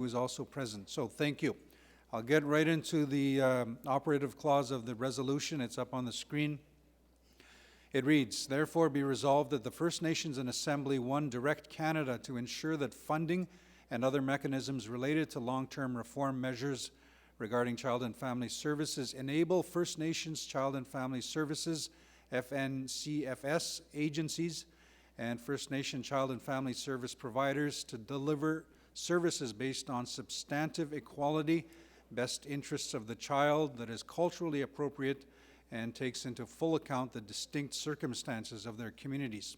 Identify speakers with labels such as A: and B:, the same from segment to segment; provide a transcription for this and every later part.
A: who is also present. So thank you. I'll get right into the operative clause of the resolution. It's up on the screen. It reads, therefore be resolved that the First Nations and Assembly, 1, direct Canada to ensure that funding and other mechanisms related to long-term reform measures regarding child and family services enable First Nations Child and Family Services, FNCFS, agencies and First Nation child and family service providers to deliver services based on substantive equality, best interests of the child that is culturally appropriate and takes into full account the distinct circumstances of their communities.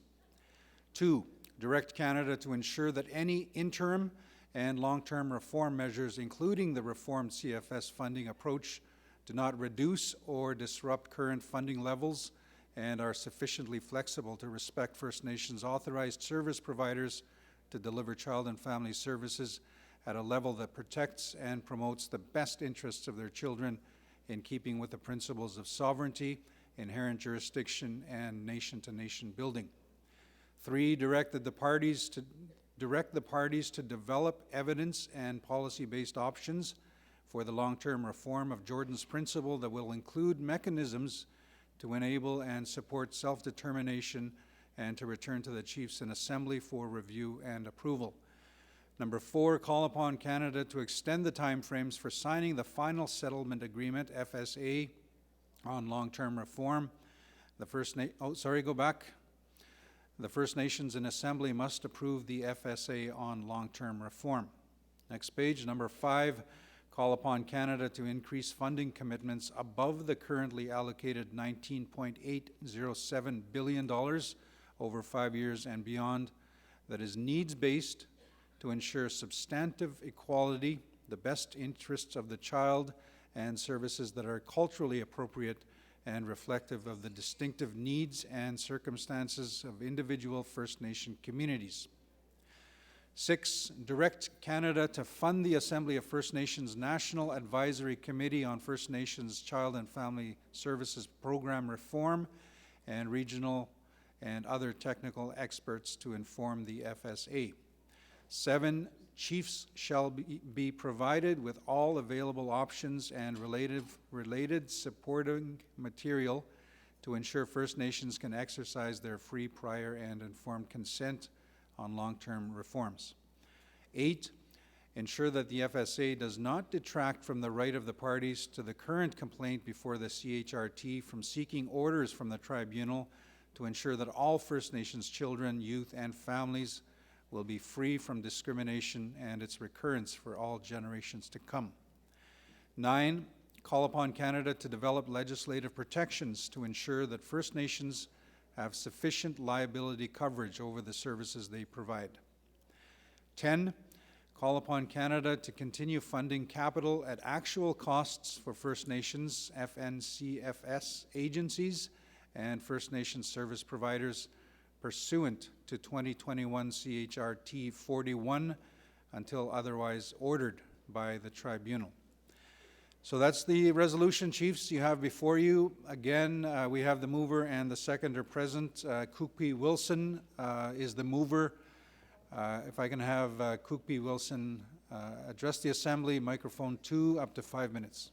A: 2, direct Canada to ensure that any interim and long-term reform measures, including the reformed CFS funding approach, do not reduce or disrupt current funding levels and are sufficiently flexible to respect First Nations authorized service providers to deliver child and family services at a level that protects and promotes the best interests of their children in keeping with the principles of sovereignty, inherent jurisdiction, and nation-to-nation building. 3, direct the parties to develop evidence and policy-based options for the long-term reform of Jordan's Principle that will include mechanisms to enable and support self-determination and to return to the Chiefs and Assembly for review and approval. 4, call upon Canada to extend the timeframes for signing the final settlement agreement, FSA, on long-term reform. The First Nations and Assembly must approve the FSA on long-term reform. Next page, 5, call upon Canada to increase funding commitments above the currently allocated $19.807 billion over 5 years and beyond that is needs-based to ensure substantive equality, the best interests of the child, and services that are culturally appropriate and reflective of the distinctive needs and circumstances of individual First Nation communities. 6, direct Canada to fund the Assembly of First Nations National Advisory Committee on First Nations Child and Family Services Program Reform and regional and other technical experts to inform the FSA. 7, Chiefs shall be provided with all available options and related supporting material to ensure First Nations can exercise their free, prior, and informed consent on long-term reforms. 8, ensure that the FSA does not detract from the right of the parties to the current complaint before the CHRT from seeking orders from the tribunal to ensure that all First Nations children, youth, and families will be free from discrimination and its recurrence for all generations to come. 9, call upon Canada to develop legislative protections to ensure that First Nations have sufficient liability coverage over the services they provide. 10, call upon Canada to continue funding capital at actual costs for First Nations, FNCFS agencies, and First Nations service providers pursuant to 2021 CHRT 41 until otherwise ordered by the tribunal. So that's the resolution, Chiefs, you have before you. Again, we have the mover and the seconder present. Cookpee Wilson is the mover. If I can have Cookpee Wilson address the Assembly, microphone 2, up to 5 minutes.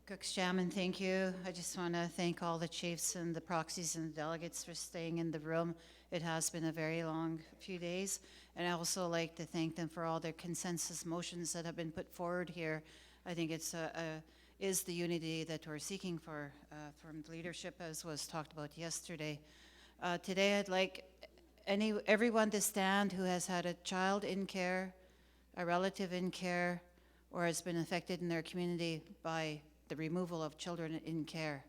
B: Cooks Chairman, thank you. I just want to thank all the chiefs and the proxies and the delegates for staying in the room. It has been a very long few days, and I also like to thank them for all their consensus motions that have been put forward here. I think it's is the unity that we're seeking for from leadership, as was talked about yesterday. Today, I'd like everyone to stand who has had a child in care, a relative in care, or has been affected in their community by the removal of children in care.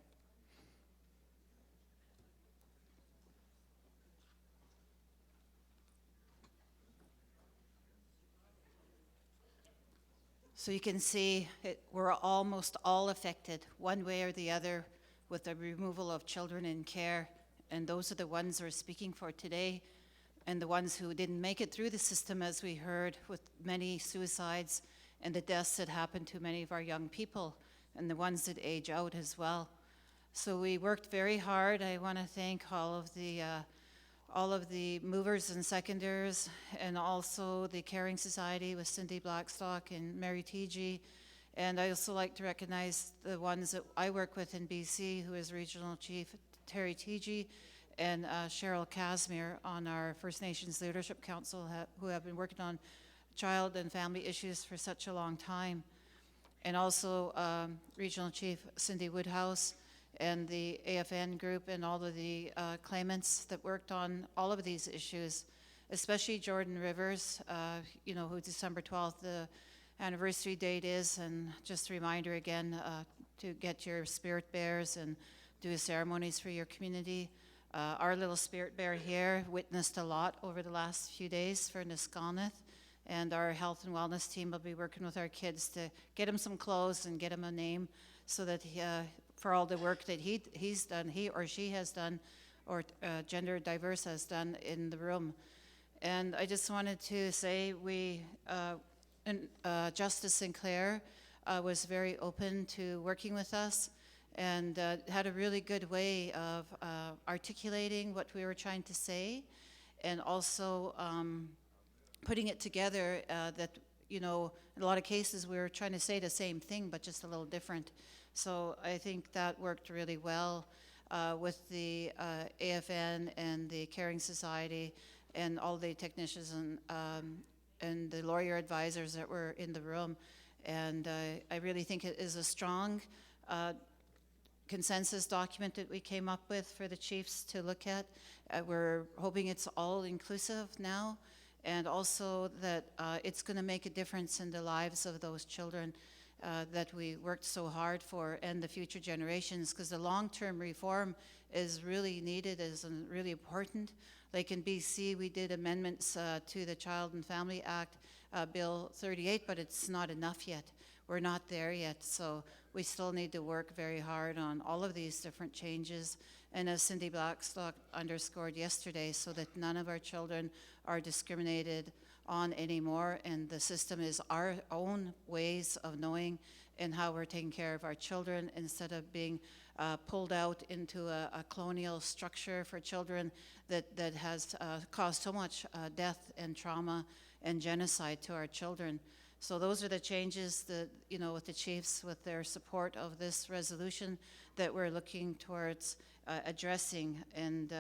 B: So you can see we're almost all affected one way or the other with the removal of children in care, and those are the ones we're speaking for today, and the ones who didn't make it through the system, as we heard, with many suicides and the deaths that happened to many of our young people, and the ones that age out as well. So we worked very hard. I want to thank all all of the movers and seconders, and also the Caring Society with Cindy Blackstock and Mary T.G. And I also like to recognize the ones that I work with in BC, who is Regional Chief Terry T.G. and Cheryl Casimir on our First Nations Leadership Council, who have been working on child and family issues for such a long time. And also Regional Chief Cindy Woodhouse and the AFN group and all of the claimants that worked on all of these issues, especially Jordan Rivers, who December 12th, the anniversary date is, and just a reminder again to get your spirit bears and do ceremonies for your community. Our little spirit bear here witnessed a lot over the last few days for Niskawneth, and our health and wellness team will be working with our kids to get him some clothes and get him a name so that for all the work that he's done, he or she has done, or gender diverse has done in the room. And I just wanted to say Justice Sinclair was very open to working with us and had a really good way of articulating what we were trying to say, and also putting it together that, in a lot of cases we were trying to say the same thing but just a little different. So I think that worked really well with the AFN and the Caring Society and all the technicians and the lawyer advisors that were in the room. And I really think it is a strong consensus document that we came up with for the chiefs to look at. We're hoping it's all inclusive now, and also that it's going to make a difference in the lives of those children that we worked so hard for, and the future generations, because the long-term reform is really needed, is really important. Like in BC, we did amendments to the Child and Family Act, Bill 38, but it's not enough yet. We're not there yet, so we still need to work very hard on all of these different changes. And as Cindy Blackstock underscored yesterday, so that none of our children are discriminated on anymore, and the system is our own ways of knowing and how we're taking care of our children, instead of being pulled out into a colonial structure for children that has caused so much death and trauma and genocide to our children. So those are the changes that, with the chiefs, with their support of this resolution, that we're looking towards addressing. And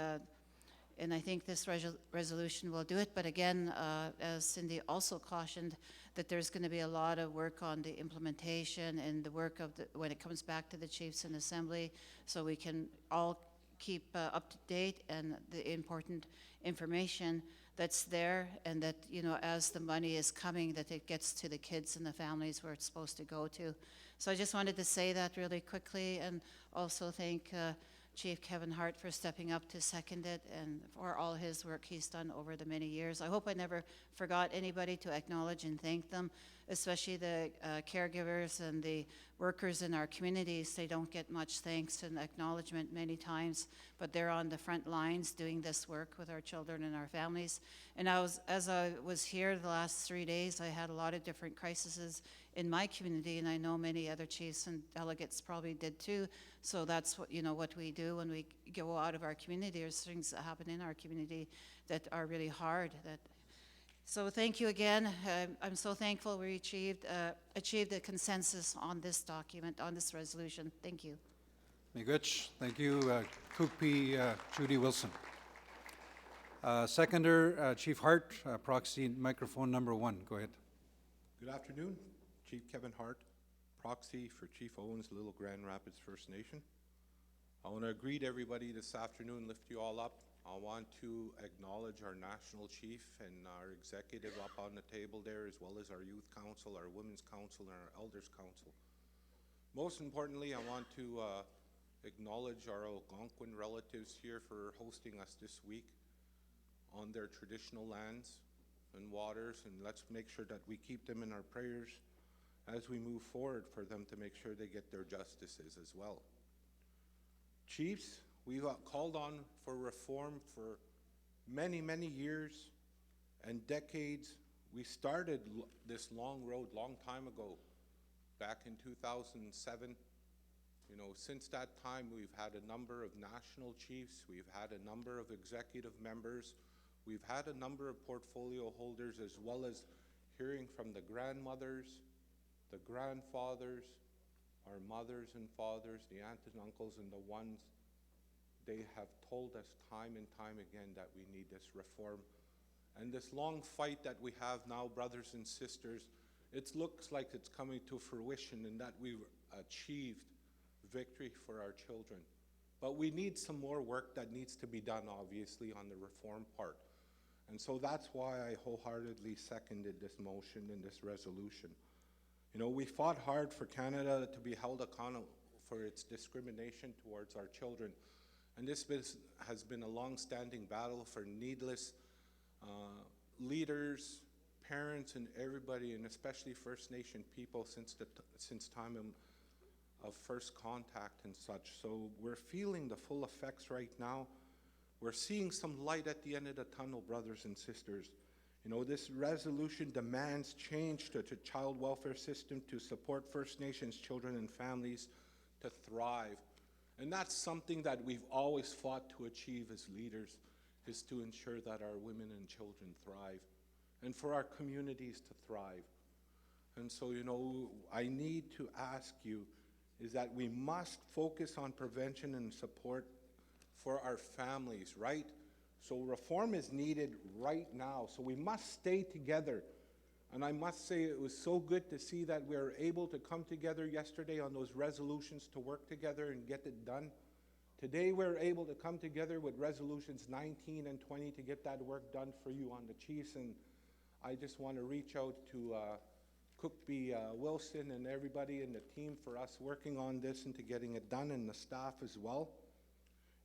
B: I think this resolution will do it. But again, as Cindy also cautioned, that there's going to be a lot of work on the implementation and the work of when it comes back to the chiefs and assembly, so we can all keep up to date and the important information that's there, and that, as the money is coming, that it gets to the kids and the families where it's supposed to go to. So I just wanted to say that really quickly, and also thank Chief Kevin Hart for stepping up to second it, and for all his work he's done over the many years. I hope I never forgot anybody to acknowledge and thank them, especially the caregivers and the workers in our communities. They don't get much thanks and acknowledgement many times, but they're on the front lines doing this work with our children and our families. And as I was here the last 3 days, I had a lot of different crises in my community, and I know many other chiefs and delegates probably did too. So that's what, what we do when we go out of our community. There's things that happen in our community that are really hard. So thank you again. I'm so thankful we achieved a consensus on this document, on this resolution. Thank you.
A: Miigwech. Thank you, Cookpie Judy Wilson. Seconder, Chief Hart, proxy microphone number 1. Go ahead.
C: Good afternoon. Chief Kevin Hart, proxy for Chief Owens, Little Grand Rapids First Nation. I want to greet everybody this afternoon, lift you all up. I want to acknowledge our national chief and our executive up on the table there, as well as our youth council, our women's council, and our elders council. Most importantly, I want to acknowledge our Algonquin relatives here for hosting us this week on their traditional lands and waters, and let's make sure that we keep them in our prayers as we move forward, for them to make sure they get their justices as well. Chiefs, we've called on for reform for many, many years and decades. We started this long road long time ago, back in 2007, You know, since that time, we've had a number of national chiefs, we've had a number of executive members, we've had a number of portfolio holders, as well as hearing from the grandmothers, the grandfathers, our mothers and fathers, the aunts and uncles, and the ones. They have told us time and time again that we need this reform. And this long fight that we have now, brothers and sisters, it looks like it's coming to fruition and that we've achieved victory for our children. But we need some more work that needs to be done, obviously, on the reform part. And so that's why I wholeheartedly seconded this motion and this resolution. You know, we fought hard for Canada to be held accountable for its discrimination towards our children. And this has been a long-standing battle for needless leaders, parents, and everybody, and especially First Nation people since time of first contact and such. So we're feeling the full effects right now. We're seeing some light at the end of the tunnel, brothers and sisters. You know, this resolution demands change to the child welfare system to support First Nations children and families to thrive. And that's something that we've always fought to achieve as leaders, is to ensure that our women and children thrive, and for our communities to thrive. And so, you know, I need to ask you, is that we must focus on prevention and support for our families, right? So reform is needed right now, so we must stay together. And I must say, it was so good to see that we were able to come together yesterday on those resolutions to work together and get it done. Today, we're able to come together with resolutions 19 and 20 to get that work done for you on the Chiefs. And I just want to reach out to Cookby Wilson and everybody in the team for us working on this and to getting it done, and the staff as well.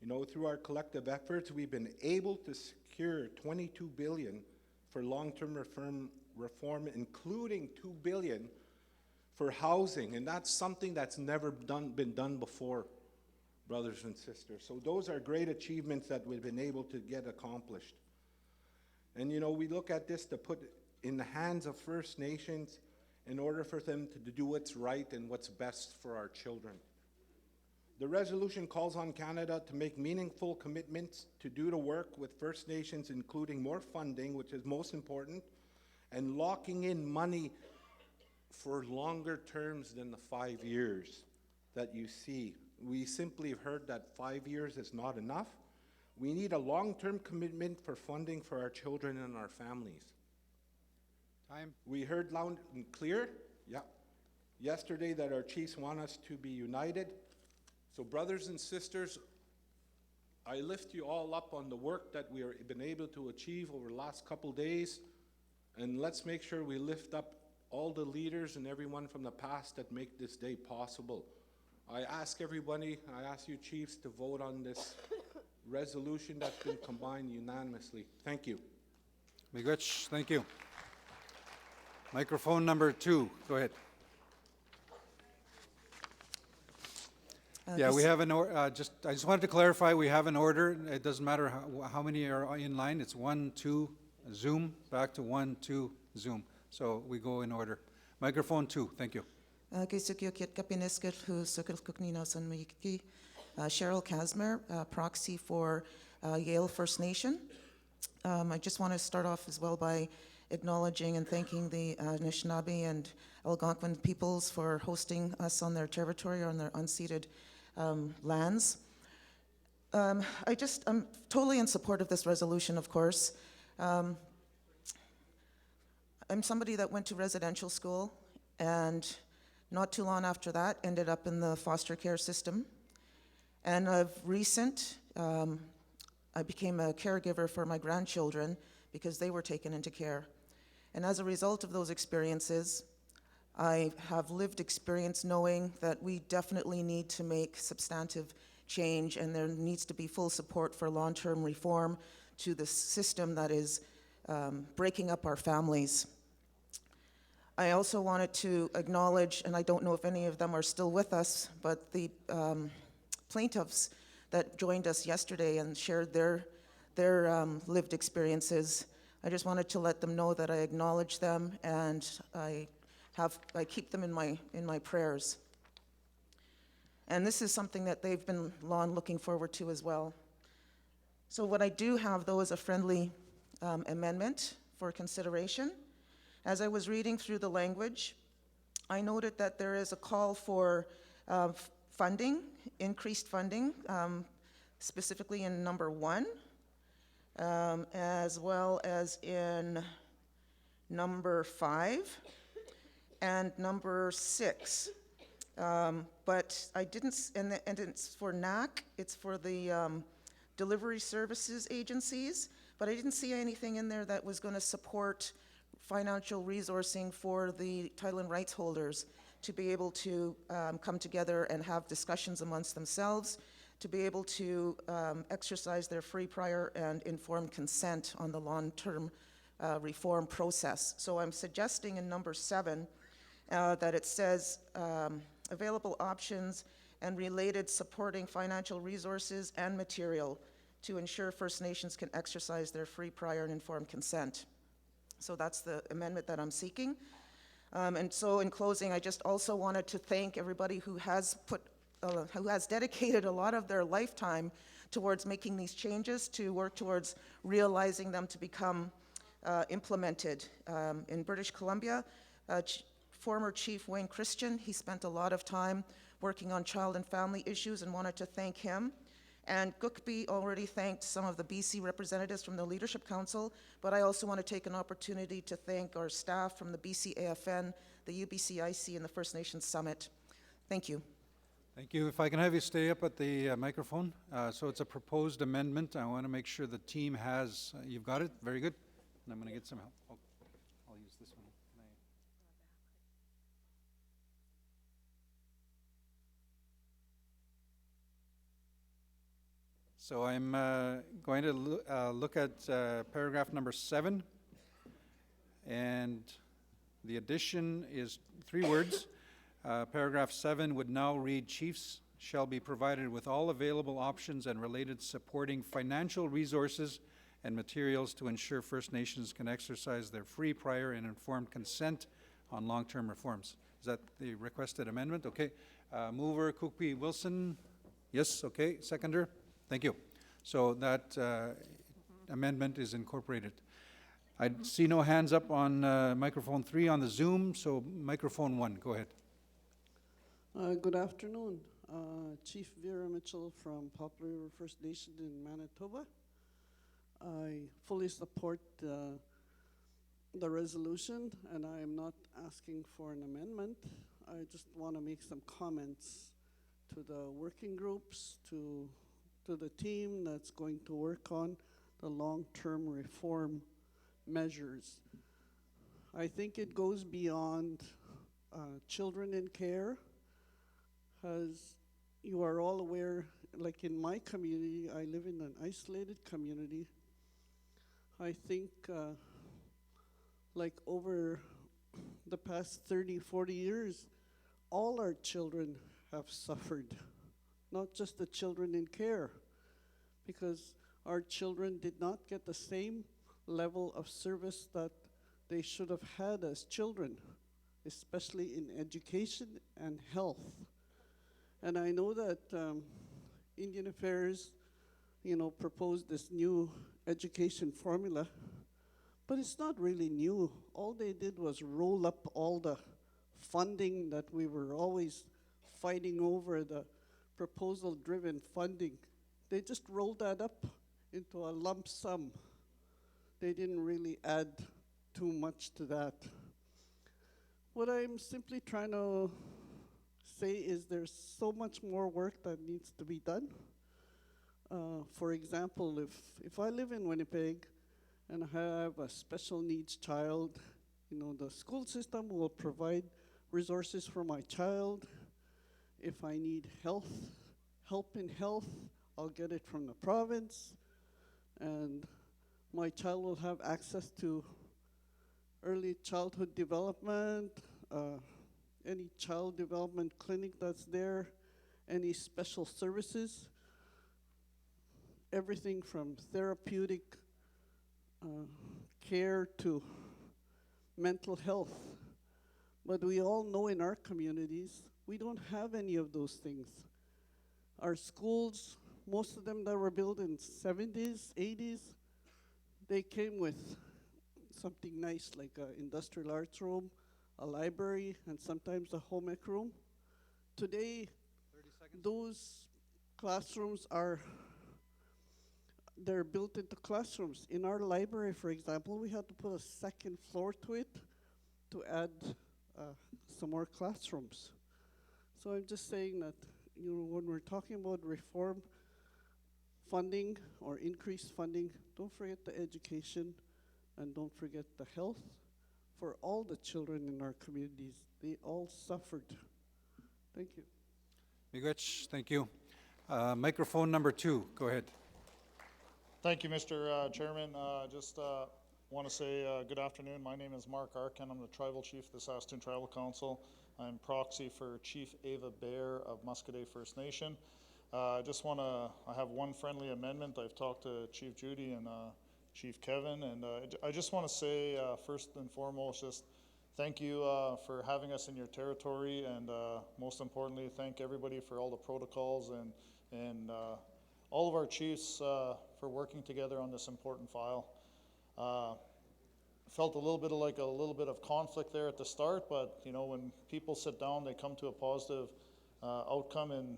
C: You know, through our collective efforts, we've been able to secure $22 billion for long-term reform, including $2 billion for housing, and that's something that's never been done before, brothers and sisters. So those are great achievements that we've been able to get accomplished. And you know, we look at this to put in the hands of First Nations in order for them to do what's right and what's best for our children. The resolution calls on Canada to make meaningful commitments to do the work with First Nations, including more funding, which is most important, and locking in money for longer terms than the 5 years that you see. We simply have heard that 5 years is not enough. We need a long-term commitment for funding for our children and our families.
A: Time.
C: We heard loud and clear, yesterday, that our chiefs want us to be united. So brothers and sisters, I lift you all up on the work that we have been able to achieve over the last couple days, and let's make sure we lift up all the leaders and everyone from the past that make this day possible. I ask everybody, I ask you chiefs to vote on this resolution that's been combined unanimously. Thank you.
A: Miigwech, thank you. Microphone number 2, go ahead. Yeah, we have an order. I just wanted to clarify, we have an order. It doesn't matter how many are in line. It's 1, 2, Zoom, back to 1, 2, Zoom. So we go in order. Microphone 2, thank you.
D: Cheryl Casmer, proxy for Yale First Nation. I just want to start off as well by acknowledging and thanking the Anishinaabe and Algonquin peoples for hosting us on their territory, on their unceded lands. I'm totally in support of this resolution, of course. I'm somebody that went to residential school, and not too long after that ended up in the foster care system. And of recent, I became a caregiver for my grandchildren because they were taken into care. And as a result of those experiences, I have lived experience knowing that we definitely need to make substantive change, and there needs to be full support for long-term reform to the system that is breaking up our families. I also wanted to acknowledge, and I don't know if any of them are still with us, but the plaintiffs that joined us yesterday and shared their lived experiences. I just wanted to let them know that I acknowledge them, and I keep them in my prayers. And this is something that they've been long looking forward to as well. So what I do have, though, is a friendly amendment for consideration. As I was reading through the language, I noted that there is a call for funding, increased funding, specifically in number 1, as well as in number 5 and number 6. But I didn't, and it's for NAC, it's for the delivery services agencies, but I didn't see anything in there that was going to support financial resourcing for the title and rights holders to be able to come together and have discussions amongst themselves, to be able to exercise their free, prior, and informed consent on the long-term reform process. So I'm suggesting in number 7 that it says available options and related supporting financial resources and material to ensure First Nations can exercise their free, prior, and informed consent. So that's the amendment that I'm seeking. And so in closing, I just also wanted to thank everybody who has dedicated a lot of their lifetime towards making these changes, to work towards realizing them to become implemented. In British Columbia, former Chief Wayne Christian, he spent a lot of time working on child and family issues, and wanted to thank him. And Gookby already thanked some of the BC representatives from the Leadership Council, but I also want to take an opportunity to thank our staff from the BC AFN, the UBCIC, and the First Nations Summit. Thank you.
A: Thank you. If I can have you stay up at the microphone. So it's a proposed amendment. I want to make sure the team has, you've got it? Very good. And I'm going to get some help. Oh, I'll use this one. So I'm going to look at paragraph number 7, and the addition is 3 words. Paragraph 7 would now read, chiefs shall be provided with all available options and related supporting financial resources and materials to ensure First Nations can exercise their free, prior, and informed consent on long-term reforms. Is that the requested amendment? Okay. Mover, Cookby, Wilson. Yes, okay. Seconder? Thank you. So that amendment is incorporated. I see no hands up on microphone 3 on the Zoom, so microphone 1, go ahead.
E: Good afternoon. Chief Vera Mitchell from Poplar River First Nation in Manitoba. I fully support the resolution, and I am not asking for an amendment. I just want to make some comments to the working groups, to the team that's going to work on the long-term reform measures. I think it goes beyond children in care, as you are all aware, like in my community, I live in an isolated community. I think like over the past 30, 40 years, all our children have suffered, not just the children in care, because our children did not get the same level of service that they should have had as children, especially in education and health. And I know that Indian Affairs, proposed this new education formula, but it's not really new. All they did was roll up all the funding that we were always fighting over, the proposal-driven funding. They just rolled that up into a lump sum. They didn't really add too much to that. What I'm simply trying to say is there's so much more work that needs to be done. For example, if I live in Winnipeg and I have a special needs child, the school system will provide resources for my child. If I need help in health, I'll get it from the province, and my child will have access to early childhood development, any child development clinic that's there, any special services, everything from therapeutic care to mental health. But we all know in our communities, we don't have any of those things. Our schools, most of them that were built in 70s, 80s, they came with something nice like an industrial arts room, a library, and sometimes a home ec room. Today, those classrooms they're built into classrooms. In our library, for example, we had to put a second floor to it to add some more classrooms. So I'm just saying that, when we're talking about reform funding or increased funding, don't forget the education and don't forget the health for all the children in our communities. They all suffered. Thank you.
A: Miigwech, thank you. Microphone number 2, go ahead.
F: Thank you, Mr. Chairman. Just want to say good afternoon. My name is Mark Arkin. I'm the Tribal Chief of the Saskatoon Tribal Council. I'm proxy for Chief Ava Bear of Muscoday First Nation. I have one friendly amendment. I've talked to Chief Judy and Chief Kevin, and I just want to say, first and foremost, just thank you for having us in your territory, and most importantly, thank everybody for all the protocols and all of our chiefs for working together on this important file. Felt a little bit of conflict there at the start, but when people sit down, they come to a positive outcome. And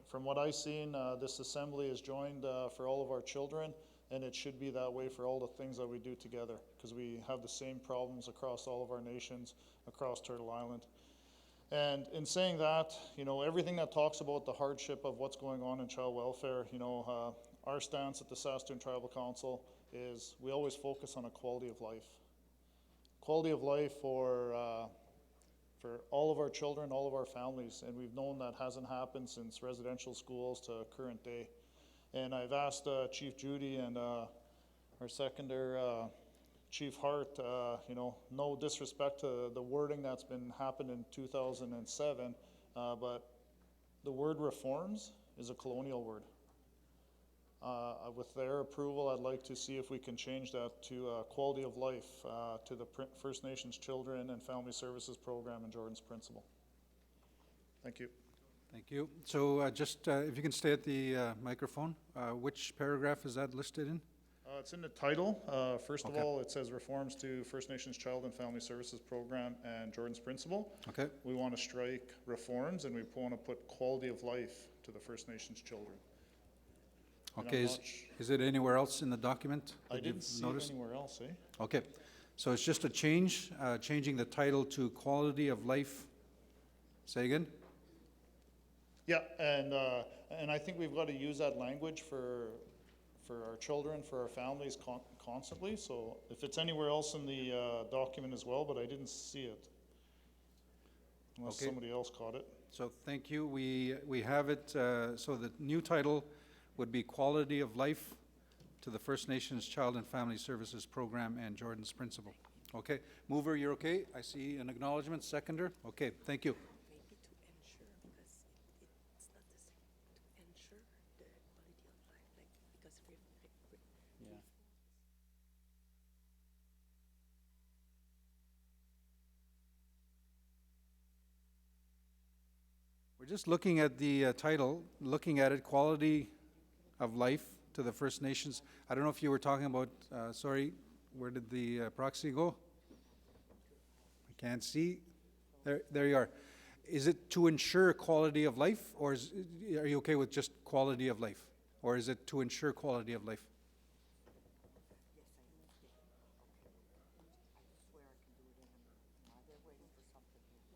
F: from what I've seen, this assembly is joined for all of our children, and it should be that way for all the things that we do together, because we have the same problems across all of our nations, across Turtle Island. And in saying that, everything that talks about the hardship of what's going on in child welfare, our stance at the Saskatoon Tribal Council is we always focus on a quality of life. Quality of life for all of our children, all of our families, and we've known that hasn't happened since residential schools to current day. And I've asked Chief Judy and our seconder, Chief Hart, no disrespect to the wording that's been happened in 2007, but the word reforms is a colonial word. With their approval, I'd like to see if we can change that to quality of life to the First Nations Children and Family Services Program in Jordan's Principle. Thank you.
A: Thank you. So just if you can stay at the microphone, which paragraph is that listed in?
F: It's in the title. First of
A: Okay.
F: all, it says reforms to First Nations Child and Family Services Program and Jordan's Principle.
A: Okay.
F: We want to strike reforms, and we want to put quality of life to the First Nations children. And
A: Okay,
F: I'm
A: is,
F: not
A: is it anywhere else in the document?
F: I
A: that
F: didn't
A: you've
F: see
A: noticed?
F: it anywhere else, eh?
A: Okay, so it's just a change, changing the title to quality of life. Say again?
F: Yeah, and I think we've got to use that language for our children, for our families constantly. So if it's anywhere else in the document as well, but I didn't see it. Unless
A: Okay.
F: somebody else caught it.
A: So thank you. We have it, so the new title would be Quality of Life to the First Nations Child and Family Services Program and Jordan's Principle. Okay, mover, you're okay? I see an acknowledgement. Seconder? Okay, thank you.
G: Maybe to ensure, because it's not the same, to ensure the quality of life, because
A: We're just looking at the title, looking at it, Quality of Life to the First Nations. I don't know if you were talking about, sorry, where did the proxy go? I can't see. There you are. Is it to ensure quality of life, or are you okay with just quality of life? Or is it to ensure quality of life?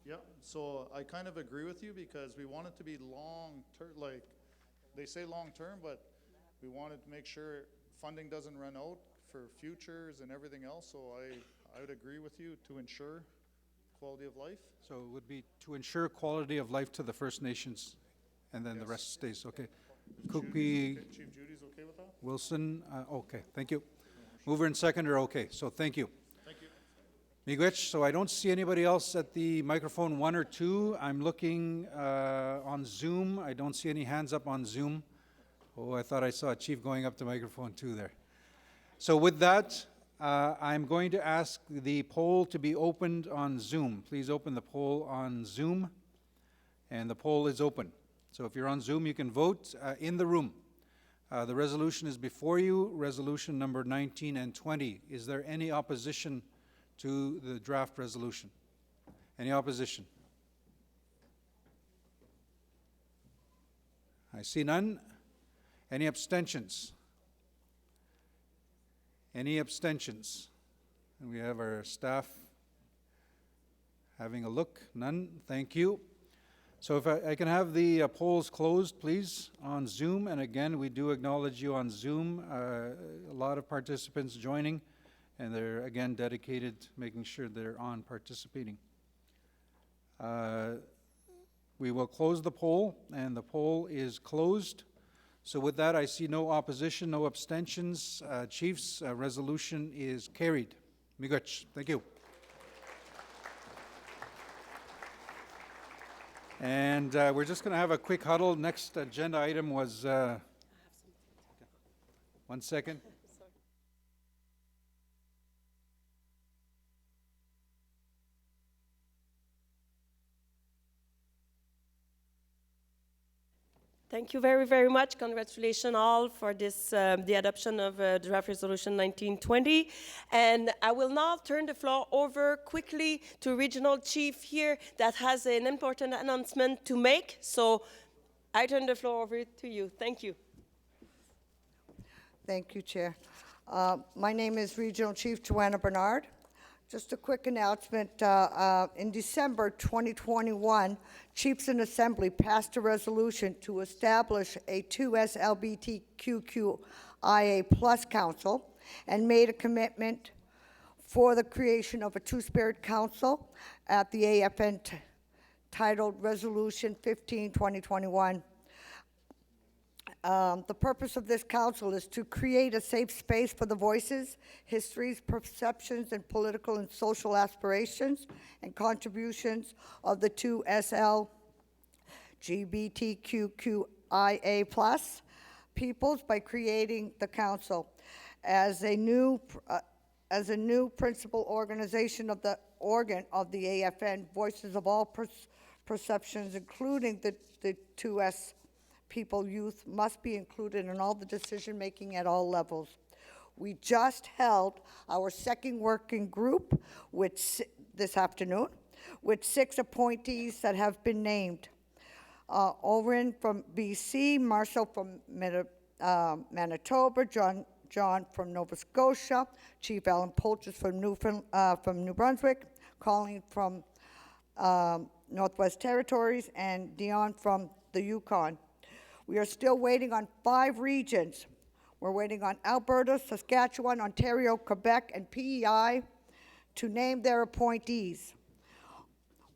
F: Yeah, so I kind of agree with you because we want it to be long-term, like, they say long-term, but we wanted to make sure funding doesn't run out for futures and everything else, so I would agree with you to ensure quality of life.
A: So it would be to ensure quality of life to the First Nations, and then the
F: Yes.
A: rest stays, okay.
F: Chief
A: Could we,
F: Chief Judy's okay with that?
A: Wilson, okay, thank you. Mover and seconder, okay, so thank you.
F: Thank you.
A: Miigwech, so I don't see anybody else at the microphone 1 or 2. I'm looking on Zoom. I don't see any hands up on Zoom. Oh, I thought I saw a chief going up to microphone 2 there. So with that, I'm going to ask the poll to be opened on Zoom. Please open the poll on Zoom, and the poll is open. So if you're on Zoom, you can vote in the room. The resolution is before you, resolution number 19 and 20. Is there any opposition to the draft resolution? Any opposition? I see none. Any abstentions? Any abstentions? And we have our staff having a look. None. Thank you. So if I can have the polls closed, please, on Zoom. And again, we do acknowledge you on Zoom. A lot of participants joining, and they're, again, dedicated, making sure they're on participating. We will close the poll, and the poll is closed. So with that, I see no opposition, no abstentions. Chiefs, resolution is carried. Miigwech. Thank you. And we're just going to have a quick huddle. Next agenda item was, 1 second.
G: Thank you very, very much. Congratulations all for this, the adoption of draft resolution 1920. And I will now turn the floor over quickly to Regional Chief here that has an important announcement to make. So I turn the floor over to you. Thank you.
H: Thank you, Chair. My name is Regional Chief Joanna Bernard. Just a quick announcement. In December 2021, Chiefs in Assembly passed a resolution to establish a 2S LGBTQIA+ Council and made a commitment for the creation of a Two-Spirit Council at the AFN titled Resolution 15-2021. The purpose of this council is to create a safe space for the voices, histories, perceptions, and political and social aspirations and contributions of the 2SL LGBTQIA+ peoples by creating the council as a new principal organization of the organ of the AFN. Voices of all perceptions, including the 2S people, youth, must be included in all the decision-making at all levels. We just held our second working group this afternoon with 6 appointees that have been named. Oren from BC, Marcel from Manitoba, John from Nova Scotia, Chief Alan Polchis from New Brunswick, Colleen from Northwest Territories, and Dion from the Yukon. We are still waiting on 5 regions. We're waiting on Alberta, Saskatchewan, Ontario, Quebec, and PEI to name their appointees.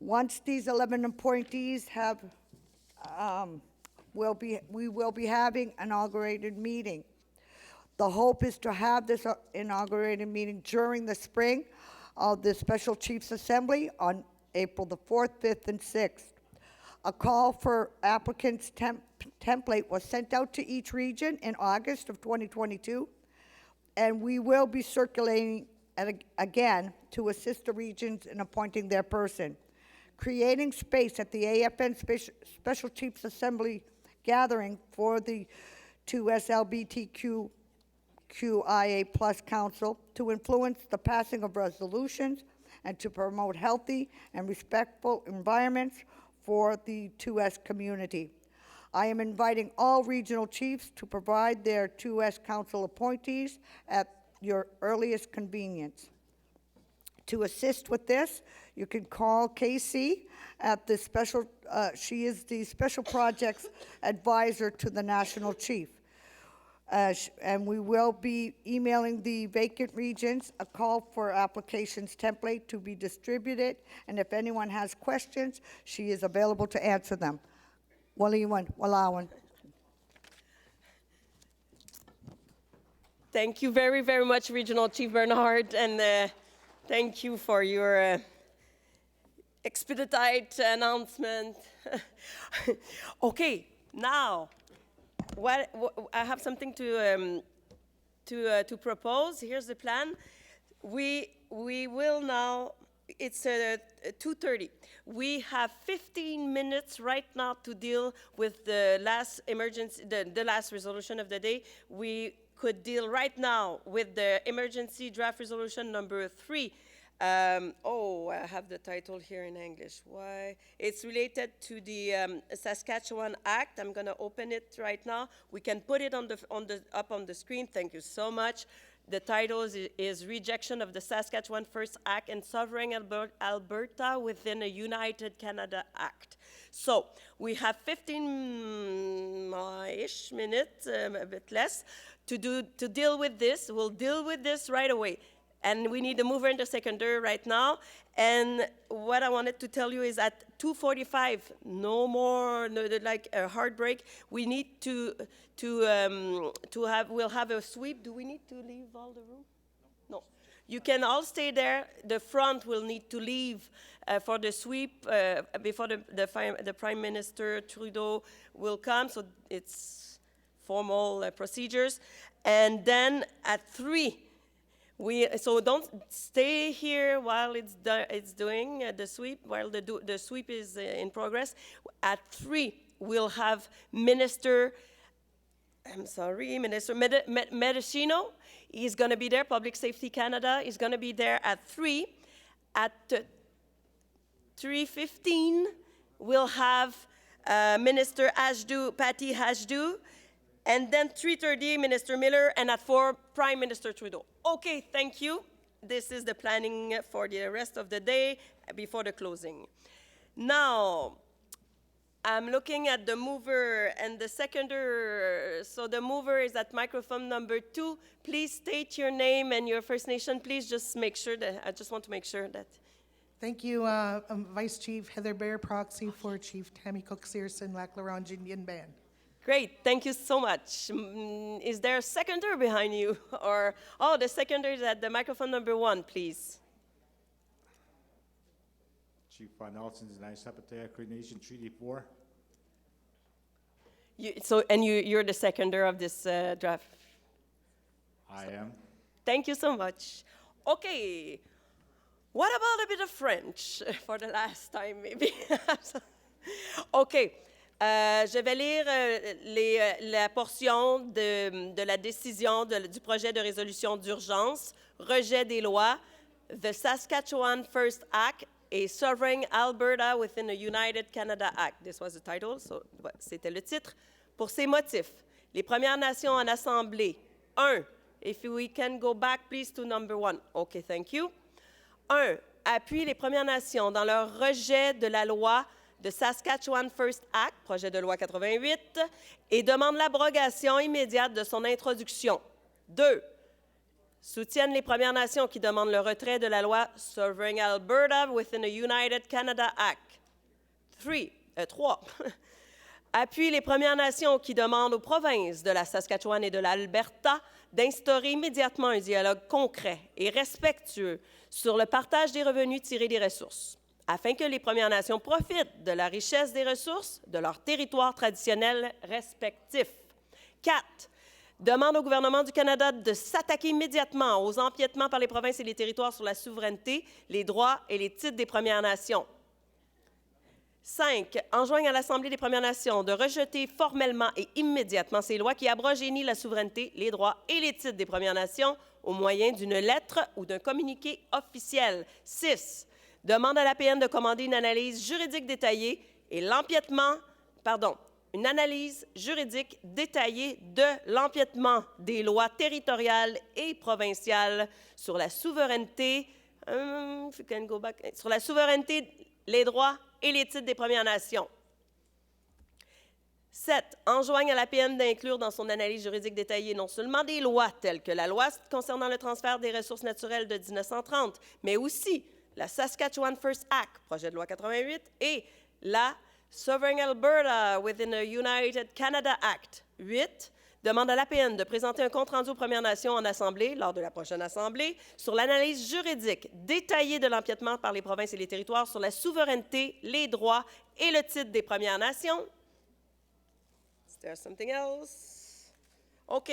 H: Once these 11 appointees have, we will be having an inaugurated meeting. The hope is to have this inaugurated meeting during the spring of the Special Chiefs Assembly on April the 4th, 5th, and 6th. A call for applicants template was sent out to each region in August of 2022, and we will be circulating again to assist the regions in appointing their person. Creating space at the AFN Special Chiefs Assembly gathering for the 2S LGBTQIA+ Council to influence the passing of resolutions and to promote healthy and respectful environments for the 2S community. I am inviting all regional chiefs to provide their 2S council appointees at your earliest convenience. To assist with this, you can call Casey at the special, she is the special projects advisor to the national chief. And we will be emailing the vacant regions a call for applications template to be distributed, and if anyone has questions, she is available to answer them. Walawan.
G: Thank you very, very much, Regional Chief Bernard, and thank you for your expedite announcement. Okay, now, I have something to propose. Here's the plan. We will now it's 2:30. We have 15 minutes right now to deal with the last emergency, the last resolution of the day. We could deal right now with the emergency draft resolution number 3. I have the title here in English. Why? It's related to the Saskatchewan Act. I'm going to open it right now. We can put it up on the screen. Thank you so much. The title is Rejection of the Saskatchewan First Act and Sovereign Alberta within a United Canada Act. So we have 15-ish minutes, a bit less, to deal with this. We'll deal with this right away. And we need a mover and a seconder right now. And what I wanted to tell you is at 2:45, no more like a hard break. We need we'll have a sweep. Do we need to leave all the room? No. You can all stay there. The front will need to leave for the sweep before the Prime Minister Trudeau will come. So it's formal procedures. And then at 3, so don't stay here while it's doing the sweep, while the sweep is in progress. At 3, we'll have Minister Medicino. He's going to be there, Public Safety Canada. He's going to be there at 3. At 3:15, we'll have Minister Patty Hajdu. And then 3:30, Minister Miller, and at 4, Prime Minister Trudeau. Okay, thank you. This is the planning for the rest of the day before the closing. Now, I'm looking at the mover and the seconder. So the mover is at microphone number 2. Please state your name and your First Nation. Please just make sure that, I just want to make sure that.
I: Thank you, Vice Chief Heather Bear, proxy for Chief Tammy Cook-Searson, Lac La Ronge Indian Band.
G: Great, thank you so much. Is there a seconder behind you? Or, the seconder is at the microphone number 1, please.
J: Chief Von Nelson's United Zapateo Cree Nation Treaty 4.
G: You're the seconder of this draft?
J: I am.
G: Thank you so much. Okay, what about a bit of French for the last time, maybe? Okay. Je vais lire la portion de la décision du projet de résolution d'urgence, rejet des lois, the Saskatchewan First Act et Sovereign Alberta within the United Canada Act. This was the title, so c'était le titre. Pour ces motifs, les Premières Nations en Assemblée, 1. If we can go back, please, to number 1. Okay, thank you. 1. Appuie les Premières Nations dans leur rejet de la loi de Saskatchewan First Act, projet de loi 88, et demande l'abrogation immédiate de son introduction. 2. Soutiennent les Premières Nations qui demandent le retrait de la loi Sovereign Alberta within the United Canada Act. 3. Appuie les Premières Nations qui demandent aux provinces de la Saskatchewan et de l'Alberta d'instaurer immédiatement un dialogue concret et respectueux sur le partage des revenus tirés des ressources, afin que les Premières Nations profitent de la richesse des ressources de leurs territoires traditionnels respectifs. 4. Demande au gouvernement du Canada de s'attaquer immédiatement aux empiètements par les provinces et les territoires sur la souveraineté, les droits et les titres des Premières Nations. 5. Enjoigne à l'Assemblée des Premières Nations de rejeter formellement et immédiatement ces lois qui abrogent et nient la souveraineté, les droits et les titres des Premières Nations au moyen d'une lettre ou d'un communiqué officiel. 6. Demande à l'APN de commander une analyse juridique détaillée et une analyse juridique détaillée de l'empiètement des lois territoriales et provinciales sur la souveraineté, les droits et les titres des Premières Nations. 7. Enjoigne à l'APN d'inclure dans son analyse juridique détaillée non seulement des lois telles que la loi concernant le transfert des ressources naturelles de 1930, mais aussi la Saskatchewan First Act, projet de loi 88, et la Sovereign Alberta within the United Canada Act. 8. Demande à l'APN de présenter un compte-rendu aux Premières Nations en Assemblée, lors de la prochaine Assemblée, sur l'analyse juridique détaillée de l'empiètement par les provinces et les territoires sur la souveraineté, les droits et le titre des Premières Nations. Is there something else? OK.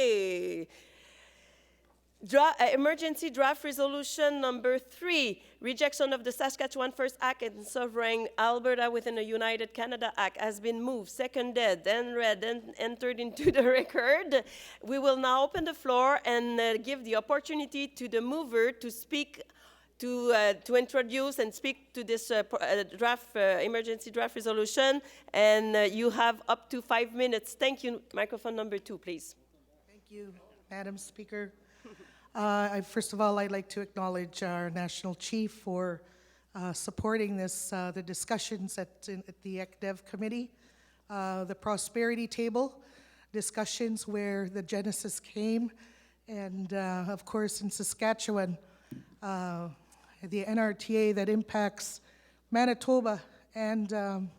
G: Emergency draft resolution number 3, rejection of the Saskatchewan First Act and sovereign Alberta within the United Canada Act has been moved, seconded, then read, and entered into the record. We will now open the floor and give the opportunity to the mover to speak, to introduce and speak to this emergency draft resolution. And you have up to 5 minutes. Thank you. Microphone number 2, please.
I: Thank you, Madam Speaker. First of all, I'd like to acknowledge our National Chief for supporting this, the discussions at the ECDEV Committee, the Prosperity Table, discussions where the genesis came, and of course in Saskatchewan, the NRTA that impacts Manitoba and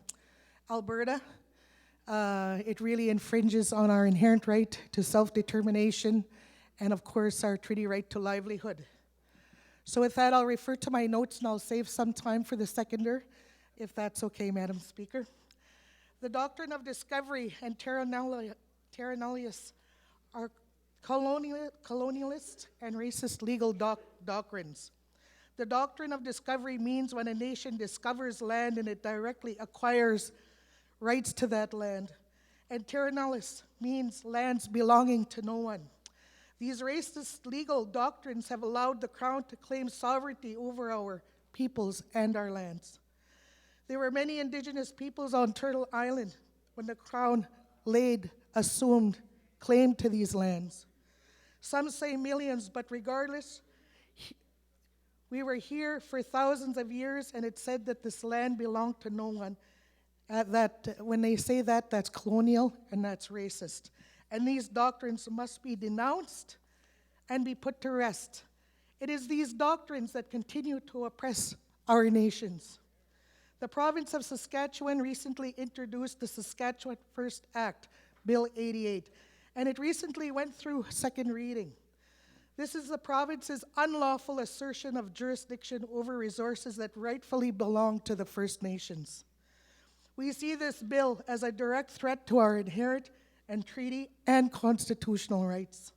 I: Alberta. It really infringes on our inherent right to self-determination and of course our treaty right to livelihood. So with that, I'll refer to my notes and I'll save some time for the seconder, if that's okay, Madam Speaker. The doctrine of discovery and terra nullius are colonialist and racist legal doctrines. The doctrine of discovery means when a nation discovers land and it directly acquires rights to that land. And terra nullius means lands belonging to no one. These racist legal doctrines have allowed the Crown to claim sovereignty over our peoples and our lands. There were many Indigenous peoples on Turtle Island when the Crown assumed claim to these lands. Some say millions, but regardless, we were here for thousands of years, and it said that this land belonged to no one. When they say that, that's colonial and that's racist. And these doctrines must be denounced and be put to rest. It is these doctrines that continue to oppress our nations. The province of Saskatchewan recently introduced the Saskatchewan First Act, Bill 88, and it recently went through second reading. This is the province's unlawful assertion of jurisdiction over resources that rightfully belong to the First Nations. We see this bill as a direct threat to our inherent and treaty and constitutional rights,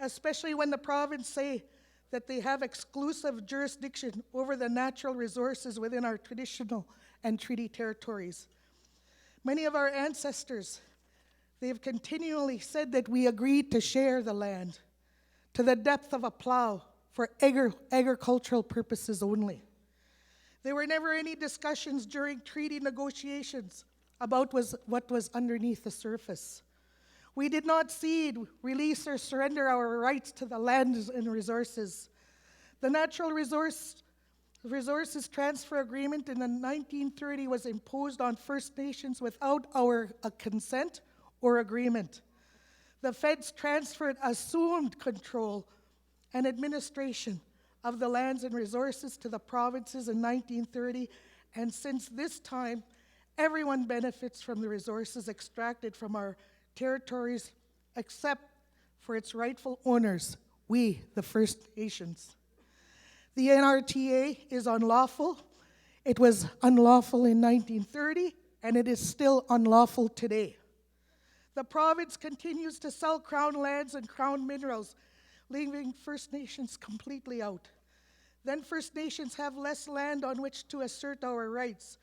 I: especially when the province say that they have exclusive jurisdiction over the natural resources within our traditional and treaty territories. Many of our ancestors, they have continually said that we agreed to share the land to the depth of a plow for agricultural purposes only. There were never any discussions during treaty negotiations about what was underneath the surface. We did not cede, release, or surrender our rights to the lands and resources. The Natural Resources Transfer Agreement in 1930 was imposed on First Nations without our consent or agreement. The feds transferred assumed control and administration of the lands and resources to the provinces in 1930, and since this time, everyone benefits from the resources extracted from our territories except for its rightful owners, we, the First Nations. The NRTA is unlawful. It was unlawful in 1930, and it is still unlawful today. The province continues to sell Crown lands and Crown minerals, leaving First Nations completely out. Then First Nations have less land on which to assert our rights.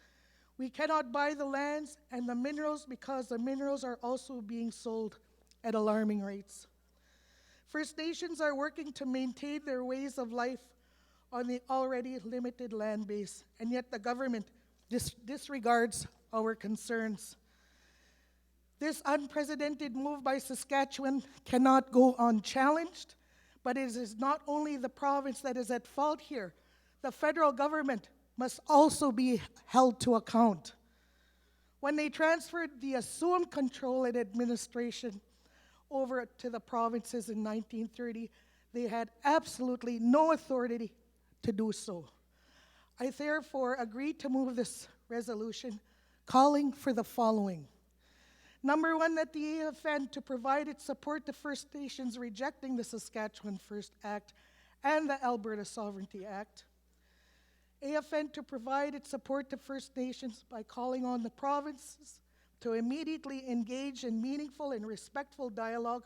I: We cannot buy the lands and the minerals because the minerals are also being sold at alarming rates. First Nations are working to maintain their ways of life on the already limited land base, and yet the government disregards our concerns. This unprecedented move by Saskatchewan cannot go unchallenged, but it is not only the province that is at fault here. The federal government must also be held to account. When they transferred the assumed control and administration over to the provinces in 1930, they had absolutely no authority to do so. I therefore agree to move this resolution calling for the following. Number one, that the AFN to provide its support to First Nations rejecting the Saskatchewan First Act and the Alberta Sovereignty Act. AFN to provide its support to First Nations by calling on the provinces to immediately engage in meaningful and respectful dialogue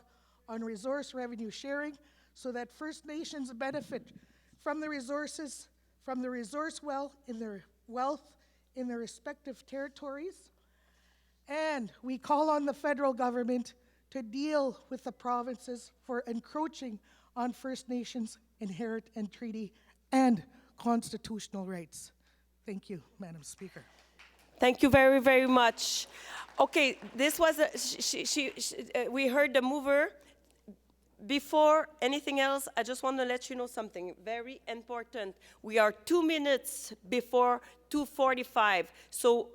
I: on resource revenue sharing so that First Nations benefit from the resource wealth in their respective territories. And we call on the federal government to deal with the provinces for encroaching on First Nations inherent and treaty and constitutional rights. Thank you, Madam Speaker.
G: Thank you very, very much. Okay, this was, we heard the mover. Before anything else, I just want to let you know something very important. We are 2 minutes before 2:45. So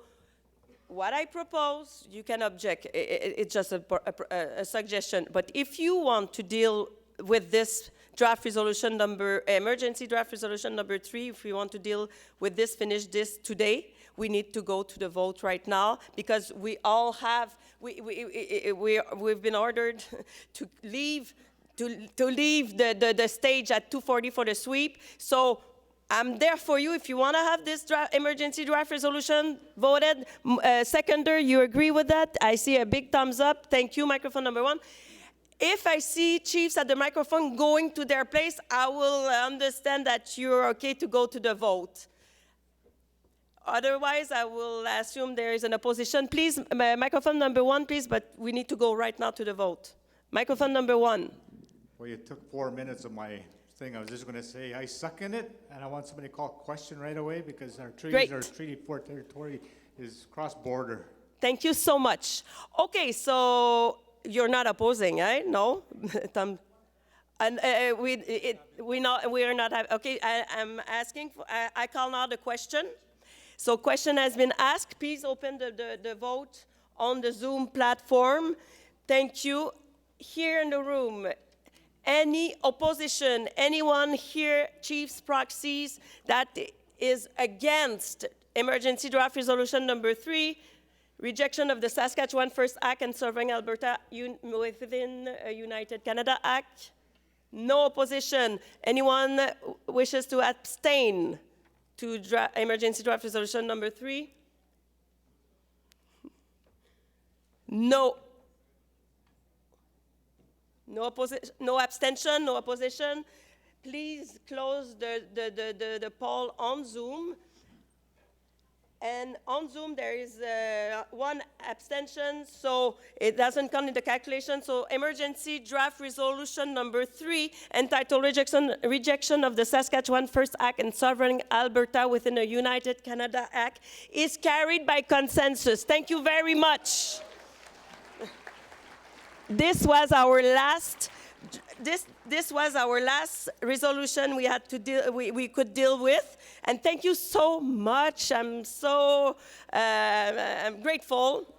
G: what I propose, you can object. It's just a suggestion. But if you want to deal with this draft resolution emergency draft resolution number 3, if we want to deal with this, finish this today, we need to go to the vote right now, because we all have, we've been ordered to leave the stage at 2:40 for the sweep. So I'm there for you. If you want to have this emergency draft resolution voted, seconder, you agree with that? I see a big thumbs up. Thank you, microphone number 1. If I see chiefs at the microphone going to their place, I will understand that you're okay to go to the vote. Otherwise, I will assume there is an opposition. Please, microphone number 1, please, but we need to go right now to the vote. Microphone number 1.
J: Well, you took 4 minutes of my thing. I was just going to say I second it, and I want somebody to call question right away, because our treaties, our treaty for territory is cross-border.
G: Thank you so much. Okay, so you're not opposing, right? No? And we are not having, okay, I'm asking, I call now the question. So question has been asked. Please open the vote on the Zoom platform. Thank you. Here in the room, any opposition, anyone here, chiefs, proxies, that is against emergency draft resolution number 3, rejection of the Saskatchewan First Act and serving Alberta within United Canada Act? No opposition. Anyone wishes to abstain to emergency draft resolution number 3? No. No abstention, no opposition. Please close the poll on Zoom. And on Zoom, there is 1 abstention, so it doesn't come in the calculation. So emergency draft resolution number 3, entitled Rejection of the Saskatchewan First Act and Sovereign Alberta within the United Canada Act, is carried by consensus. Thank you very much. This was our last. This was our last resolution we had to deal. We could deal with, and thank you so much. I'm so I'm grateful.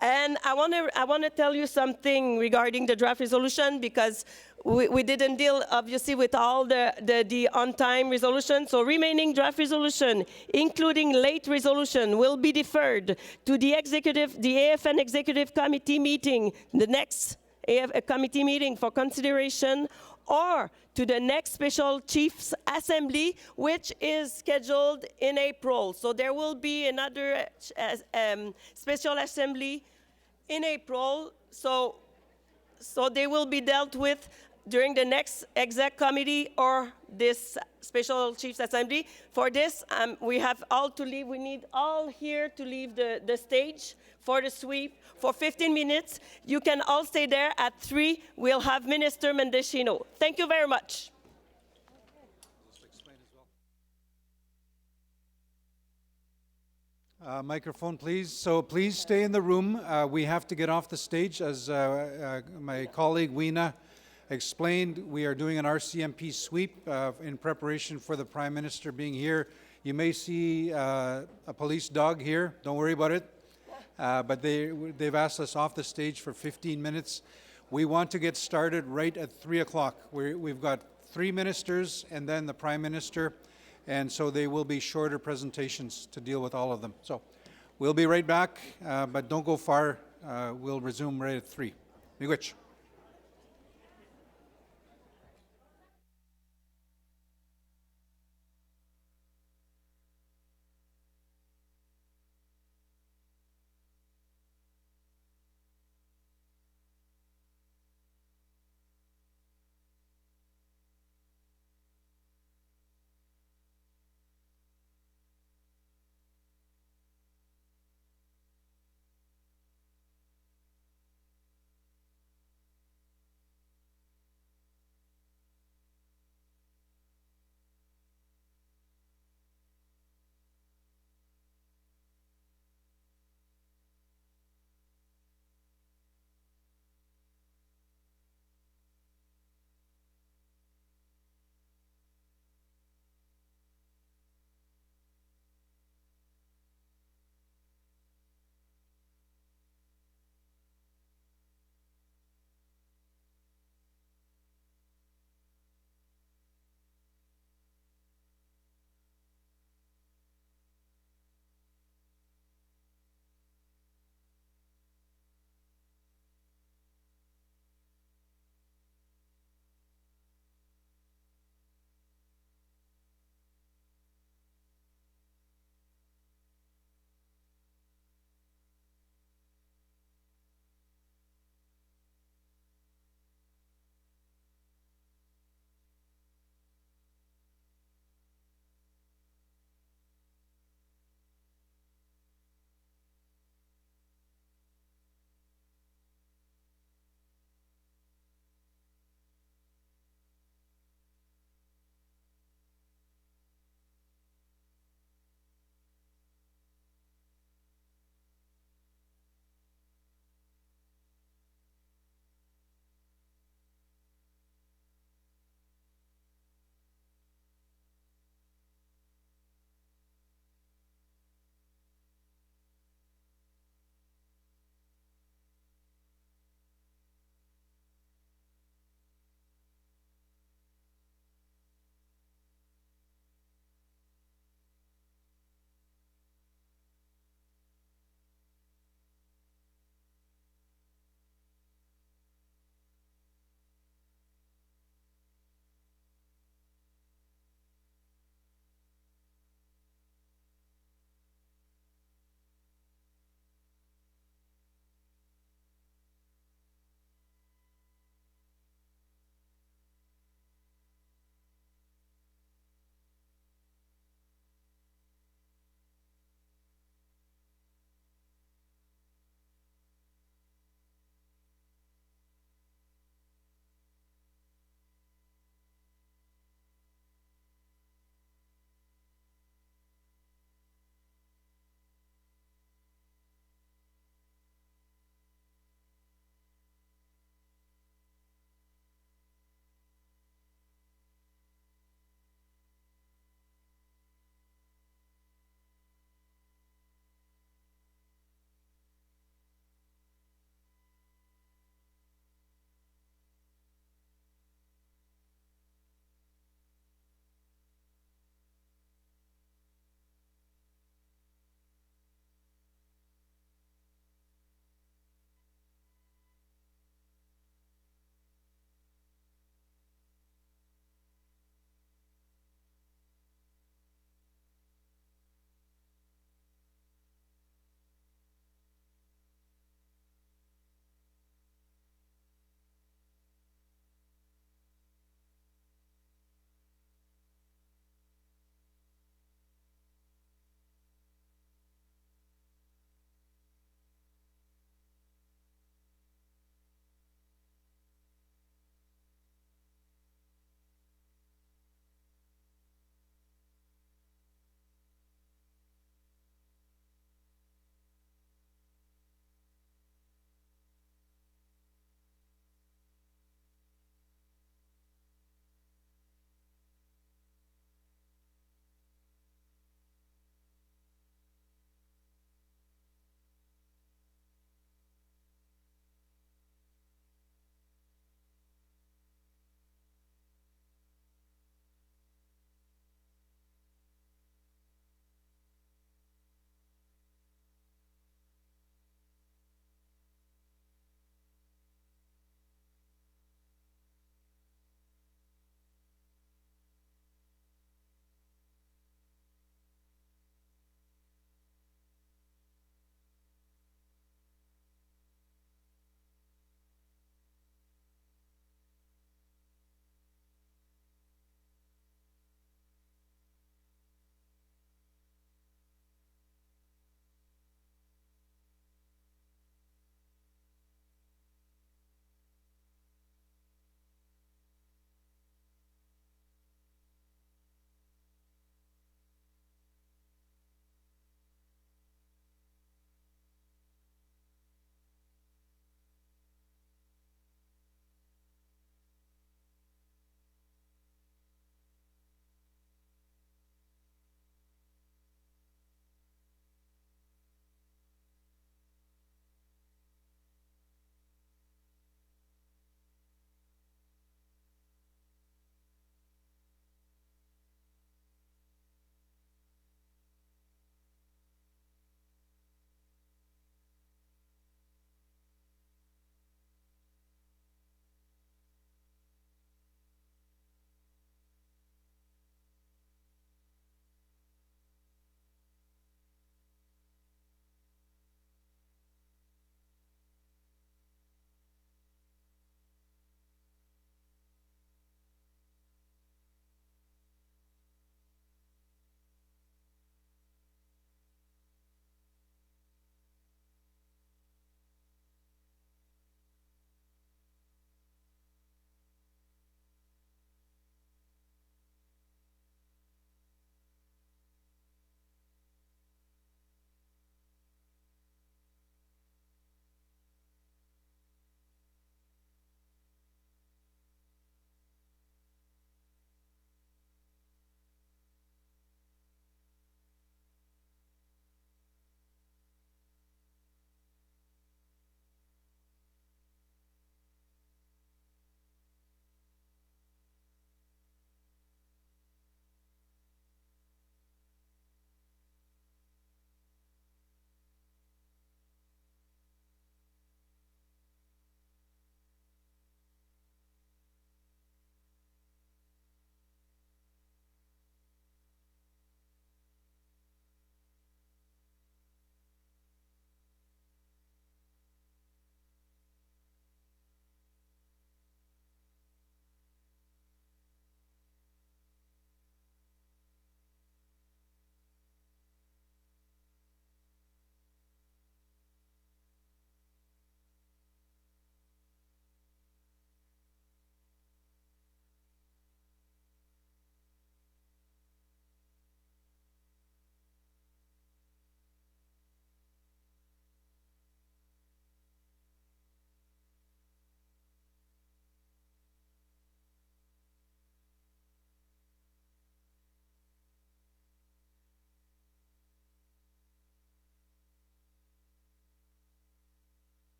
G: And I want to tell you something regarding the draft resolution, because we didn't deal, obviously, with all the on-time resolution. So remaining draft resolution, including late resolution, will be deferred to the AFN Executive Committee meeting, the next committee meeting for consideration, or to the next Special Chiefs Assembly, which is scheduled in April. So there will be another Special Assembly in April. So they will be dealt with during the next Exec Committee or this Special Chiefs Assembly. For this, we have all to leave. We need all here to leave the stage for the sweep for 15 minutes. You can all stay there. At 3, we'll have Minister Mendicino. Thank you very much.
A: Microphone, please. So please stay in the room. We have to get off the stage. As my colleague Weena explained, we are doing an RCMP sweep in preparation for the Prime Minister being here. You may see a police dog here. Don't worry about it. But they've asked us off the stage for 15 minutes. We want to get started right at 3 o'clock. We've got 3 ministers and then the Prime Minister, and so they will be shorter presentations to deal with all of them. So we'll be right back, but don't go far. We'll resume right at 3. Miigwech.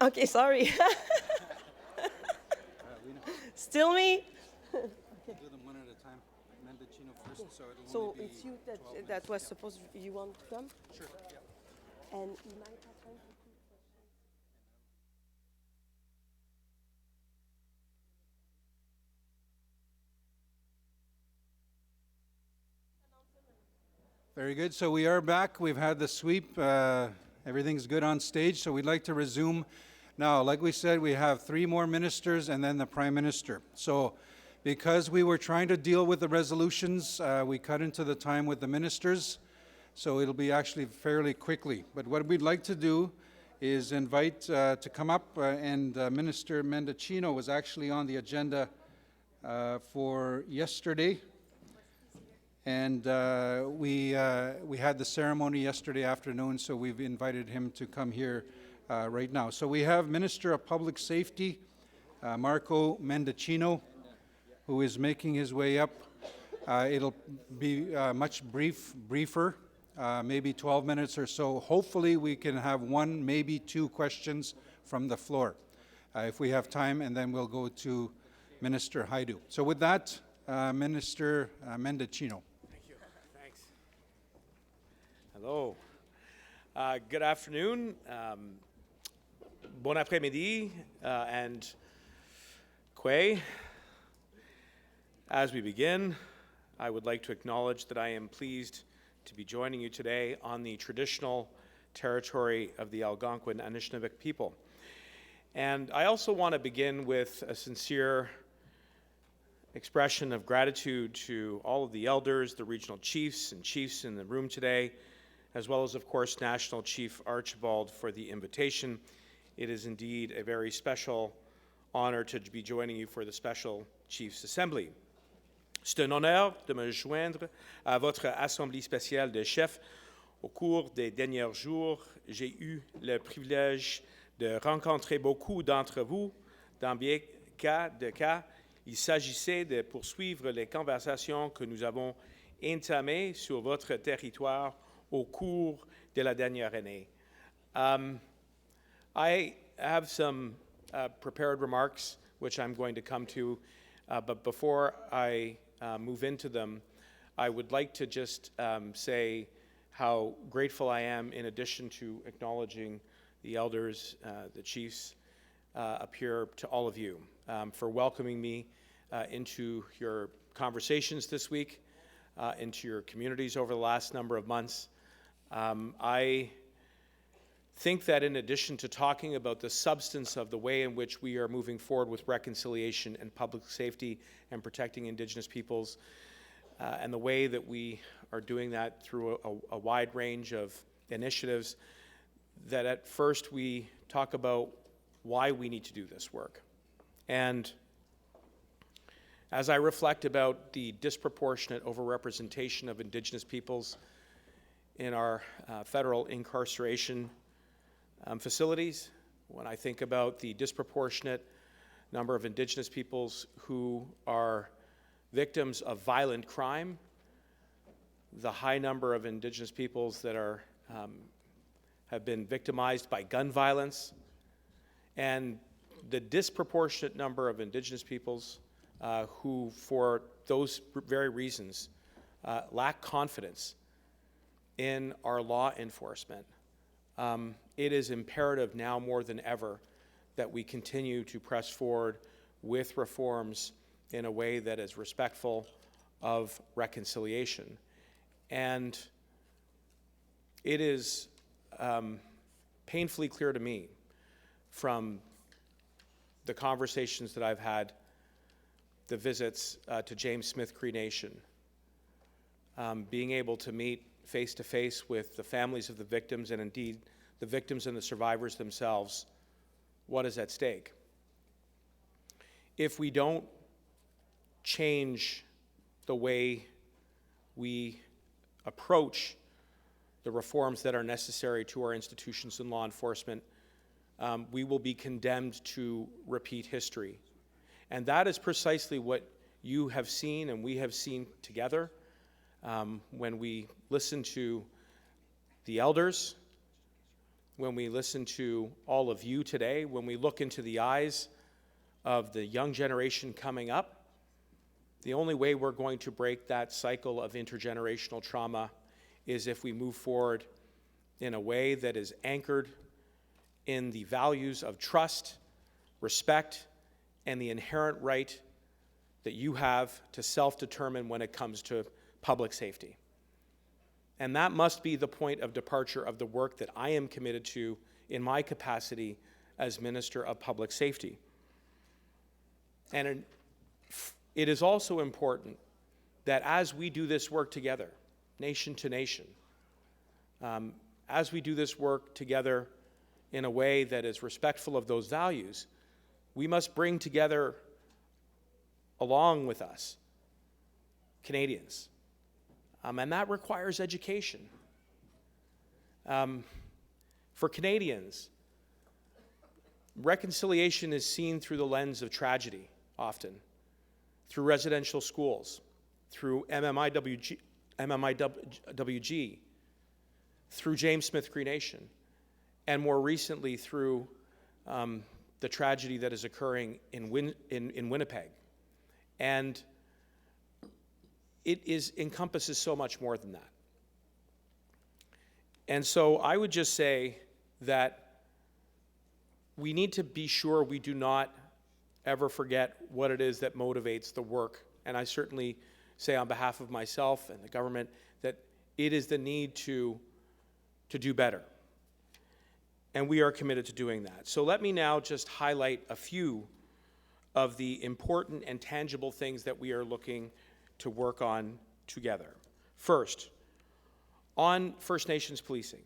G: Okay, sorry. Still me?
A: Do them one at a time. Mendocino first, so it'll
G: So
A: only be
G: it's you
A: 12
G: that
A: minutes.
G: was supposed, you want to come?
A: Sure, yeah.
G: And you might have time for
A: Very good. So we are back. We've had the sweep. Everything's good on stage, so we'd like to resume. Now, like we said, we have 3 more ministers and then the Prime Minister. So because we were trying to deal with the resolutions, we cut into the time with the ministers. So it'll be actually fairly quickly. But what we'd like to do is invite to come up, and Minister Mendocino was actually on the agenda for yesterday. And we had the ceremony yesterday afternoon, so we've invited him to come here right now. So we have Minister of Public Safety, Marco Mendocino, who is making his way up. It'll be much briefer, maybe 12 minutes or so. Hopefully we can have 1, maybe 2 questions from the floor, if we have time, and then we'll go to Minister Hajdu. So with that, Minister Mendocino.
K: Hello. Good afternoon. Bon après-midi, and Kwe. As we begin, I would like to acknowledge that I am pleased to be joining you today on the traditional territory of the Algonquin Anishinaabe people. And I also want to begin with a sincere expression of gratitude to all of the elders, the regional chiefs and chiefs in the room today, as well as, of course, National Chief Archibald for the invitation. It is indeed a very special honor to be joining you for the Special Chiefs Assembly. C'est un honneur de me joindre à votre Assemblée spéciale de chefs. Au cours des derniers jours, j'ai eu le privilège de rencontrer beaucoup d'entre vous. Dans bien de cas, il s'agissait de poursuivre les conversations que nous avons entamées sur votre territoire au cours de la dernière année. I have some prepared remarks, which I'm going to come to, but before I move into them, I would like to just say how grateful I am, in addition to acknowledging the elders, the chiefs up here, to all of you for welcoming me into your conversations this week, into your communities over the last number of months. I think that in addition to talking about the substance of the way in which we are moving forward with reconciliation and public safety and protecting Indigenous peoples, and the way that we are doing that through a wide range of initiatives, that at first we talk about why we need to do this work. And as I reflect about the disproportionate overrepresentation of Indigenous peoples in our federal incarceration facilities, when I think about the disproportionate number of Indigenous peoples who are victims of violent crime, the high number of Indigenous peoples that have been victimized by gun violence, and the disproportionate number of Indigenous peoples who, for those very reasons, lack confidence in our law enforcement. It is imperative now more than ever that we continue to press forward with reforms in a way that is respectful of reconciliation. And it is painfully clear to me from the conversations that I've had, the visits to James Smith Cree Nation, being able to meet face-to-face with the families of the victims, and indeed the victims and the survivors themselves, what is at stake. If we don't change the way we approach the reforms that are necessary to our institutions and law enforcement, we will be condemned to repeat history. And that is precisely what you have seen and we have seen together when we listen to the elders, when we listen to all of you today, when we look into the eyes of the young generation coming up, the only way we're going to break that cycle of intergenerational trauma is if we move forward in a way that is anchored in the values of trust, respect, and the inherent right that you have to self-determine when it comes to public safety. And that must be the point of departure of the work that I am committed to in my capacity as Minister of Public Safety. And it is also important that as we do this work together, nation to nation, as we do this work together in a way that is respectful of those values, we must bring together, along with us, Canadians. And that requires education. For Canadians, reconciliation is seen through the lens of tragedy, often, through residential schools, through MMIWG, through James Smith Cree Nation, and more recently through the tragedy that is occurring in Winnipeg. And it encompasses so much more than that. And so I would just say that we need to be sure we do not ever forget what it is that motivates the work. And I certainly say on behalf of myself and the government that it is the need to do better. And we are committed to doing that. So let me now just highlight a few of the important and tangible things that we are looking to work on together. First, on First Nations policing.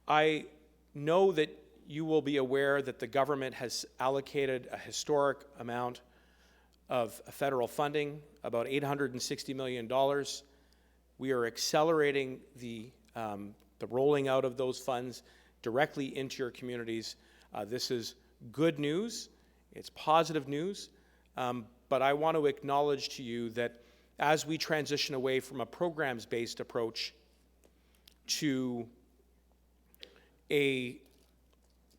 K: I know that you will be aware that the government has allocated a historic amount of federal funding, about $860 million. We are accelerating the rolling out of those funds directly into your communities. This is good news. It's positive news. But I want to acknowledge to you that as we transition away from a programs-based approach to a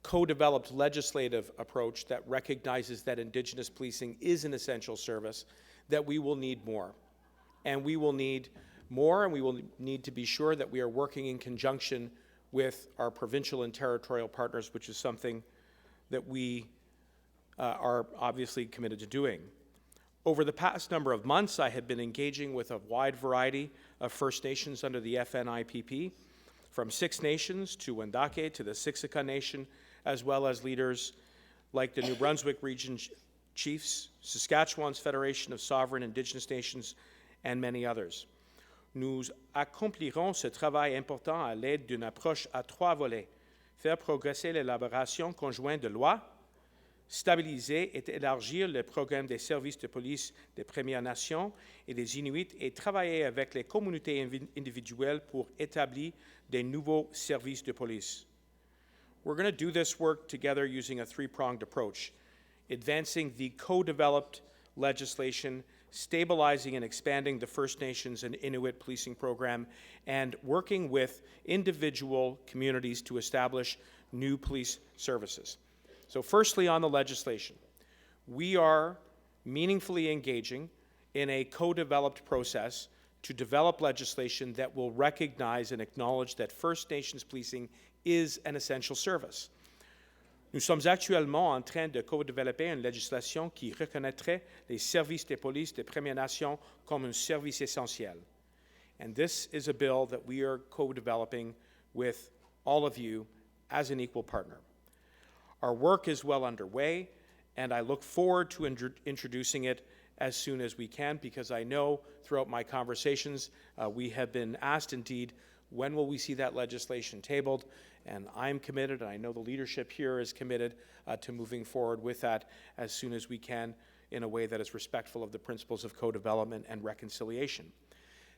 K: co-developed legislative approach that recognizes that Indigenous policing is an essential service, that we will need more. And we will need more, and we will need to be sure that we are working in conjunction with our provincial and territorial partners, which is something that we are obviously committed to doing. Over the past number of months, I have been engaging with a wide variety of First Nations under the FNIPP, from Six Nations to Wendake to the Siksika Nation, as well as leaders like the New Brunswick Region Chiefs, Saskatchewan's Federation of Sovereign Indigenous Nations, and many others. Nous accomplirons ce travail important à l'aide d'une approche à trois volets: faire progresser l'élaboration conjointe de lois, stabiliser et élargir le programme des services de police des Premières Nations et des Inuits et travailler avec les communautés individuelles pour établir des nouveaux services de police. We're going to do this work together using a three-pronged approach: advancing the co-developed legislation, stabilizing and expanding the First Nations and Inuit policing program, and working with individual communities to establish new police services. So firstly, on the legislation, we are meaningfully engaging in a co-developed process to develop legislation that will recognize and acknowledge that First Nations policing is an essential service. Nous sommes actuellement en train de co-développer une législation qui reconnaîtrait les services de police des Premières Nations comme un service essentiel. And this is a bill that we are co-developing with all of you as an equal partner. Our work is well underway, and I look forward to introducing it as soon as we can, because I know throughout my conversations we have been asked, indeed, when will we see that legislation tabled? And I'm committed, and I know the leadership here is committed to moving forward with that as soon as we can in a way that is respectful of the principles of co-development and reconciliation.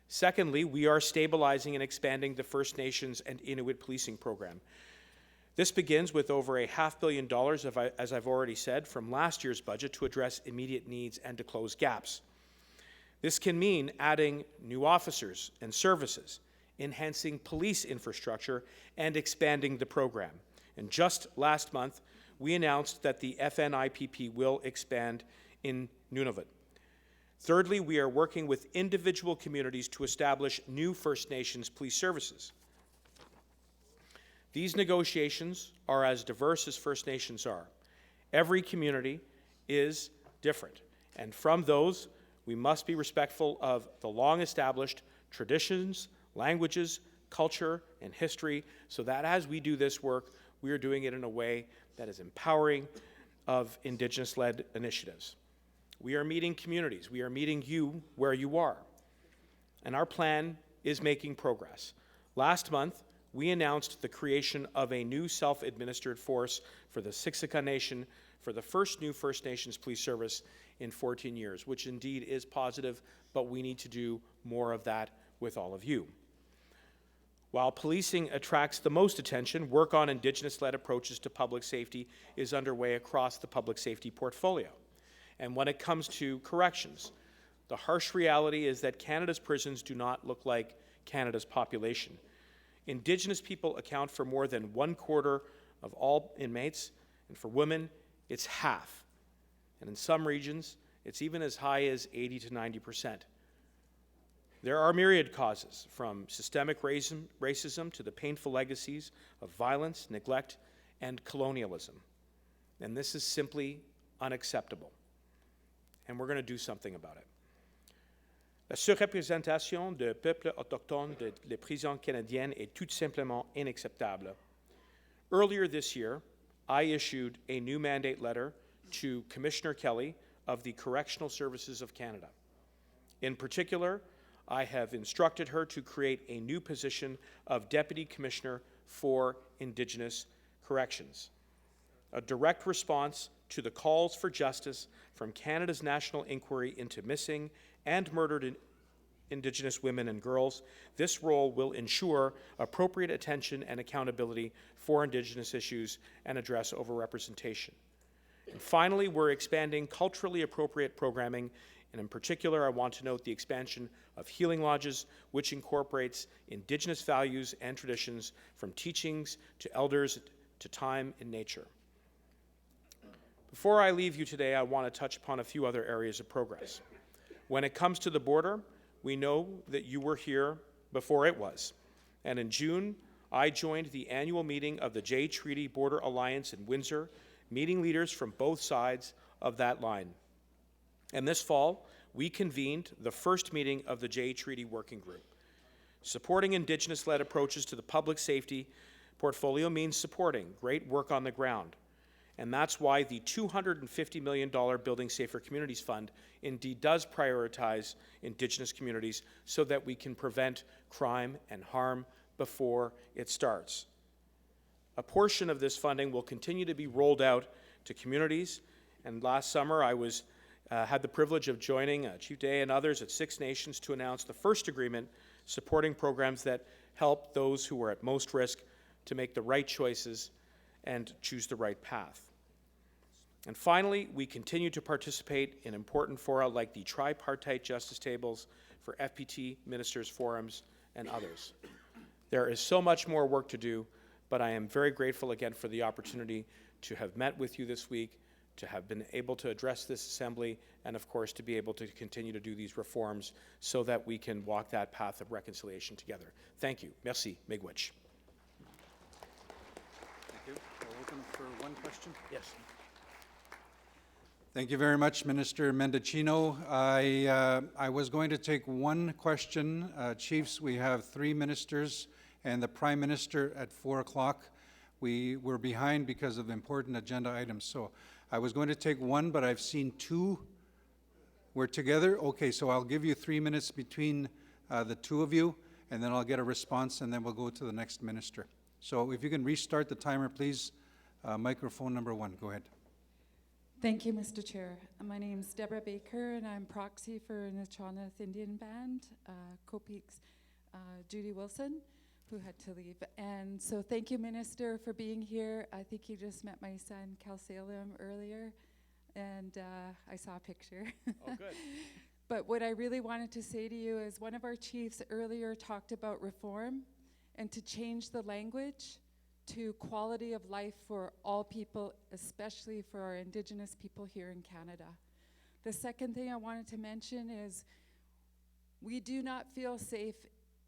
K: Secondly, we are stabilizing and expanding the First Nations and Inuit policing program. This begins with over $500 million, as I've already said, from last year's budget to address immediate needs and to close gaps. This can mean adding new officers and services, enhancing police infrastructure, and expanding the program. And just last month, we announced that the FNIPP will expand in Nunavut. Thirdly, we are working with individual communities to establish new First Nations police services. These negotiations are as diverse as First Nations are. Every community is different, and from those, we must be respectful of the long-established traditions, languages, culture, and history, so that as we do this work, we are doing it in a way that is empowering of Indigenous-led initiatives. We are meeting communities. We are meeting you where you are. And our plan is making progress. Last month, we announced the creation of a new self-administered force for the Siksika Nation for the first new First Nations police service in 14 years, which indeed is positive, but we need to do more of that with all of you. While policing attracts the most attention, work on Indigenous-led approaches to public safety is underway across the public safety portfolio. And when it comes to corrections, the harsh reality is that Canada's prisons do not look like Canada's population. Indigenous people account for more than 1/4 of all inmates, and for women, it's half. And in some regions, it's even as high as 80 to 90%. There are myriad causes, from systemic racism to the painful legacies of violence, neglect, and colonialism. And this is simply unacceptable. And we're going to do something about it. La surreprésentation de peuples autochtones dans les prisons canadiennes est tout simplement inacceptable. Earlier this year, I issued a new mandate letter to Commissioner Kelly of the Correctional Services of Canada. In particular, I have instructed her to create a new position of Deputy Commissioner for Indigenous Corrections, a direct response to the calls for justice from Canada's National Inquiry into Missing and Murdered Indigenous Women and Girls. This role will ensure appropriate attention and accountability for Indigenous issues and address overrepresentation. And finally, we're expanding culturally appropriate programming, and in particular, I want to note the expansion of Healing Lodges, which incorporates Indigenous values and traditions from teachings to elders to time in nature. Before I leave you today, I want to touch upon a few other areas of progress. When it comes to the border, we know that you were here before it was. And in June, I joined the annual meeting of the Jay Treaty Border Alliance in Windsor, meeting leaders from both sides of that line. And this fall, we convened the first meeting of the Jay Treaty Working Group. Supporting Indigenous-led approaches to the public safety portfolio means supporting great work on the ground. And that's why the $250 million Building Safer Communities Fund indeed does prioritize Indigenous communities so that we can prevent crime and harm before it starts. A portion of this funding will continue to be rolled out to communities, and last summer I had the privilege of joining Chief Day and others at Six Nations to announce the first agreement supporting programs that help those who are at most risk to make the right choices and choose the right path. And finally, we continue to participate in important fora like the tripartite justice tables for FPT ministers' forums and others. There is so much more work to do, but I am very grateful again for the opportunity to have met with you this week, to have been able to address this assembly, and of course to be able to continue to do these reforms so that we can walk that path of reconciliation together. Thank you. Merci. Miigwech.
A: Thank you. We're open for one question.
K: Yes.
A: Thank you very much, Minister Mendicino. I was going to take one question. Chiefs, we have 3 ministers and the Prime Minister at 4 o'clock. We were behind because of important agenda items. So I was going to take one, but I've seen 2. We're together? Okay, so I'll give you 3 minutes between the 2 of you, and then I'll get a response, and then we'll go to the next minister. So if you can restart the timer, please. Microphone number 1, go ahead.
L: Thank you, Mr. Chair. My name's Deborah Baker, and I'm proxy for Nechanath Indian Band, Copeak's Judy Wilson, who had to leave. And so thank you, Minister, for being here. I think you just met my son, Cal Salem, earlier, and I saw a picture.
K: Oh, good.
L: But what I really wanted to say to you is one of our chiefs earlier talked about reform and to change the language to quality of life for all people, especially for our Indigenous people here in Canada. The second thing I wanted to mention is we do not feel safe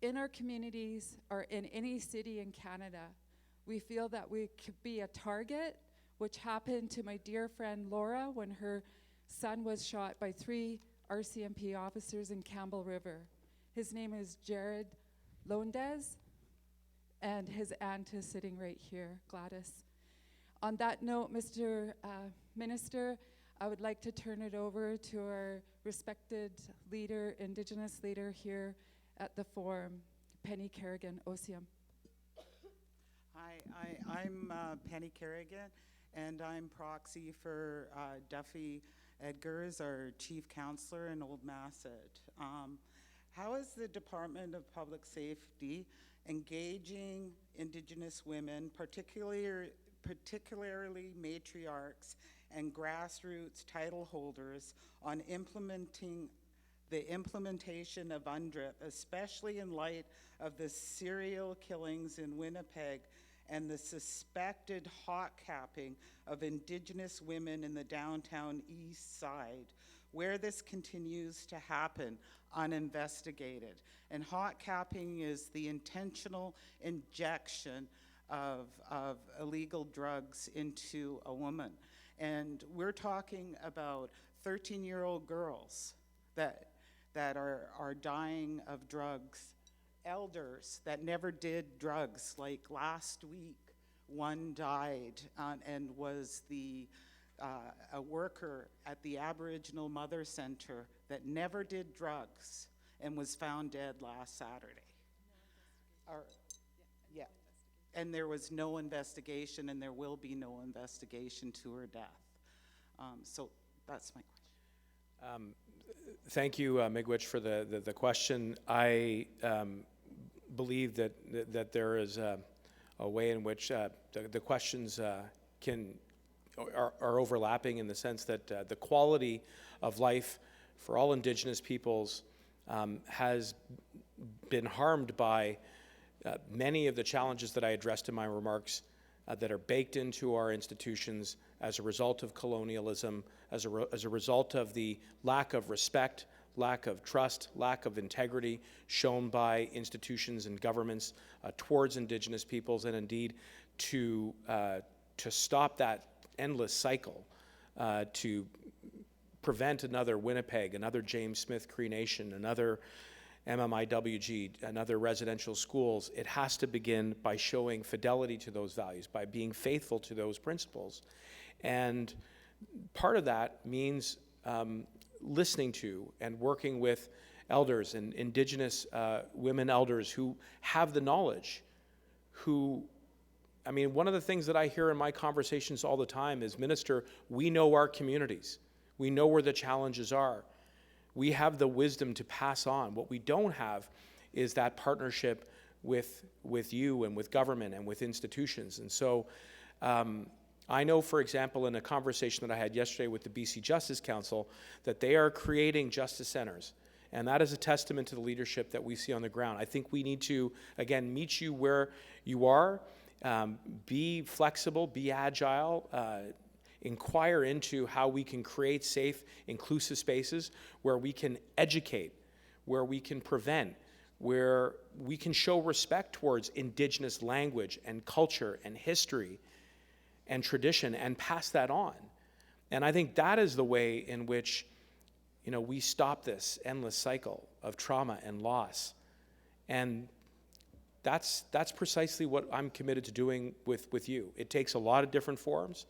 L: in our communities or in any city in Canada. We feel that we could be a target, which happened to my dear friend Laura when her son was shot by 3 RCMP officers in Campbell River. His name is Jared Londes, and his aunt is sitting right here, Gladys. On that note, Mr. Minister, I would like to turn it over to our respected leader, Indigenous leader here at the forum, Penny Kerrigan, OSIAM.
M: Hi, I'm Penny Kerrigan, and I'm proxy for Duffy Edgars, our chief counselor in Old Masset. How is the Department of Public Safety engaging Indigenous women, particularly matriarchs and grassroots title holders, on the implementation of UNDRIP, especially in light of the serial killings in Winnipeg and the suspected hot capping of Indigenous women in the downtown east side, where this continues to happen uninvestigated? And hot capping is the intentional injection of illegal drugs into a woman. And we're talking about 13-year-old girls that are dying of drugs, elders that never did drugs. Like last week, one died and was a worker at the Aboriginal Mother Center that never did drugs and was found dead last Saturday. Yeah. And there was no investigation, and there will be no investigation to her death. So that's my question.
K: Thank you, Miigwech, for the question. I believe that there is a way in which the questions are overlapping, in the sense that the quality of life for all Indigenous peoples has been harmed by many of the challenges that I addressed in my remarks that are baked into our institutions as a result of colonialism, as a result of the lack of respect, lack of trust, lack of integrity shown by institutions and governments towards Indigenous peoples, and indeed to stop that endless cycle, to prevent another Winnipeg, another James Smith Cree Nation, another MMIWG, another residential schools. It has to begin by showing fidelity to those values, by being faithful to those principles. And part of that means listening to and working with elders and Indigenous women elders who have the knowledge, one of the things that I hear in my conversations all the time is, Minister, we know our communities. We know where the challenges are. We have the wisdom to pass on. What we don't have is that partnership with you and with government and with institutions. And so I know, for example, in a conversation that I had yesterday with the BC Justice Council, that they are creating justice centers. And that is a testament to the leadership that we see on the ground. I think we need to, again, meet you where you are, be flexible, be agile, inquire into how we can create safe, inclusive spaces where we can educate, where we can prevent, where we can show respect towards Indigenous language and culture and history and tradition and pass that on. And I think that is the way in which, we stop this endless cycle of trauma and loss. And that's precisely what I'm committed to doing with you. It takes a lot of different forms.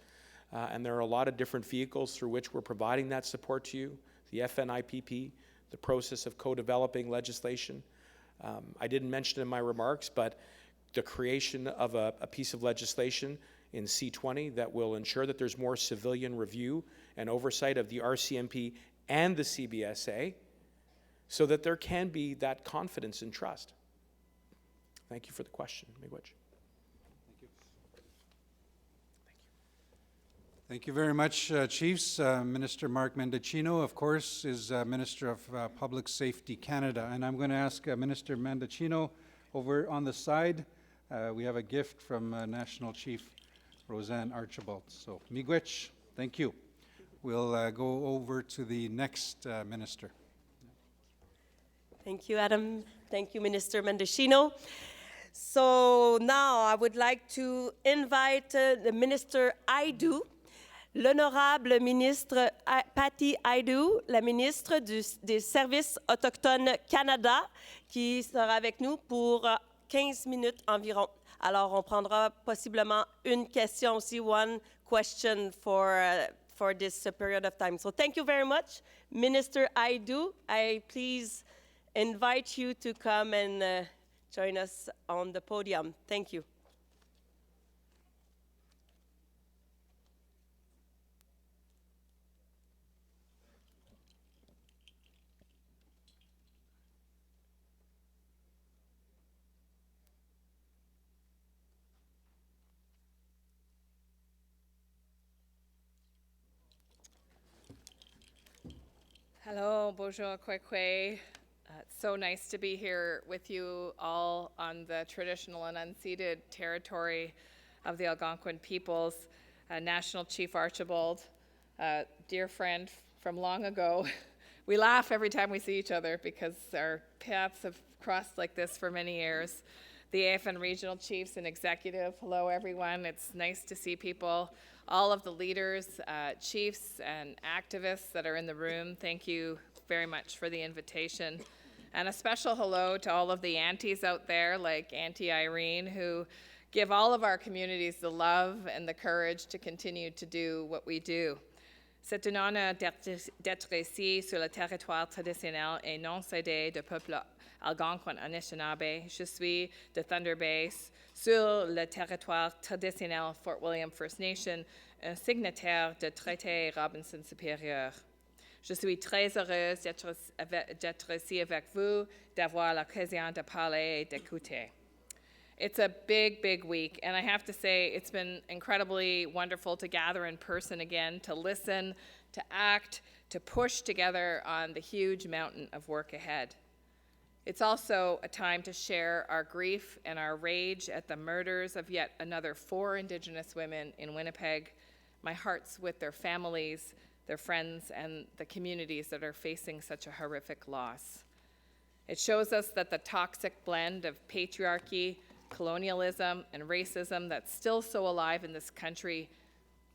K: And there are a lot of different vehicles through which we're providing that support to you, the FNIPP, the process of co-developing legislation. I didn't mention it in my remarks, but the creation of a piece of legislation in C20 that will ensure that there's more civilian review and oversight of the RCMP and the CBSA, so that there can be that confidence and trust. Thank you for the question, Miigwech.
A: Thank you very much, Chiefs. Minister Mark Mendicino, of course, is Minister of Public Safety Canada. And I'm going to ask Minister Mendicino over on the side. We have a gift from National Chief Roseanne Archibald. So, miigwech, thank you. We'll go over to the next minister.
G: Thank you, Adam. Thank you, Minister Mendicino. So now I would like to invite the Minister Aïdou, l'honorable ministre Patty Aïdou, la ministre des Services autochtones Canada, qui sera avec nous pour 15 minutes environ. Alors, on prendra possiblement une question aussi, one question for this period of time. So thank you very much. Minister Aïdou, I please invite you to come and join us on the podium. Thank you.
N: Hello, bonjour, kwekwe. It's so nice to be here with you all on the traditional and unceded territory of the Algonquin peoples. National Chief Archibald, dear friend from long ago. We laugh every time we see each other because our paths have crossed like this for many years. The AFN Regional Chiefs and Executive, hello everyone. It's nice to see people. All of the leaders, chiefs, and activists that are in the room, thank you very much for the invitation. And a special hello to all of the aunties out there, like Auntie Irene, who give all of our communities the love and the courage to continue to do what we do. C'est un honneur d'être ici sur le territoire traditionnel et non cédé du peuple algonquin Anishinaabe. Je suis de Thunder Bay, sur le territoire traditionnel Fort William First Nation, un signataire de traité Robinson Supérieur. Je suis très heureuse d'être ici avec vous, d'avoir l'occasion de parler et d'écouter. It's a big, big week, and I have to say it's been incredibly wonderful to gather in person again, to listen, to act, to push together on the huge mountain of work ahead. It's also a time to share our grief and our rage at the murders of yet another 4 Indigenous women in Winnipeg. My heart's with their families, their friends, and the communities that are facing such a horrific loss. It shows us that the toxic blend of patriarchy, colonialism, and racism that's still so alive in this country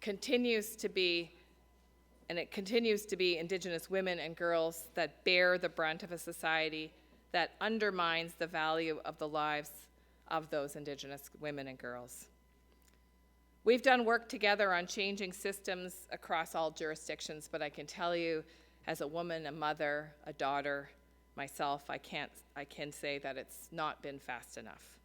N: continues to be Indigenous women and girls that bear the brunt of a society that undermines the value of the lives of those Indigenous women and girls. We've done work together on changing systems across all jurisdictions, but I can tell you, as a woman, a mother, a daughter, myself, I can say that it's not been fast enough.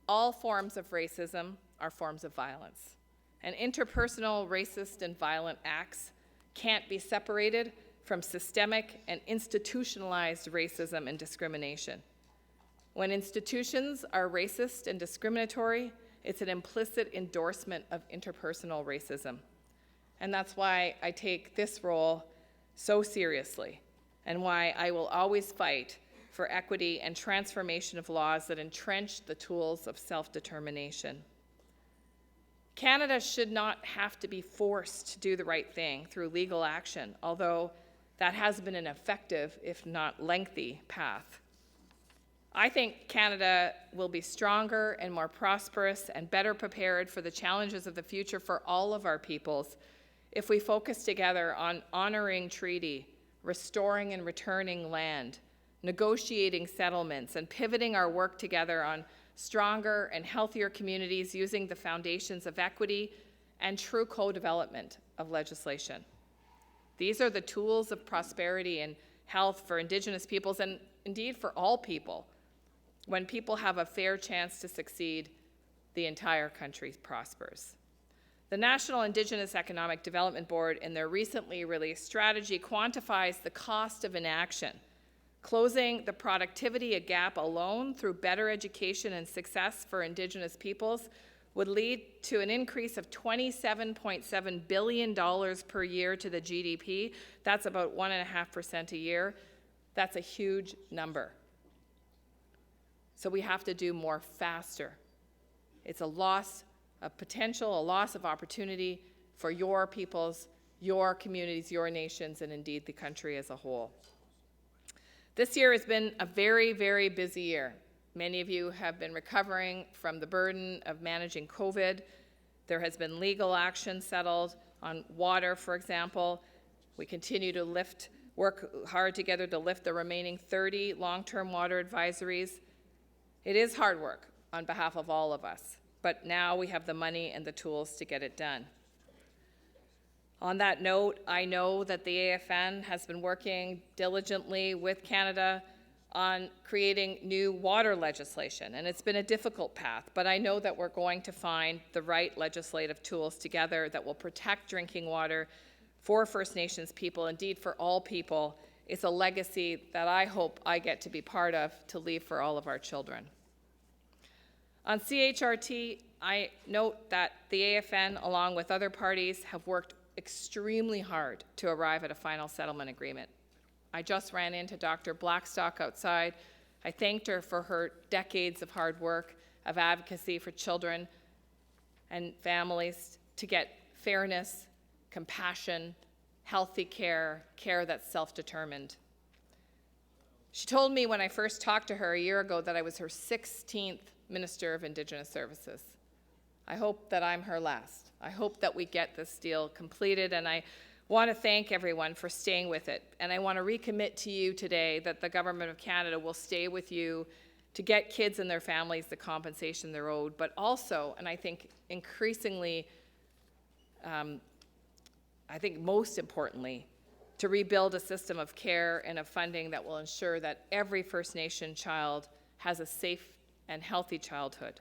N: All forms of racism are forms of violence, and interpersonal racist and violent acts can't be separated from systemic and institutionalized racism and discrimination. When institutions are racist and discriminatory, it's an implicit endorsement of interpersonal racism. And that's why I take this role so seriously, and why I will always fight for equity and transformation of laws that entrench the tools of self-determination. Canada should not have to be forced to do the right thing through legal action, although that has been an effective, if not lengthy, path. I think Canada will be stronger and more prosperous and better prepared for the challenges of the future for all of our peoples if we focus together on honoring treaty, restoring and returning land, negotiating settlements, and pivoting our work together on stronger and healthier communities using the foundations of equity and true co-development of legislation. These are the tools of prosperity and health for Indigenous peoples, and indeed for all people. When people have a fair chance to succeed, the entire country prospers. The National Indigenous Economic Development Board, in their recently released strategy, quantifies the cost of inaction. Closing the productivity gap alone through better education and success for Indigenous peoples would lead to an increase of $27.7 billion per year to the GDP. That's about 1.5% a year. That's a huge number. So we have to do more faster. It's a loss of potential, a loss of opportunity for your peoples, your communities, your nations, and indeed the country as a whole. This year has been a very, very busy year. Many of you have been recovering from the burden of managing COVID. There has been legal action settled on water, for example. We continue to work hard together to lift the remaining 30 long-term water advisories. It is hard work on behalf of all of us, but now we have the money and the tools to get it done. On that note, I know that the AFN has been working diligently with Canada on creating new water legislation, and it's been a difficult path, but I know that we're going to find the right legislative tools together that will protect drinking water for First Nations people, indeed for all people. It's a legacy that I hope I get to be part of to leave for all of our children. On CHRT, I note that the AFN, along with other parties, have worked extremely hard to arrive at a final settlement agreement. I just ran into Dr. Blackstock outside. I thanked her for her decades of hard work, of advocacy for children and families to get fairness, compassion, healthy care, care that's self-determined. She told me when I first talked to her a year ago that I was her 16th Minister of Indigenous Services. I hope that I'm her last. I hope that we get this deal completed, and I want to thank everyone for staying with it. And I want to recommit to you today that the Government of Canada will stay with you to get kids and their families the compensation they're owed, but also, and I think increasingly, I think most importantly, to rebuild a system of care and of funding that will ensure that every First Nation child has a safe and healthy childhood.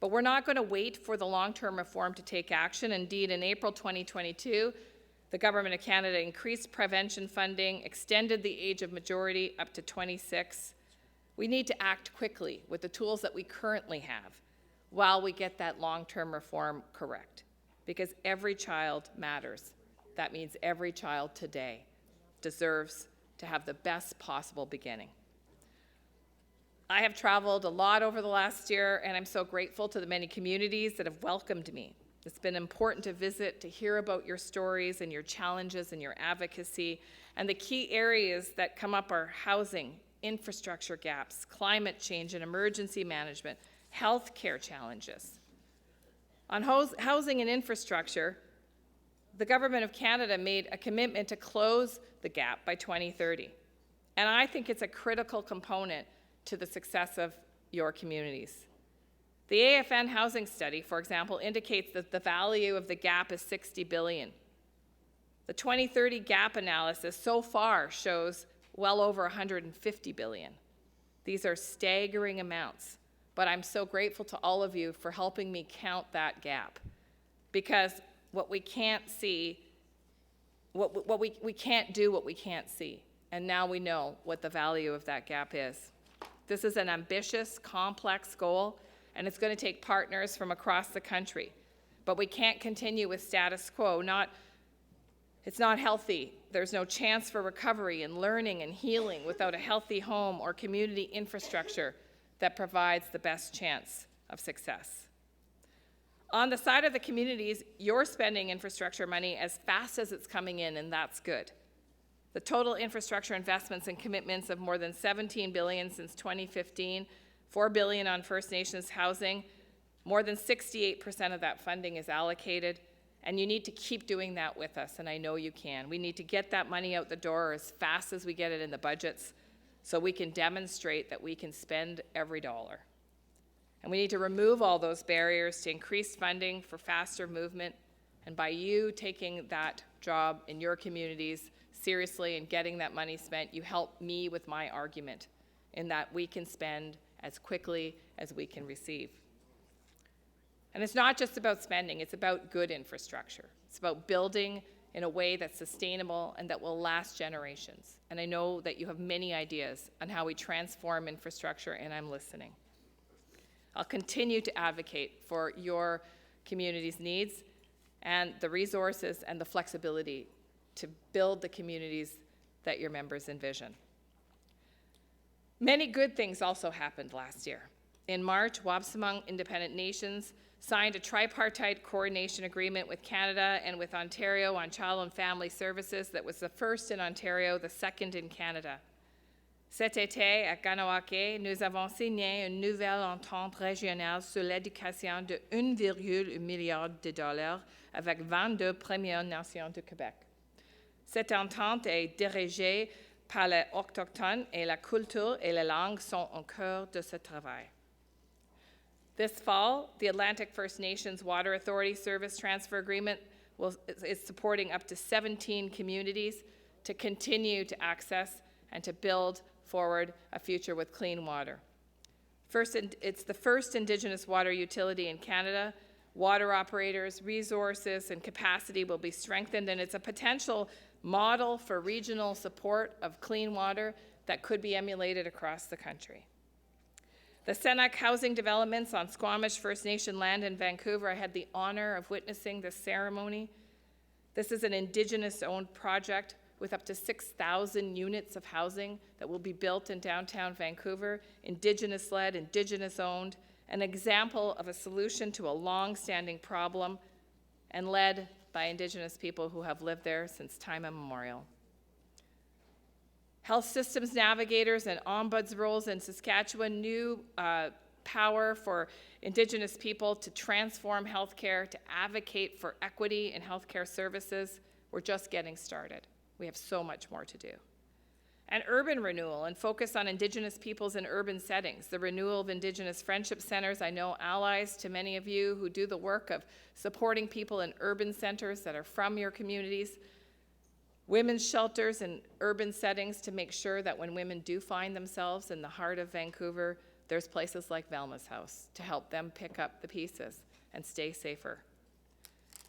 N: But we're not going to wait for the long-term reform to take action. Indeed, in April 2022, the Government of Canada increased prevention funding, extended the age of majority up to 26. We need to act quickly with the tools that we currently have while we get that long-term reform correct, because every child matters. That means every child today deserves to have the best possible beginning. I have traveled a lot over the last year, and I'm so grateful to the many communities that have welcomed me. It's been important to visit, to hear about your stories and your challenges and your advocacy. And the key areas that come up are housing, infrastructure gaps, climate change and emergency management, healthcare challenges. On housing and infrastructure, the Government of Canada made a commitment to close the gap by 2030. And I think it's a critical component to the success of your communities. The AFN housing study, for example, indicates that the value of the gap is $60 billion. The 2030 gap analysis so far shows well over $150 billion. These are staggering amounts, but I'm so grateful to all of you for helping me count that gap, because what we can't see, we can't do what we can't see, and now we know what the value of that gap is. This is an ambitious, complex goal, and it's going to take partners from across the country. But we can't continue with status quo. It's not healthy. There's no chance for recovery and learning and healing without a healthy home or community infrastructure that provides the best chance of success. On the side of the communities, you're spending infrastructure money as fast as it's coming in, and that's good. The total infrastructure investments and commitments of more than $17 billion since 2015, $4 billion on First Nations housing, more than 68% of that funding is allocated, and you need to keep doing that with us, and I know you can. We need to get that money out the door as fast as we get it in the budgets so we can demonstrate that we can spend every dollar. And we need to remove all those barriers to increase funding for faster movement, and by you taking that job in your communities seriously and getting that money spent, you help me with my argument in that we can spend as quickly as we can receive. And it's not just about spending, it's about good infrastructure. It's about building in a way that's sustainable and that will last generations. And I know that you have many ideas on how we transform infrastructure, and I'm listening. I'll continue to advocate for your community's needs and the resources and the flexibility to build the communities that your members envision. Many good things also happened last year. In March, Wapsimaang Independent Nations signed a tripartite coordination agreement with Canada and with Ontario on child and family services that was the first in Ontario, the second in Canada. Cet été, à Kahnawake, nous avons signé une nouvelle entente régionale sur l'éducation de 1,1 milliard de dollars avec 22 Premières Nations du Québec. Cette entente est dirigée par les autochtones et la culture et les langues sont au cœur de ce travail. This fall, the Atlantic First Nations Water Authority Service Transfer Agreement is supporting up to 17 communities to continue to access and to build forward a future with clean water. It's the first Indigenous water utility in Canada. Water operators, resources, and capacity will be strengthened, and it's a potential model for regional support of clean water that could be emulated across the country. The Senac housing developments on Squamish First Nation land in Vancouver, I had the honor of witnessing this ceremony. This is an Indigenous-owned project with up to 6,000 units of housing that will be built in downtown Vancouver, Indigenous-led, Indigenous-owned, an example of a solution to a long-standing problem and led by Indigenous people who have lived there since time immemorial. Health systems navigators and ombuds roles in Saskatchewan, new power for Indigenous people to transform healthcare, to advocate for equity in healthcare services. We're just getting started. We have so much more to do. And urban renewal and focus on Indigenous peoples in urban settings. The renewal of Indigenous friendship centers. I know allies to many of you who do the work of supporting people in urban centers that are from your communities. Women's shelters in urban settings to make sure that when women do find themselves in the heart of Vancouver, there's places like Velma's House to help them pick up the pieces and stay safer.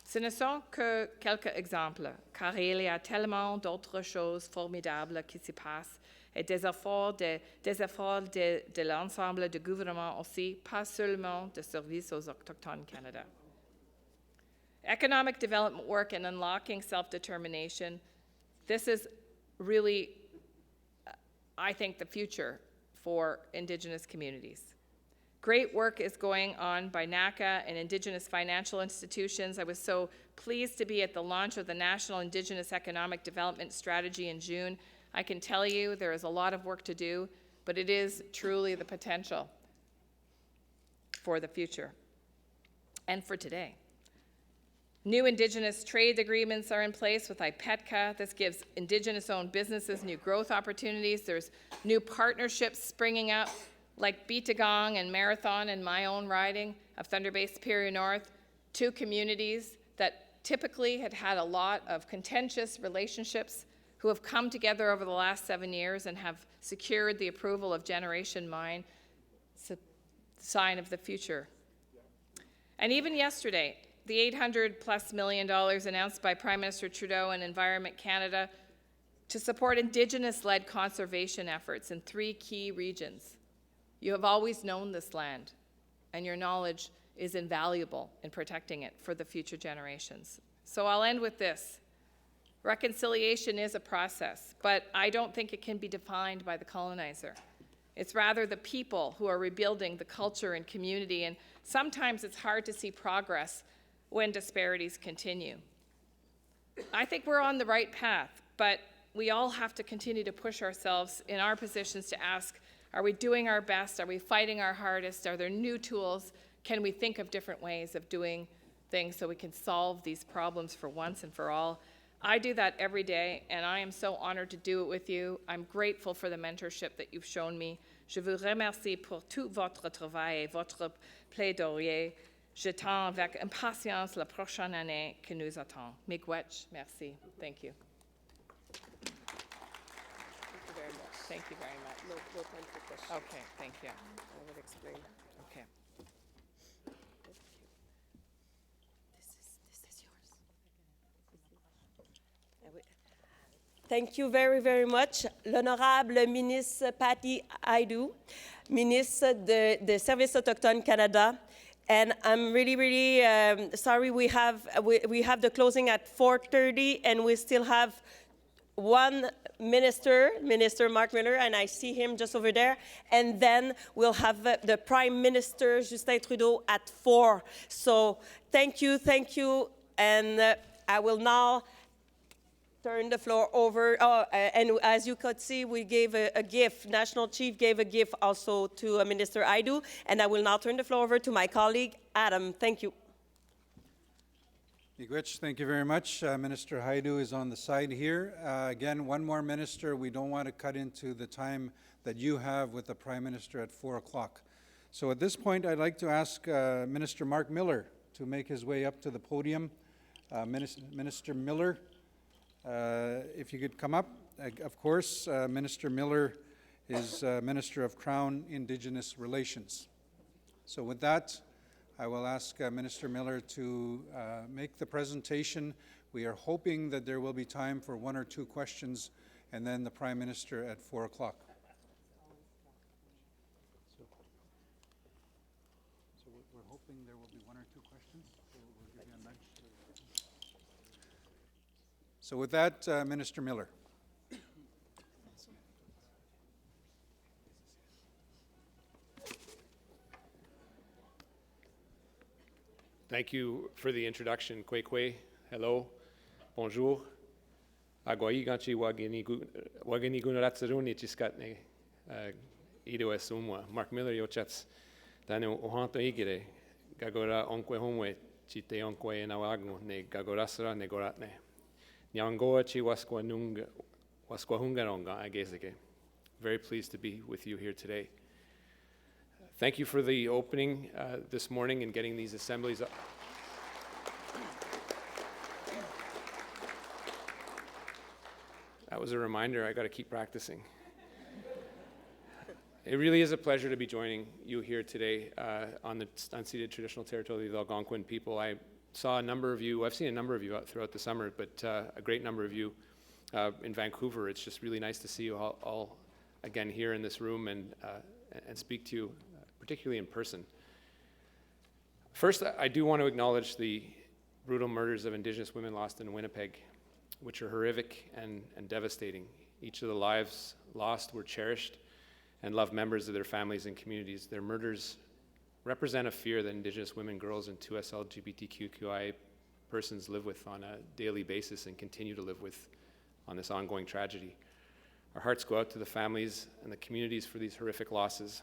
N: Ce ne sont que quelques exemples, car il y a tellement d'autres choses formidables qui se passent et des efforts de l'ensemble du gouvernement aussi, pas seulement de service aux Autochtones Canada. Economic development work and unlocking self-determination. This is really, I think, the future for Indigenous communities. Great work is going on by NACA and Indigenous financial institutions. I was so pleased to be at the launch of the National Indigenous Economic Development Strategy in June. I can tell you there is a lot of work to do, but it is truly the potential for the future and for today. New Indigenous trade agreements are in place with IPETCA. This gives Indigenous-owned businesses new growth opportunities. There's new partnerships springing up, like Bitagong and Marathon in my own riding of Thunder Bay Superior North, two communities that typically had had a lot of contentious relationships who have come together over the last 7 years and have secured the approval of Generation Mine. It's a sign of the future. And even yesterday, the $800+ million announced by Prime Minister Trudeau and Environment Canada to support Indigenous-led conservation efforts in 3 key regions. You have always known this land, and your knowledge is invaluable in protecting it for the future generations. So I'll end with this. Reconciliation is a process, but I don't think it can be defined by the colonizer. It's rather the people who are rebuilding the culture and community, and sometimes it's hard to see progress when disparities continue. I think we're on the right path, but we all have to continue to push ourselves in our positions to ask, are we doing our best? Are we fighting our hardest? Are there new tools? Can we think of different ways of doing things so we can solve these problems for once and for all? I do that every day, and I am so honored to do it with you. I'm grateful for the mentorship that you've shown me. Je vous remercie pour tout votre travail et votre plaidoyer. J'attends avec impatience la prochaine année qui nous attend. Miigwech, merci. Thank you. Thank you very much. Thank you very much.
G: No time for questions.
N: Okay, thank you.
G: I will explain.
N: Okay.
G: This is yours. Thank you very, very much. L'honorable ministre Patty Hajdu, ministre des Services Autochtones Canada. And I'm really sorry we have the closing at 4:30 and we still have one minister, Minister Mark Miller, and I see him just over there. And then we'll have the Prime Minister, Justin Trudeau, at 4. So thank you. And I will now turn the floor over. And as you could see, we gave a gift. National Chief gave a gift also to Minister Hajdu. And I will now turn the floor over to my colleague, Adam. Thank you.
A: Miigwech, thank you very much. Minister Hajdu is on the side here. Again, one more minister. We don't want to cut into the time that you have with the Prime Minister at 4 o'clock. So at this point, I'd like to ask Minister Mark Miller to make his way up to the podium. Minister Miller, if you could come up. Of course, Minister Miller is Minister of Crown Indigenous Relations. So with that, I will ask Minister Miller to make the presentation. We are hoping that there will be time for 1 or 2 questions, and then the Prime Minister at 4 o'clock. So we're hoping there will be 1 or 2 questions. So we'll give you a nudge. So with that, Minister Miller.
K: Thank you for the introduction, Kwekwe. Hello, bonjour. Agwai ganchi wagini gunaratsaruni chiskatne ido esumwa. Mark Miller yochats danu ohanto igire gagora onkwe homwe chite onkwe nawagu ne gagorasra ne goratne. Nyangoa chi waskwa hungaronga agezike. Very pleased to be with you here today. Thank you for the opening this morning and getting these assemblies up. That was a reminder, I got to keep practicing. It really is a pleasure to be joining you here today on the unceded traditional territory of the Algonquin people. I saw a number of you, I've seen a number of you out throughout the summer, but a great number of you in Vancouver. It's just really nice to see you all again here in this room and speak to you, particularly in person. First, I do want to acknowledge the brutal murders of Indigenous women lost in Winnipeg, which are horrific and devastating. Each of the lives lost were cherished and loved members of their families and communities. Their murders represent a fear that Indigenous women, girls, and 2S LGBTQI persons live with on a daily basis and continue to live with on this ongoing tragedy. Our hearts go out to the families and the communities for these horrific losses.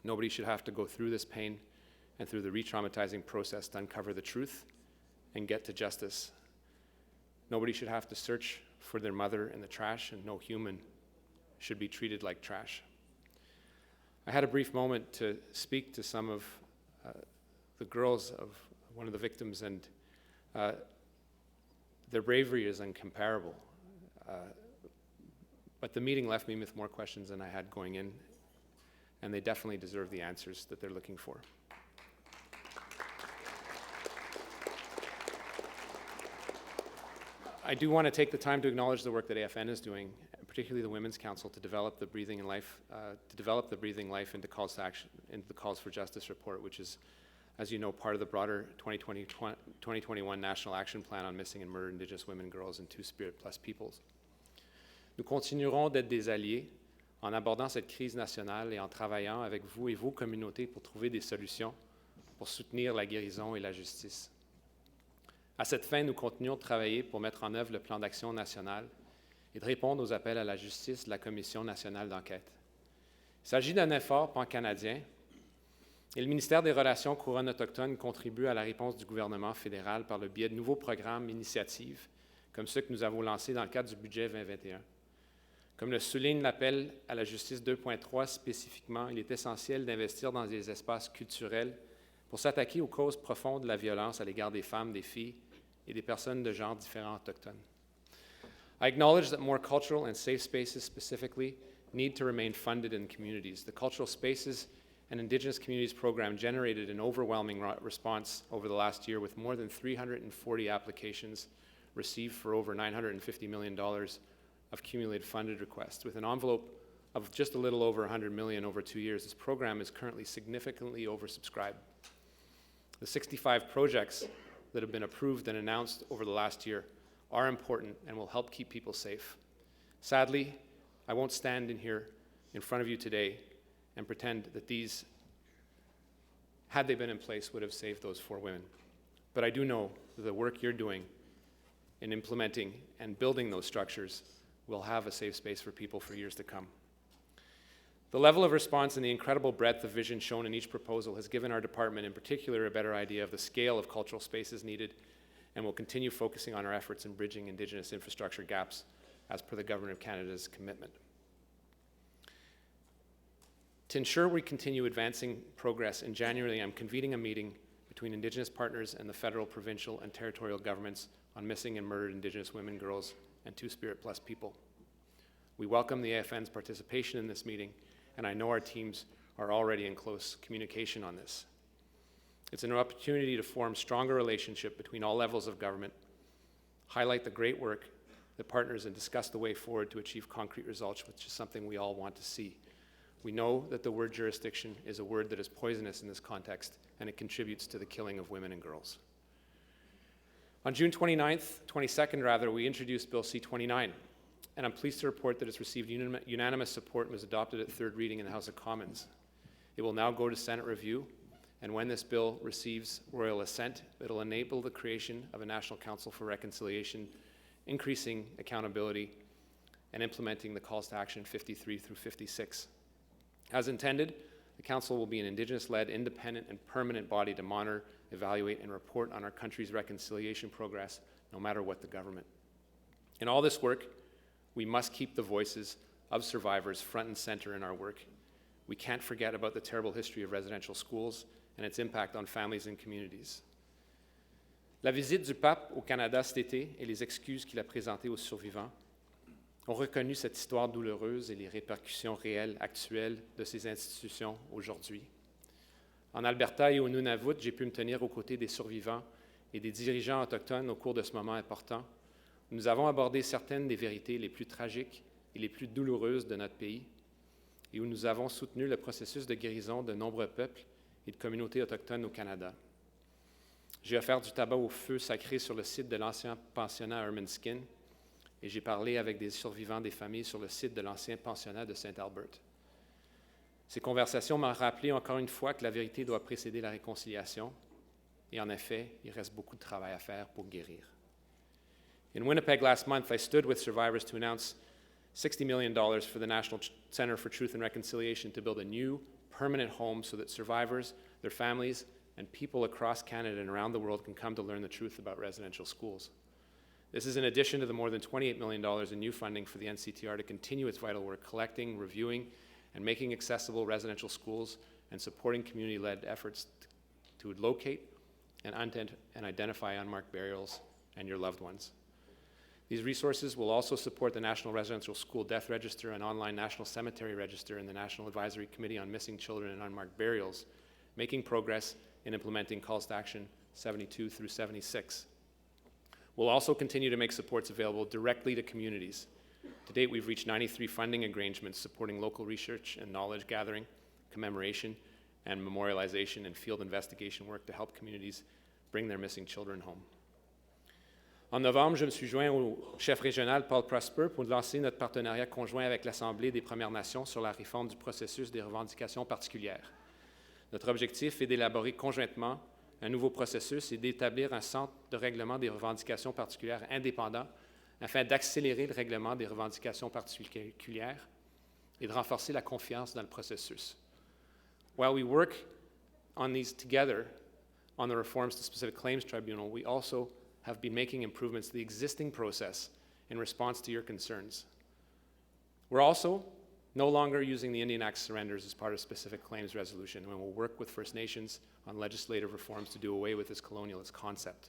K: Nobody should have to go through this pain and through the re-traumatizing process to uncover the truth and get to justice. Nobody should have to search for their mother in the trash, and no human should be treated like trash. I had a brief moment to speak to some of the girls of one of the victims, and their bravery is incomparable. But the meeting left me with more questions than I had going in, and they definitely deserve the answers that they're looking for. I do want to take the time to acknowledge the work that AFN is doing, particularly the Women's Council, to develop the Breathing Life into calls to action, into the Calls for Justice report, which is, as you know, part of the broader 2021 National Action Plan on Missing and Murdered Indigenous Women, Girls, and Two-Spirit Plus Peoples. Nous continuerons d'être des alliés en abordant cette crise nationale et en travaillant avec vous et vos communautés pour trouver des solutions pour soutenir la guérison et la justice. À cette fin, nous continuons de travailler pour mettre en œuvre le plan d'action national et de répondre aux appels à la justice de la Commission nationale d'enquête. Il s'agit d'un effort pan-canadien et le ministère des Relations couronnes autochtones contribue à la réponse du gouvernement fédéral par le biais de nouveaux programmes, initiatives, comme ceux que nous avons lancés dans le cadre du budget 2021. Comme le souligne l'appel à la justice 2.3 spécifiquement, il est essentiel d'investir dans des espaces culturels pour s'attaquer aux causes profondes de la violence à l'égard des femmes, des filles et des personnes de genres différents autochtones. I acknowledge that more cultural and safe spaces specifically need to remain funded in communities. The Cultural Spaces and Indigenous Communities program generated an overwhelming response over the last year with more than 340 applications received for over $950 million of cumulative funded requests. With an envelope of just a little over 100 million over 2 years, this program is currently significantly oversubscribed. The 65 projects that have been approved and announced over the last year are important and will help keep people safe. Sadly, I won't stand in here in front of you today and pretend that these, had they been in place, would have saved those 4 women. But I do know that the work you're doing in implementing and building those structures will have a safe space for people for years to come. The level of response and the incredible breadth of vision shown in each proposal has given our department in particular a better idea of the scale of cultural spaces needed, and will continue focusing on our efforts in bridging Indigenous infrastructure gaps as per the Government of Canada's commitment. To ensure we continue advancing progress, in January I'm convening a meeting between Indigenous partners and the federal, provincial, and territorial governments on missing and murdered Indigenous women, girls, and Two-Spirit Plus people. We welcome the AFN's participation in this meeting, and I know our teams are already in close communication on this. It's an opportunity to form stronger relationship between all levels of government, highlight the great work that partners, and discuss the way forward to achieve concrete results, which is something we all want to see. We know that the word jurisdiction is a word that is poisonous in this context, and it contributes to the killing of women and girls. On June 22nd, we introduced Bill C-29, and I'm pleased to report that it's received unanimous support and was adopted at third reading in the House of Commons. It will now go to Senate review, and when this bill receives royal assent, it'll enable the creation of a National Council for Reconciliation, increasing accountability and implementing the calls to action 53 through 56. As intended, the Council will be an Indigenous-led, independent, and permanent body to monitor, evaluate, and report on our country's reconciliation progress, no matter what the government. In all this work, we must keep the voices of survivors front and center in our work. We can't forget about the terrible history of residential schools and its impact on families and communities. La visite du pape au Canada cet été et les excuses qu'il a présentées aux survivants ont reconnu cette histoire douloureuse et les répercussions réelles, actuelles de ces institutions aujourd'hui. En Alberta et au Nunavut, j'ai pu me tenir aux côtés des survivants et des dirigeants autochtones au cours de ce moment important. Nous avons abordé certaines des vérités les plus tragiques et les plus douloureuses de notre pays, et où nous avons soutenu le processus de guérison de nombreux peuples et de communautés autochtones au Canada. J'ai offert du tabac au feu sacré sur le site de l'ancien pensionnat Ermineskin, et j'ai parlé avec des survivants des familles sur le site de l'ancien pensionnat de Saint-Albert. Ces conversations m'ont rappelé encore une fois que la vérité doit précéder la réconciliation, et en effet, il reste beaucoup de travail à faire pour guérir. In Winnipeg last month, I stood with survivors to announce $60 million for the National Center for Truth and Reconciliation to build a new, permanent home so that survivors, their families, and people across Canada and around the world can come to learn the truth about residential schools. This is in addition to the more than $28 million in new funding for the NCTR to continue its vital work collecting, reviewing, and making accessible residential schools and supporting community-led efforts to locate and identify unmarked burials and your loved ones. These resources will also support the National Residential School Death Register and online National Cemetery Register and the National Advisory Committee on Missing Children and Unmarked Burials, making progress in implementing calls to action 72 through 76. We'll also continue to make supports available directly to communities. To date, we've reached 93 funding arrangements supporting local research and knowledge gathering, commemoration, and memorialization and field investigation work to help communities bring their missing children home. En novembre, je me suis joint au chef régional Paul Prosper pour lancer notre partenariat conjoint avec l'Assemblée des Premières Nations sur la réforme du processus des revendications particulières. Notre objectif est d'élaborer conjointement un nouveau processus et d'établir un centre de règlement des revendications particulières indépendant afin d'accélérer le règlement des revendications particulières et de renforcer la confiance dans le processus. While we work on these together on the reforms to specific claims tribunal, we also have been making improvements to the existing process in response to your concerns. We're also no longer using the Indian Act surrenders as part of specific claims resolution, and we'll work with First Nations on legislative reforms to do away with this colonialist concept.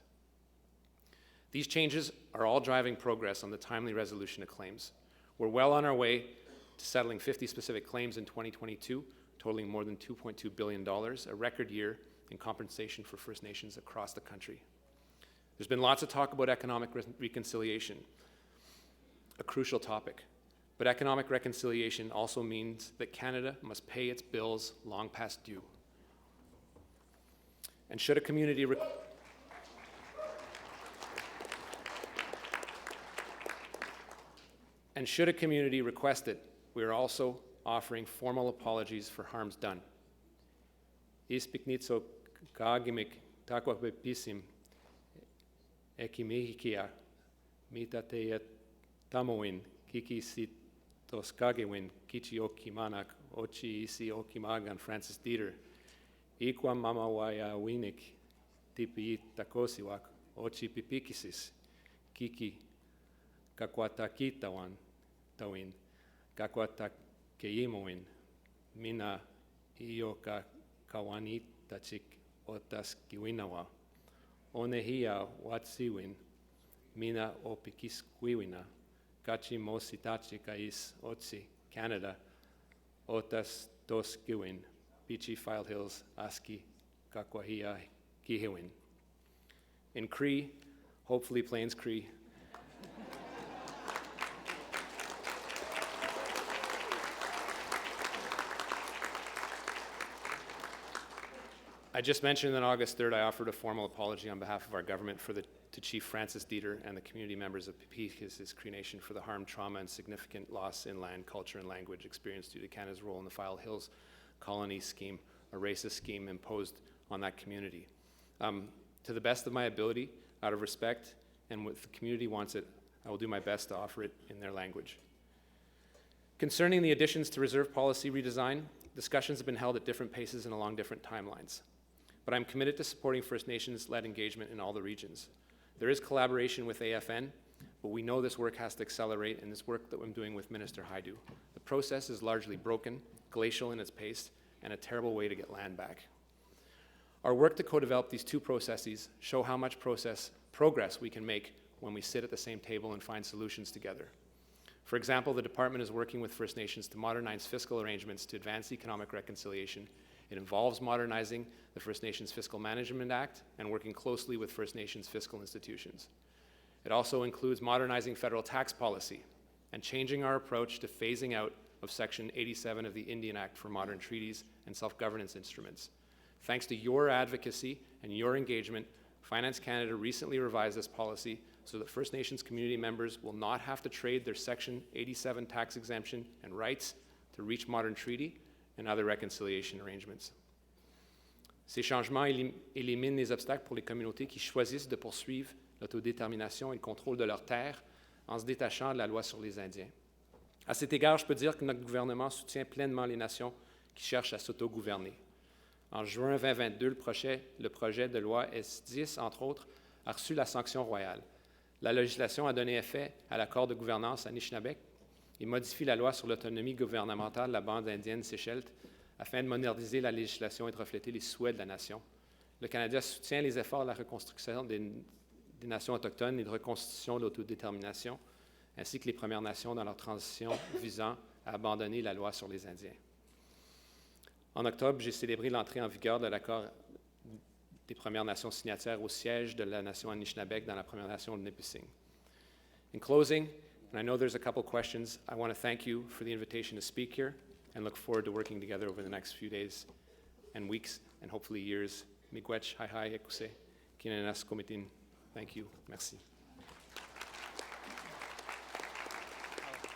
K: These changes are all driving progress on the timely resolution of claims. We're well on our way to settling 50 specific claims in 2022, totaling more than $2.2 billion, a record year in compensation for First Nations across the country. There's been lots of talk about economic reconciliation. a crucial topic. But economic reconciliation also means that Canada must pay its bills long past due. And should a community request it, we are also offering formal apologies for harms done. Ispiknitso kagimik takwapisim ekimihikia mitateya tamoin kiki sit toskagewin kichi okimanak ochi isi okimagan Francis Dieter ikwa mama waya winik tipi takosiwak ochi pipikisis kiki kakwatakitawan tawin kakwatakeimoin mina ioka kawanitachik otas kiwinawa onehia watsiwin mina opikisquiwina kachi mositachi kais otsi Canada otas toskiwin pichi File Hills aski kakwahia kihewin. In Cree, hopefully Plains Cree, I just mentioned that on August 3rd, I offered a formal apology on behalf of our government to Chief Francis Dieter and the community members of Pipikis Cree Nation for the harm, trauma, and significant loss in land, culture, and language experienced due to Canada's role in the File Hills colony scheme, a racist scheme imposed on that community. To the best of my ability, out of respect, and if the community wants it, I will do my best to offer it in their language. Concerning the additions to reserve policy redesign, discussions have been held at different paces and along different timelines. But I'm committed to supporting First Nations-led engagement in all the regions. There is collaboration with AFN, but we know this work has to accelerate in this work that I'm doing with Minister Haidu. The process is largely broken, glacial in its pace, and a terrible way to get land back. Our work to co-develop these two processes show how much progress we can make when we sit at the same table and find solutions together. For example, the department is working with First Nations to modernize fiscal arrangements to advance economic reconciliation. It involves modernizing the First Nations Fiscal Management Act and working closely with First Nations fiscal institutions. It also includes modernizing federal tax policy and changing our approach to phasing out of Section 87 of the Indian Act for modern treaties and self-governance instruments. Thanks to your advocacy and your engagement, Finance Canada recently revised this policy so that First Nations community members will not have to trade their Section 87 tax exemption and rights to reach modern treaty and other reconciliation arrangements. Ces changements éliminent les obstacles pour les communautés qui choisissent de poursuivre l'autodétermination et le contrôle de leurs terres en se détachant de la loi sur les Indiens. À cet égard, je peux dire que notre gouvernement soutient pleinement les nations qui cherchent à s'autogouverner. En juin 2022, le projet de loi S10, entre autres, a reçu la sanction royale. La législation a donné effet à l'accord de gouvernance Anishinaabeg et modifie la loi sur l'autonomie gouvernementale de la bande indienne Seychelles afin de moderniser la législation et de refléter les souhaits de la nation. Le Canada soutient les efforts de la reconstruction des nations autochtones et de reconstitution de l'autodétermination, ainsi que les Premières Nations dans leur transition visant à abandonner la loi sur les Indiens. En octobre, j'ai célébré l'entrée en vigueur de l'accord des Premières Nations signataires au siège de la nation Anishinaabeg dans la Première Nation de Nipissing. In closing, and I know there's a couple questions, I want to thank you for the invitation to speak here and look forward to working together over the next few days and weeks and hopefully years. Miigwech, hai ekuse, kinenas komitin. Thank you. Merci.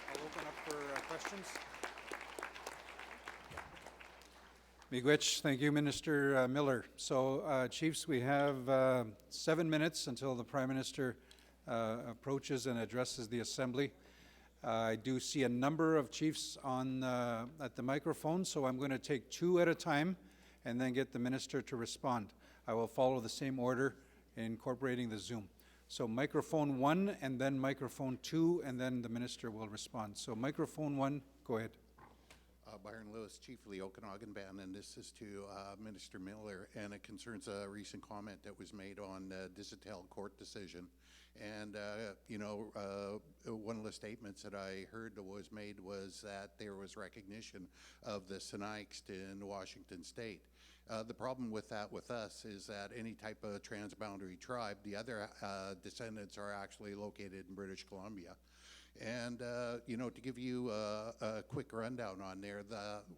A: I'll open up for questions. Miigwech, thank you, Minister Miller. So, Chiefs, we have 7 minutes until the Prime Minister approaches and addresses the Assembly. I do see a number of chiefs at the microphone, so I'm going to take 2 at a time and then get the Minister to respond. I will follow the same order, incorporating the Zoom. So microphone 1 and then microphone 2, and then the Minister will respond. So microphone 1, go ahead.
O: Byron Lewis, Chief of the Okanagan Band, and this is to Minister Miller, and it concerns a recent comment that was made on Disatel court decision. And, one of the statements that I heard that was made was that there was recognition of the Sinixt in Washington State. The problem with that with us is that any type of transboundary tribe, the other descendants are actually located in British Columbia. And, you know, to give you a quick rundown on there,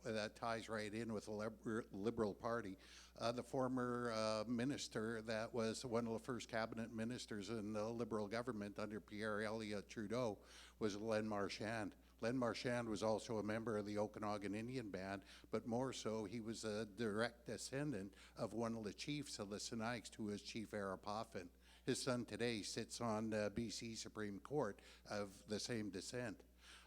O: that ties right in with the Liberal Party. The former minister that was one of the first cabinet ministers in the Liberal government under Pierre Elliott Trudeau was Len Marchand. Len Marchand was also a member of the Okanagan Indian Band, but more so, he was a direct descendant of one of the chiefs of the Sinixt, who was Chief Arapaho. His son today sits on the BC Supreme Court of the same descent.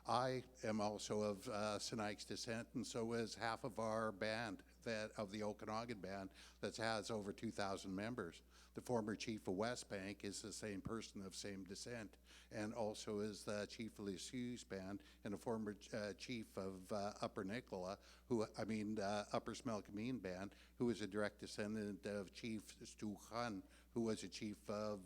O: I am also of Sinixt descent, and so is half of our band, that of the Okanagan Band, that has over 2,000 members. The former chief of West Bank is the same person of same descent, and also is the chief of the Sioux Band, and a former chief of Upper Nicola, Upper Smelkameen Band, who is a direct descendant of Chief Stu Hun, who was a chief of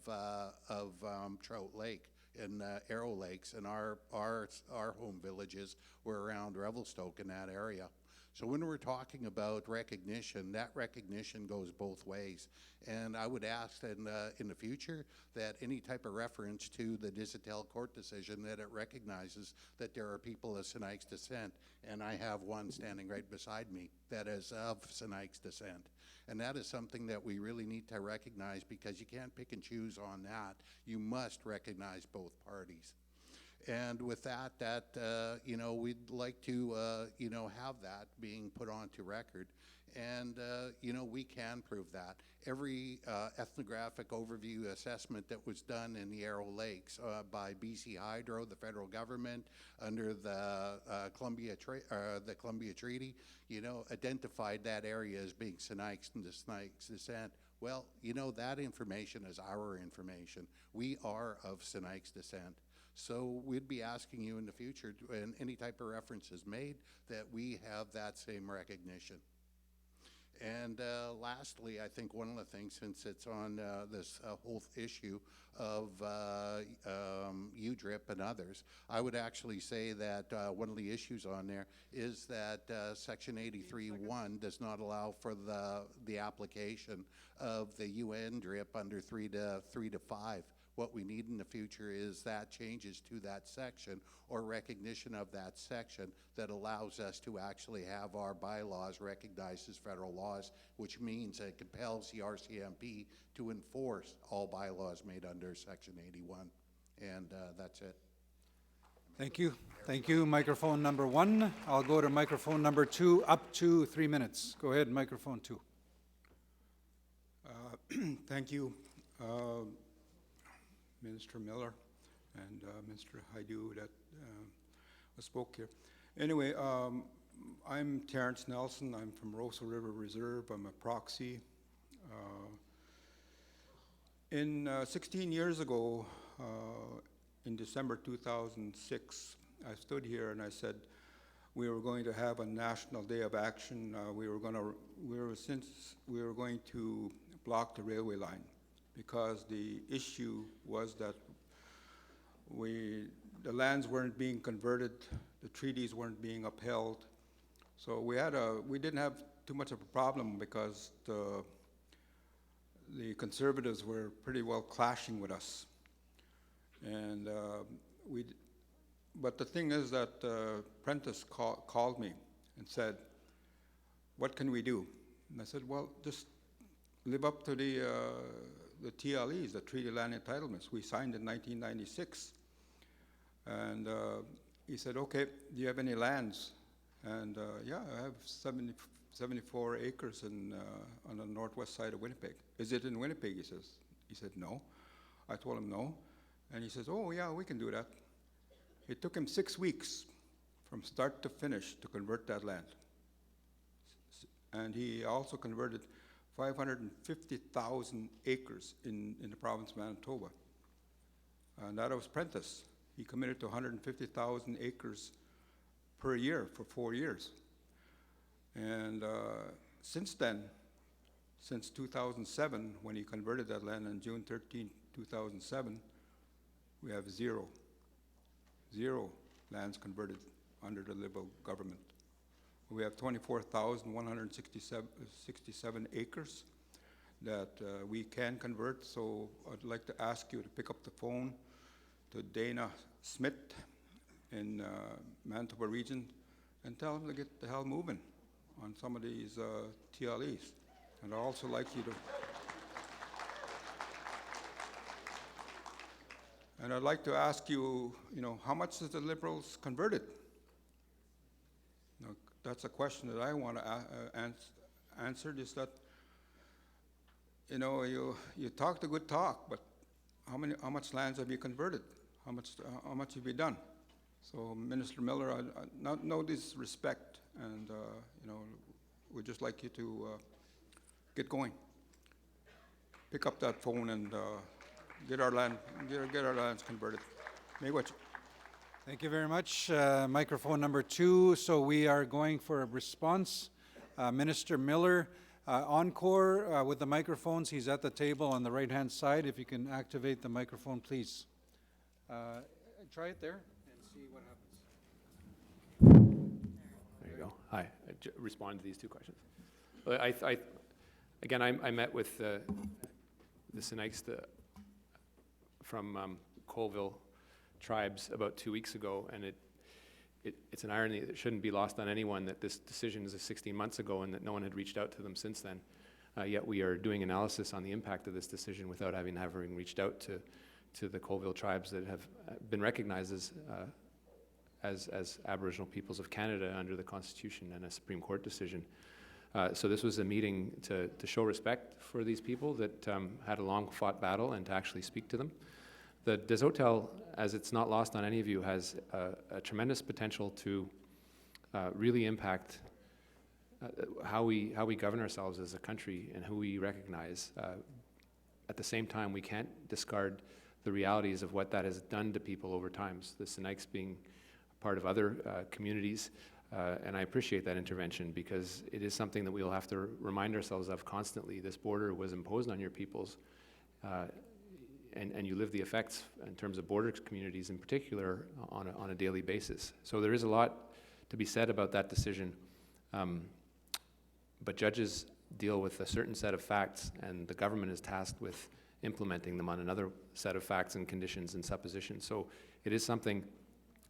O: Trout Lake in Arrow Lakes, and our home villages were around Revelstoke in that area. So when we're talking about recognition, that recognition goes both ways. And I would ask that in the future that any type of reference to the Digital Court decision, that it recognizes that there are people of Sinixt descent. And I have one standing right beside me that is of Sinixt descent. And that is something that we really need to recognize, because you can't pick and choose on that. You must recognize both parties. And with that, you know, we'd like to, you know, have that being put onto record. And, you know, we can prove that. Every ethnographic overview assessment that was done in the Arrow Lakes by BC Hydro, the federal government, under the Columbia Treaty, you know, identified that area as being Sinixt and the Sinixt descent. Well, you know, that information is our information. We are of Sinixt descent. So we'd be asking you in the future, when any type of reference is made, that we have that same recognition. And lastly, I think one of the things, since it's on this whole issue of UDRIP and others, I would actually say that one of the issues on there is that Section 83.1 does not allow for the application of the UN DRIP under 3 to 5. What we need in the future is that changes to that section, or recognition of that section, that allows us to actually have our bylaws recognized as federal laws, which means it compels the RCMP to enforce all bylaws made under Section 81. And that's it.
A: Thank you. Thank you. Microphone number 1. I'll go to microphone number 2, up to 3 minutes. Go ahead, microphone 2.
P: Thank you. Minister Miller and Mr. Haidu that spoke here. Anyway, I'm Terrence Nelson. I'm from Rosa River Reserve. I'm a proxy. 16 years ago, in December 2006, I stood here and I said we were going to have a National Day of Action. We were going to block the railway line, because the issue was that the lands weren't being converted, the treaties weren't being upheld. So we didn't have too much of a problem, because the Conservatives were pretty well clashing with us. And but the thing is that Prentice called me and said, what can we do? And I said, well, just live up to the TLEs, the Treaty Land Entitlements, we signed in 1996. And he said, okay, do you have any lands? And yeah, I have 74 acres on the northwest side of Winnipeg. Is it in Winnipeg, he says. He said, no. I told him no. And he says, oh yeah, we can do that. It took him 6 weeks from start to finish to convert that land. And he also converted 550,000 acres in the province of Manitoba. And that was Prentice. He committed to 150,000 acres per year for 4 years. And since then, since 2007, when he converted that land on June 13, 2007, we have zero lands converted under the Liberal government. We have 24,167 acres that we can convert. So I'd like to ask you to pick up the phone to Dana Smith in Manitoba region and tell them to get the hell moving on some of these TLEs. And I'd also like you to... And I'd like to ask you, how much is the Liberals converted? That's a question that I want to answer, is that, you talk the good talk, but how much lands have you converted? How much have you done? So, Minister Miller, no disrespect, and we'd just like you to get going. Pick up that phone and get our lands converted. Miigwech.
A: Thank you very much. Microphone number 2. So we are going for a response. Minister Miller, encore with the microphones. He's at the table on the right-hand side. If you can activate the microphone, please. Try it there and see what happens.
Q: There you go. Hi. Respond to these 2 questions. Well, I met with the Sinaiks from Colville tribes about 2 weeks ago, and it's an irony that shouldn't be lost on anyone that this decision is 16 months ago and that no one had reached out to them since then. Yet we are doing analysis on the impact of this decision without having reached out to the Colville tribes that have been recognized as Aboriginal peoples of Canada under the Constitution and a Supreme Court decision. So this was a meeting to show respect for these people that had a long-fought battle and to actually speak to them. The Desautels, as it's not lost on any of you, has a tremendous potential to really impact how we govern ourselves as a country and who we recognize. At the same time, we can't discard the realities of what that has done to people over time. The Sinaiks being part of other communities, and I appreciate that intervention because it is something that we'll have to remind ourselves of constantly. This border was imposed on your peoples, and you live the effects in terms of border communities in particular on a daily basis. So there is a lot to be said about that decision, but judges deal with a certain set of facts, and the government is tasked with implementing them on another set of facts and conditions and suppositions. So it is something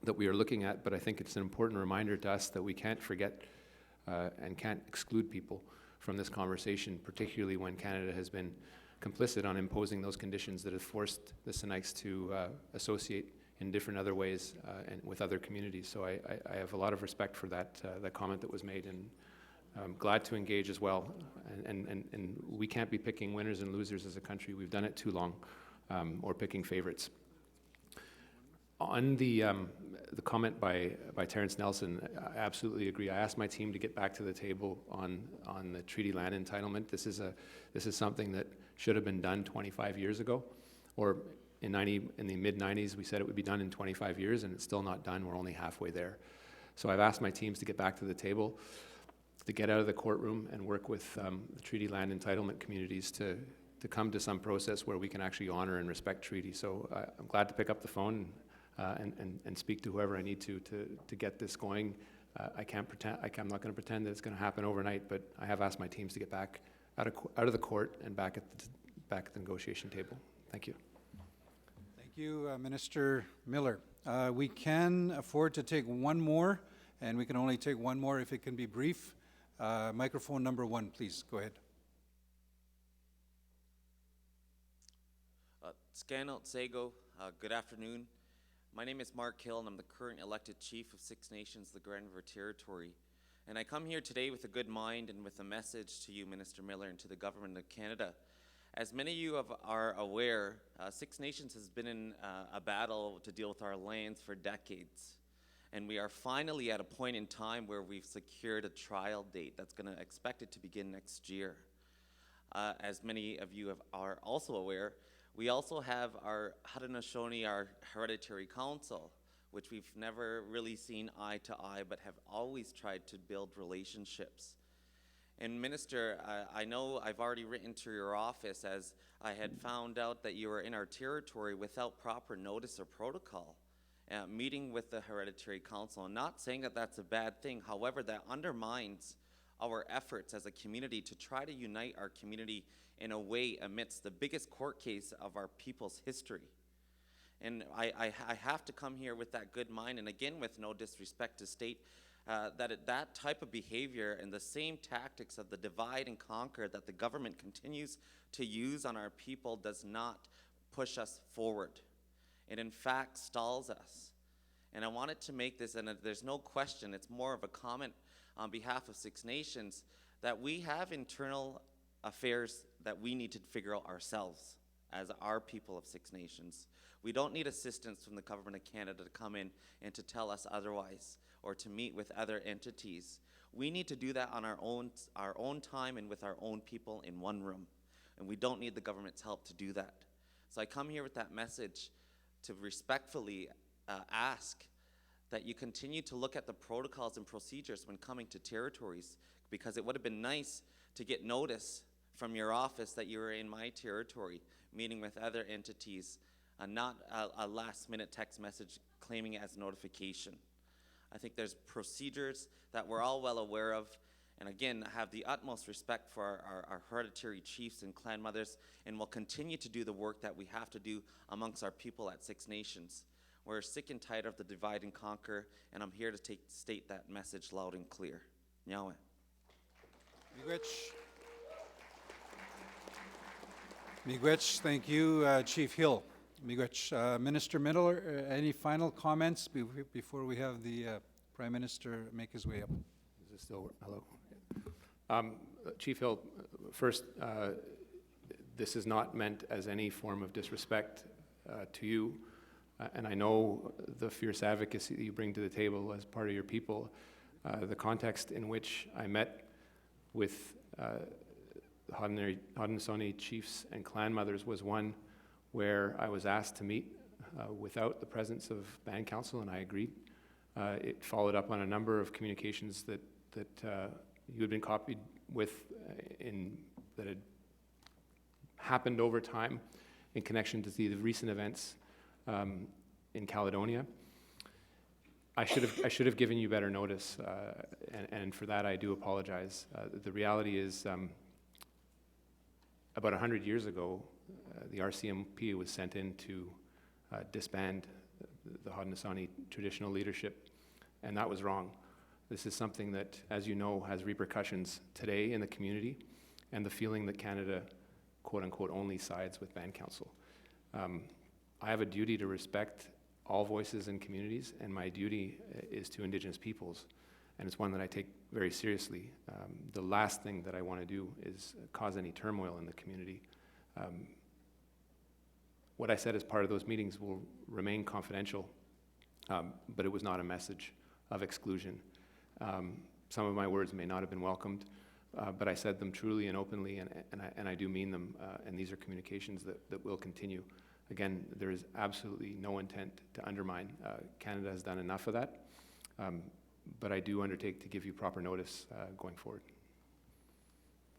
Q: that we are looking at, but I think it's an important reminder to us that we can't forget and can't exclude people from this conversation, particularly when Canada has been complicit on imposing those conditions that have forced the Sinaiks to associate in different other ways and with other communities. So I have a lot of respect for that comment that was made, and I'm glad to engage as well. And we can't be picking winners and losers as a country. We've done it too long, or picking favorites. On the comment by Terrence Nelson, I absolutely agree. I asked my team to get back to the table on the treaty land entitlement. This is something that should have been done 25 years ago, or in the mid-90s we said it would be done in 25 years, and it's still not done. We're only halfway there. So I've asked my teams to get back to the table, to get out of the courtroom and work with the treaty land entitlement communities to come to some process where we can actually honor and respect treaties. So I'm glad to pick up the phone and speak to whoever I need to get this going. I'm not going to pretend that it's going to happen overnight, but I have asked my teams to get back out of the court and back at the negotiation table. Thank you.
A: Thank you, Minister Miller. We can afford to take one more, and we can only take one more if it can be brief. Microphone number 1, please. Go ahead.
R: Scanot Sago, good afternoon. My name is Mark Hill, and I'm the current elected chief of Six Nations, the Grand River Territory. And I come here today with a good mind and with a message to you, Minister Miller, and to the Government of Canada. As many of you are aware, Six Nations has been in a battle to deal with our lands for decades. And we are finally at a point in time where we've secured a trial date that's going to expected to begin next year. As many of you are also aware, we also have our Haudenosaunee, our hereditary council, which we've never really seen eye to eye, but have always tried to build relationships. And Minister, I know I've already written to your office as I had found out that you were in our territory without proper notice or protocol, meeting with the hereditary council. I'm not saying that that's a bad thing. However, that undermines our efforts as a community to try to unite our community in a way amidst the biggest court case of our people's history. And I have to come here with that good mind, and again, with no disrespect to state, that type of behavior and the same tactics of the divide and conquer that the government continues to use on our people does not push us forward. It in fact stalls us. And I wanted to make this, and there's no question, it's more of a comment on behalf of Six Nations, that we have internal affairs that we need to figure out ourselves as our people of Six Nations. We don't need assistance from the Government of Canada to come in and to tell us otherwise, or to meet with other entities. We need to do that on our own time and with our own people in one room. And we don't need the government's help to do that. So I come here with that message to respectfully ask that you continue to look at the protocols and procedures when coming to territories, because it would have been nice to get notice from your office that you were in my territory, meeting with other entities, not a last-minute text message claiming it as notification. I think there's procedures that we're all well aware of, and again, I have the utmost respect for our hereditary chiefs and clan mothers, and will continue to do the work that we have to do amongst our people at Six Nations. We're sick and tired of the divide and conquer, and I'm here to state that message loud and clear. Nyawe.
A: Miigwech, thank you, Chief Hill. Miigwech. Minister Miller, any final comments before we have the Prime Minister make his way up?
Q: Is this still, hello? Chief Hill, first, this is not meant as any form of disrespect to you, and I know the fierce advocacy that you bring to the table as part of your people. The context in which I met with the Haudenosaunee chiefs and clan mothers was one where I was asked to meet without the presence of Band Council, and I agreed. It followed up on a number of communications that you had been copied with that had happened over time in connection to the recent events in Caledonia. I should have given you better notice, and for that I do apologize. The reality is, about 100 years ago, the RCMP was sent in to disband the Haudenosaunee traditional leadership, and that was wrong. This is something that, as you know, has repercussions today in the community, and the feeling that Canada, quote-unquote, only sides with Band Council. I have a duty to respect all voices in communities, and my duty is to Indigenous peoples, and it's one that I take very seriously. The last thing that I want to do is cause any turmoil in the community. What I said as part of those meetings will remain confidential, but it was not a message of exclusion. Some of my words may not have been welcomed, but I said them truly and openly, and I do mean them, and these are communications that will continue. Again, there is absolutely no intent to undermine. Canada has done enough of that, but I do undertake to give you proper notice going forward.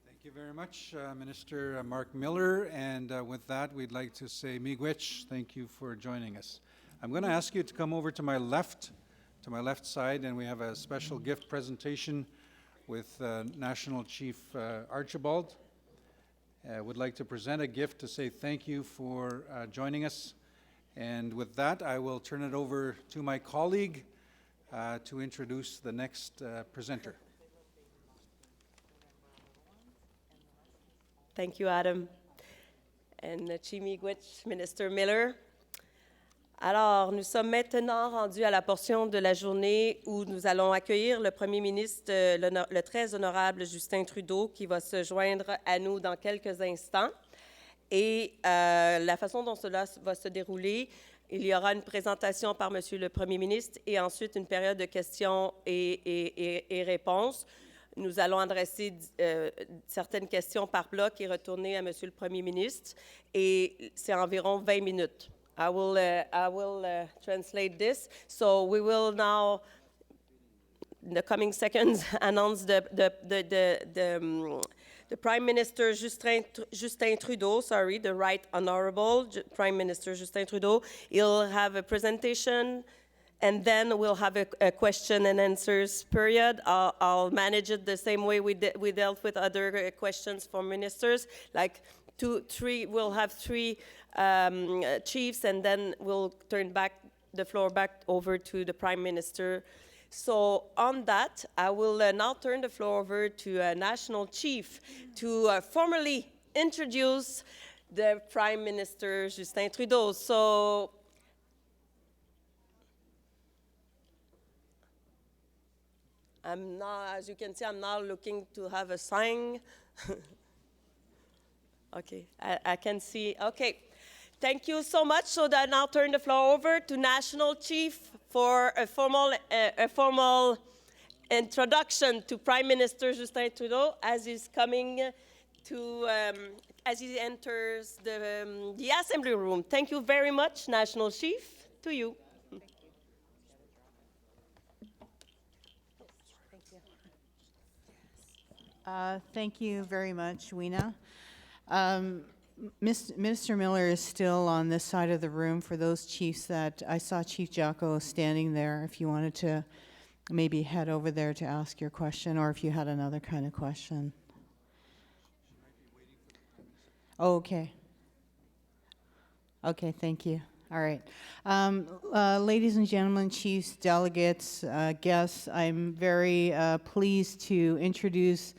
A: Thank you very much, Minister Mark Miller. And with that, we'd like to say, Miigwech, thank you for joining us. I'm going to ask you to come over to my left side, and we have a special gift presentation with National Chief Archibald. Would like to present a gift to say thank you for joining us. And with that, I will turn it over to my colleague to introduce the next presenter.
G: Thank you, Adam. And Miigwech, Minister Miller. Alors, nous sommes maintenant rendus à la portion de la journée où nous allons accueillir le Premier ministre, le très honorable Justin Trudeau, qui va se joindre à nous dans quelques instants. Et la façon dont cela va se dérouler, il y aura une présentation par Monsieur le Premier ministre et ensuite une période de questions et réponses. Nous allons adresser certaines questions par bloc et retourner à Monsieur le Premier ministre. Et c'est environ 20 minutes. I will translate this. So we will now, in the coming seconds, announce the Prime Minister Justin Trudeau, the Right Honorable Prime Minister Justin Trudeau. He'll have a presentation, and then we'll have a question and answers period. I'll manage it the same way we dealt with other questions for ministers, like we'll have three chiefs, and then we'll turn the floor back over to the Prime Minister. So on that, I will now turn the floor over to National Chief to formally introduce the Prime Minister, Justin Trudeau. So I'm not, as you can see, I'm not looking to have a sign. Okay, I can see. Okay, thank you so much. So that I'll turn the floor over to National Chief for a formal introduction to Prime Minister Justin Trudeau as he's coming to, as he enters the Assembly room. Thank you very much, National Chief. To you.
B: Thank you very much, Weena. Minister Miller is still on this side of the room. For those chiefs that I saw Chief Jocko standing there, if you wanted to maybe head over there to ask your question, or if you had another kind of question. Oh, okay. Okay, thank you. All right. Ladies and gentlemen, chiefs, delegates, guests, I'm very pleased to introduce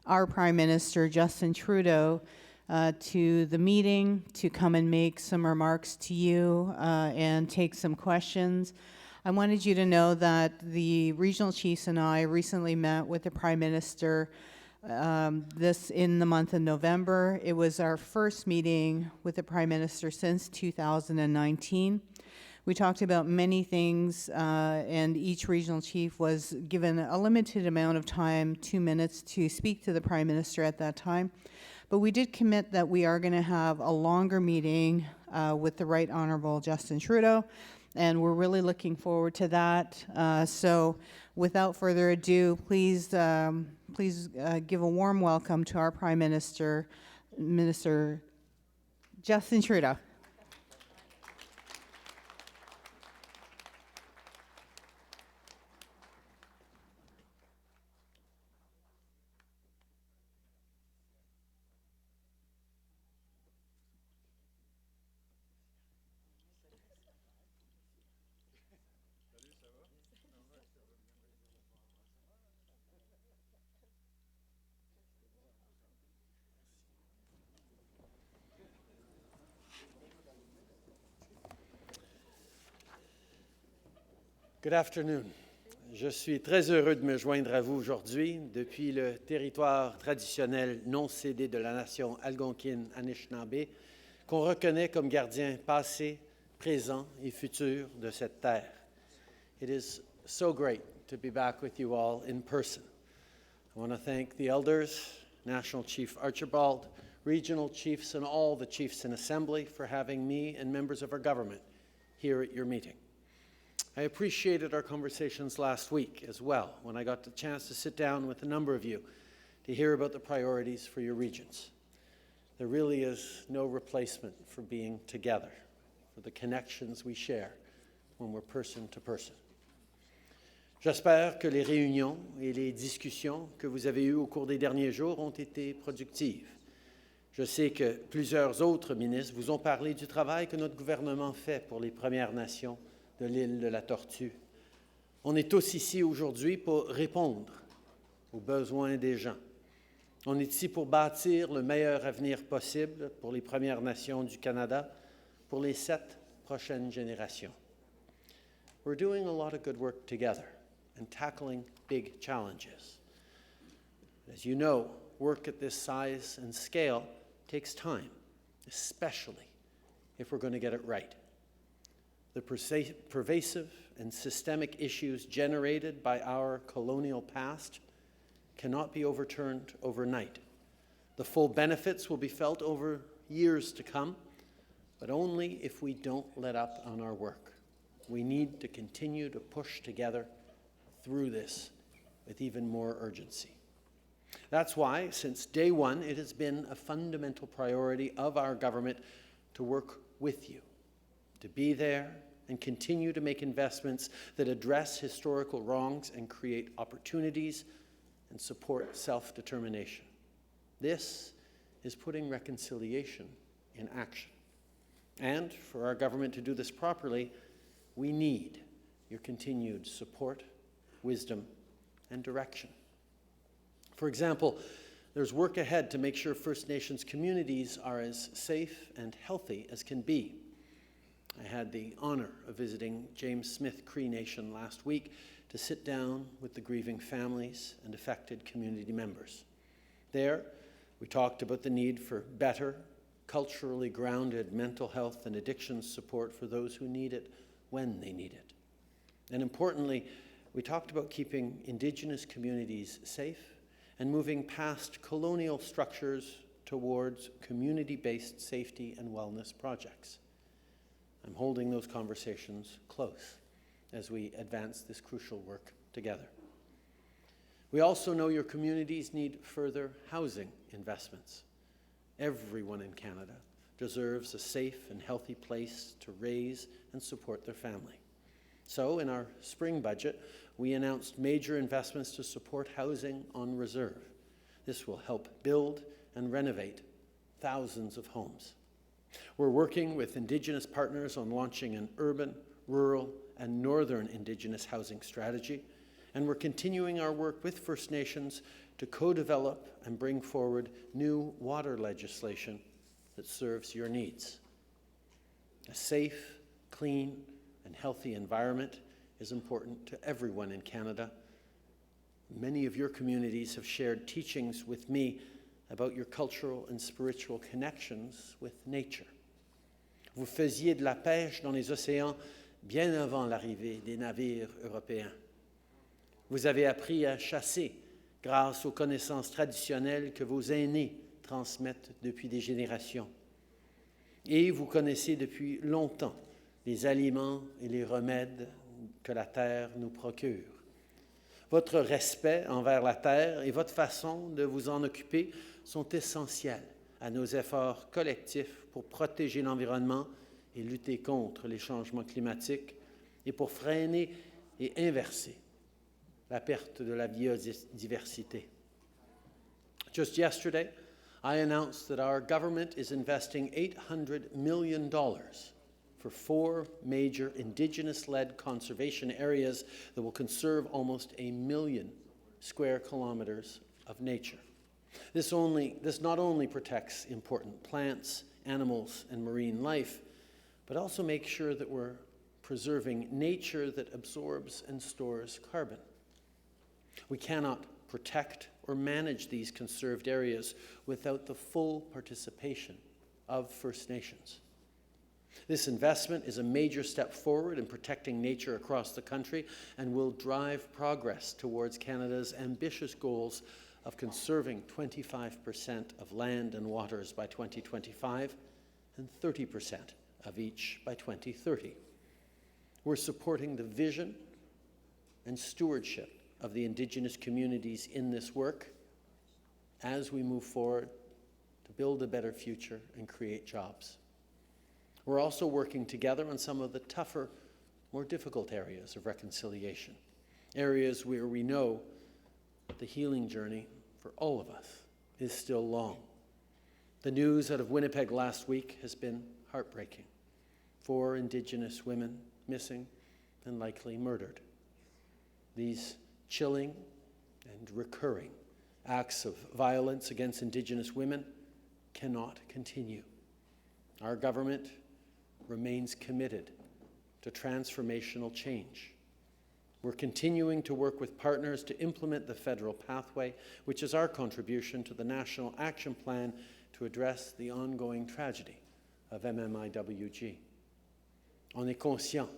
B: our Prime Minister, Justin Trudeau, to the meeting, to come and make some remarks to you and take some questions. I wanted you to know that the regional chiefs and I recently met with the Prime Minister this in the month of November. It was our first meeting with the Prime Minister since 2019. We talked about many things, and each regional chief was given a limited amount of time, 2 minutes, to speak to the Prime Minister at that time. But we did commit that we are going to have a longer meeting with the Right Honourable Justin Trudeau, and we're really looking forward to that. So without further ado, please give a warm welcome to our Prime Minister, Minister Justin Trudeau.
S: Good afternoon. Je suis très heureux de me joindre à vous aujourd'hui depuis le territoire traditionnel non cédé de la nation algonquine Anishinaabe, qu'on reconnaît comme gardien passé, présent et futur de cette terre. It is so great to be back with you all in person. I want to thank the elders, National Chief Archibald, regional chiefs, and all the chiefs in Assembly for having me and members of our government here at your meeting. I appreciated our conversations last week as well, when I got the chance to sit down with a number of you to hear about the priorities for your regions. There really is no replacement for being together, for the connections we share when we're person to person. J'espère que les réunions et les discussions que vous avez eues au cours des derniers jours ont été productives. Je sais que plusieurs autres ministres vous ont parlé du travail que notre gouvernement fait pour les Premières Nations de l'île de la Tortue. On est tous ici aujourd'hui pour répondre aux besoins des gens. On est ici pour bâtir le meilleur avenir possible pour les Premières Nations du Canada, pour les 7 prochaines générations. We're doing a lot of good work together and tackling big challenges. As you know, work at this size and scale takes time, especially if we're going to get it right. The pervasive and systemic issues generated by our colonial past cannot be overturned overnight. The full benefits will be felt over years to come, but only if we don't let up on our work. We need to continue to push together through this with even more urgency. That's why, since day one, it has been a fundamental priority of our government to work with you, to be there and continue to make investments that address historical wrongs and create opportunities and support self-determination. This is putting reconciliation in action. And for our government to do this properly, we need your continued support, wisdom, and direction. For example, there's work ahead to make sure First Nations communities are as safe and healthy as can be. I had the honor of visiting James Smith Cree Nation last week to sit down with the grieving families and affected community members. There, we talked about the need for better, culturally grounded mental health and addiction support for those who need it when they need it. And importantly, we talked about keeping Indigenous communities safe and moving past colonial structures towards community-based safety and wellness projects. I'm holding those conversations close as we advance this crucial work together. We also know your communities need further housing investments. Everyone in Canada deserves a safe and healthy place to raise and support their family. So in our spring budget, we announced major investments to support housing on reserve. This will help build and renovate thousands of homes. We're working with Indigenous partners on launching an urban, rural, and northern Indigenous housing strategy, and we're continuing our work with First Nations to co-develop and bring forward new water legislation that serves your needs. A safe, clean, and healthy environment is important to everyone in Canada. Many of your communities have shared teachings with me about your cultural and spiritual connections with nature. Vous faisiez de la pêche dans les océans bien avant l'arrivée des navires européens. Vous avez appris à chasser grâce aux connaissances traditionnelles que vos aînés transmettent depuis des générations. Et vous connaissez depuis longtemps les aliments et les remèdes que la terre nous procure. Votre respect envers la terre et votre façon de vous en occuper sont essentiels à nos efforts collectifs pour protéger l'environnement et lutter contre les changements climatiques et pour freiner et inverser la perte de la biodiversité. Just yesterday, I announced that our government is investing $800 million for 4 major Indigenous-led conservation areas that will conserve almost 1 million square kilometers of nature. This not only protects important plants, animals, and marine life, but also makes sure that we're preserving nature that absorbs and stores carbon. We cannot protect or manage these conserved areas without the full participation of First Nations. This investment is a major step forward in protecting nature across the country and will drive progress towards Canada's ambitious goals of conserving 25% of land and waters by 2025 and 30% of each by 2030. We're supporting the vision and stewardship of the Indigenous communities in this work as we move forward to build a better future and create jobs. We're also working together on some of the tougher, more difficult areas of reconciliation, areas where we know the healing journey for all of us is still long. The news out of Winnipeg last week has been heartbreaking. 4 Indigenous women missing and likely murdered. These chilling and recurring acts of violence against Indigenous women cannot continue. Our government remains committed to transformational change. We're continuing to work with partners to implement the federal pathway, which is our contribution to the National Action Plan to address the ongoing tragedy of MMIWG. On est conscient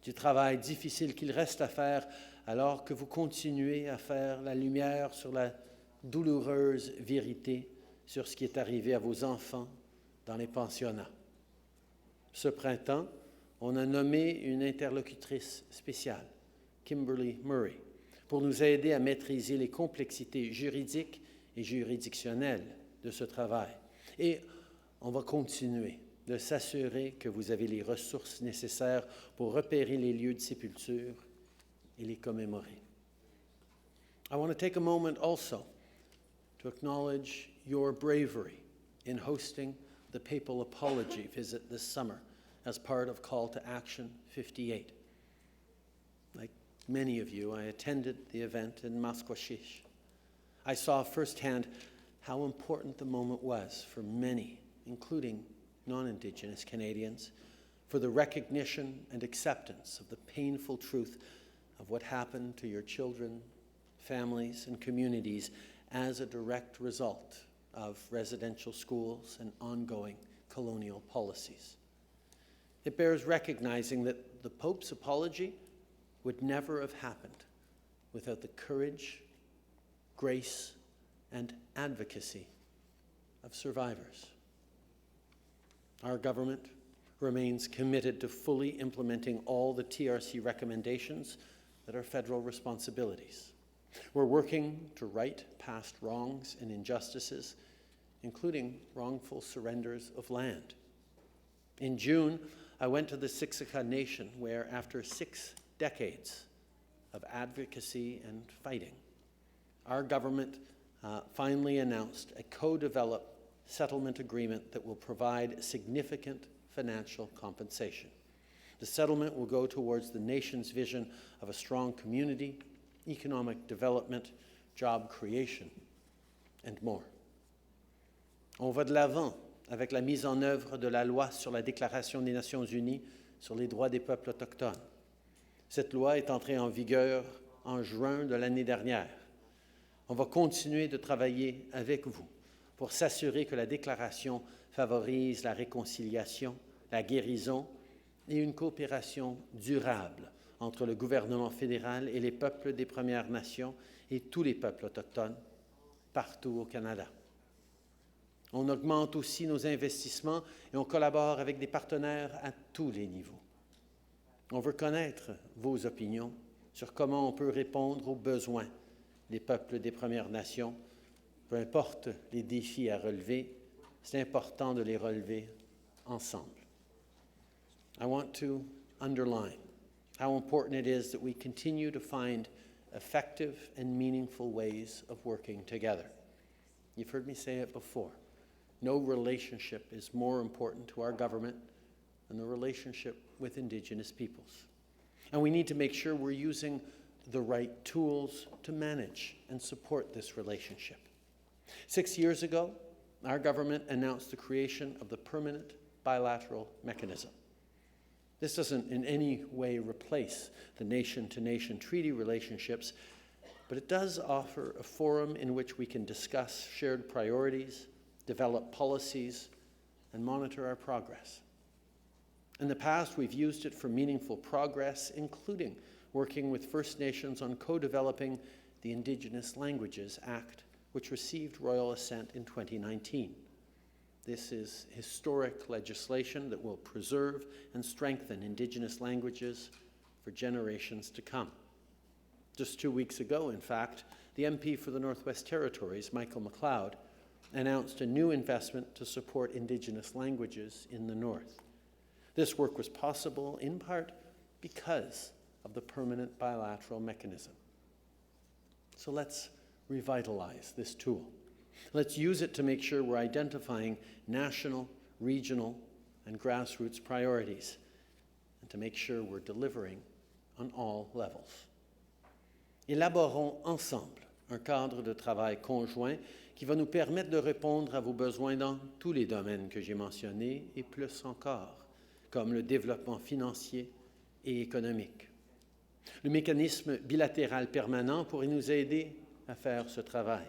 S: du travail difficile qu'il reste à faire alors que vous continuez à faire la lumière sur la douloureuse vérité sur ce qui est arrivé à vos enfants dans les pensionnats. Ce printemps, on a nommé une interlocutrice spéciale, Kimberly Murray, pour nous aider à maîtriser les complexités juridiques et juridictionnelles de ce travail. Et on va continuer de s'assurer que vous avez les ressources nécessaires pour repérer les lieux de sépulture et les commémorer. I want to take a moment also to acknowledge your bravery in hosting the papal apology visit this summer as part of Call to Action 58. Like many of you, I attended the event in Masquachish. I saw firsthand how important the moment was for many, including non-Indigenous Canadians, for the recognition and acceptance of the painful truth of what happened to your children, families, and communities as a direct result of residential schools and ongoing colonial policies. It bears recognizing that the Pope's apology would never have happened without the courage, grace, and advocacy of survivors. Our government remains committed to fully implementing all the TRC recommendations that are federal responsibilities. We're working to right past wrongs and injustices, including wrongful surrenders of land. In June, I went to the Siksika Nation, where after 6 decades of advocacy and fighting, our government finally announced a co-developed settlement agreement that will provide significant financial compensation. The settlement will go towards the nation's vision of a strong community, economic development, job creation, and more. On va de l'avant avec la mise en œuvre de la loi sur la Déclaration des Nations Unies sur les droits des peuples autochtones. Cette loi est entrée en vigueur en juin de l'année dernière. On va continuer de travailler avec vous pour s'assurer que la déclaration favorise la réconciliation, la guérison et une coopération durable entre le gouvernement fédéral et les peuples des Premières Nations et tous les peuples autochtones partout au Canada. On augmente aussi nos investissements et on collabore avec des partenaires à tous les niveaux. On veut connaître vos opinions sur comment on peut répondre aux besoins des peuples des Premières Nations. Peu importe les défis à relever, c'est important de les relever ensemble. I want to underline how important it is that we continue to find effective and meaningful ways of working together. You've heard me say it before. No relationship is more important to our government than the relationship with Indigenous peoples. And we need to make sure we're using the right tools to manage and support this relationship. 6 years ago, our government announced the creation of the Permanent Bilateral Mechanism. This doesn't in any way replace the nation-to-nation treaty relationships, but it does offer a forum in which we can discuss shared priorities, develop policies, and monitor our progress. In the past, we've used it for meaningful progress, including working with First Nations on co-developing the Indigenous Languages Act, which received royal assent in 2019. This is historic legislation that will preserve and strengthen Indigenous languages for generations to come. Just 2 weeks ago, in fact, the MP for the Northwest Territories, Michael McLeod, announced a new investment to support Indigenous languages in the North. This work was possible in part because of the Permanent Bilateral Mechanism. So let's revitalize this tool. Let's use it to make sure we're identifying national, regional, and grassroots priorities, and to make sure we're delivering on all levels. Élaborons ensemble un cadre de travail conjoint qui va nous permettre de répondre à vos besoins dans tous les domaines que j'ai mentionnés et plus encore, comme le développement financier et économique. Le mécanisme bilatéral permanent pourrait nous aider à faire ce travail.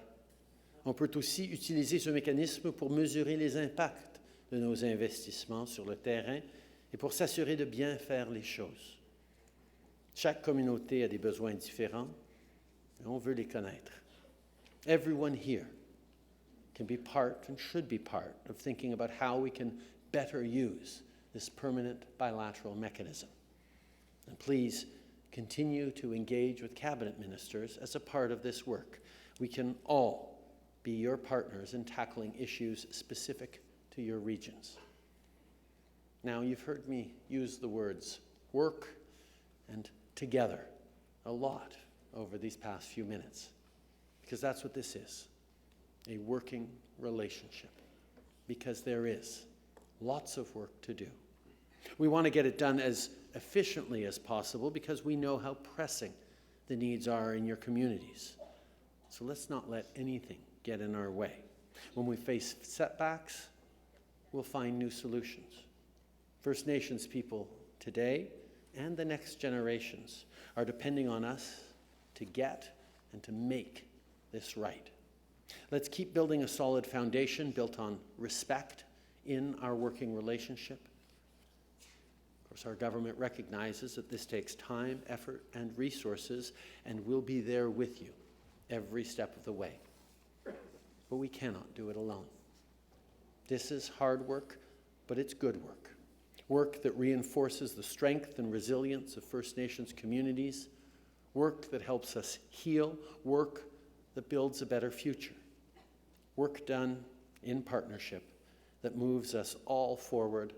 S: On peut aussi utiliser ce mécanisme pour mesurer les impacts de nos investissements sur le terrain et pour s'assurer de bien faire les choses. Chaque communauté a des besoins différents et on veut les connaître. Everyone here can be part and should be part of thinking about how we can better use this permanent bilateral mechanism. And please continue to engage with cabinet ministers as a part of this work. We can all be your partners in tackling issues specific to your regions. Now, you've heard me use the words work and together a lot over these past few minutes, because that's what this is, a working relationship, because there is lots of work to do. We want to get it done as efficiently as possible because we know how pressing the needs are in your communities. So let's not let anything get in our way. When we face setbacks, we'll find new solutions. First Nations people today and the next generations are depending on us to get and to make this right. Let's keep building a solid foundation built on respect in our working relationship. Of course, our government recognizes that this takes time, effort, and resources, and we'll be there with you every step of the way. But we cannot do it alone. This is hard work, but it's good work. Work that reinforces the strength and resilience of First Nations communities, work that helps us heal, work that builds a better future, work done in partnership that moves us all forward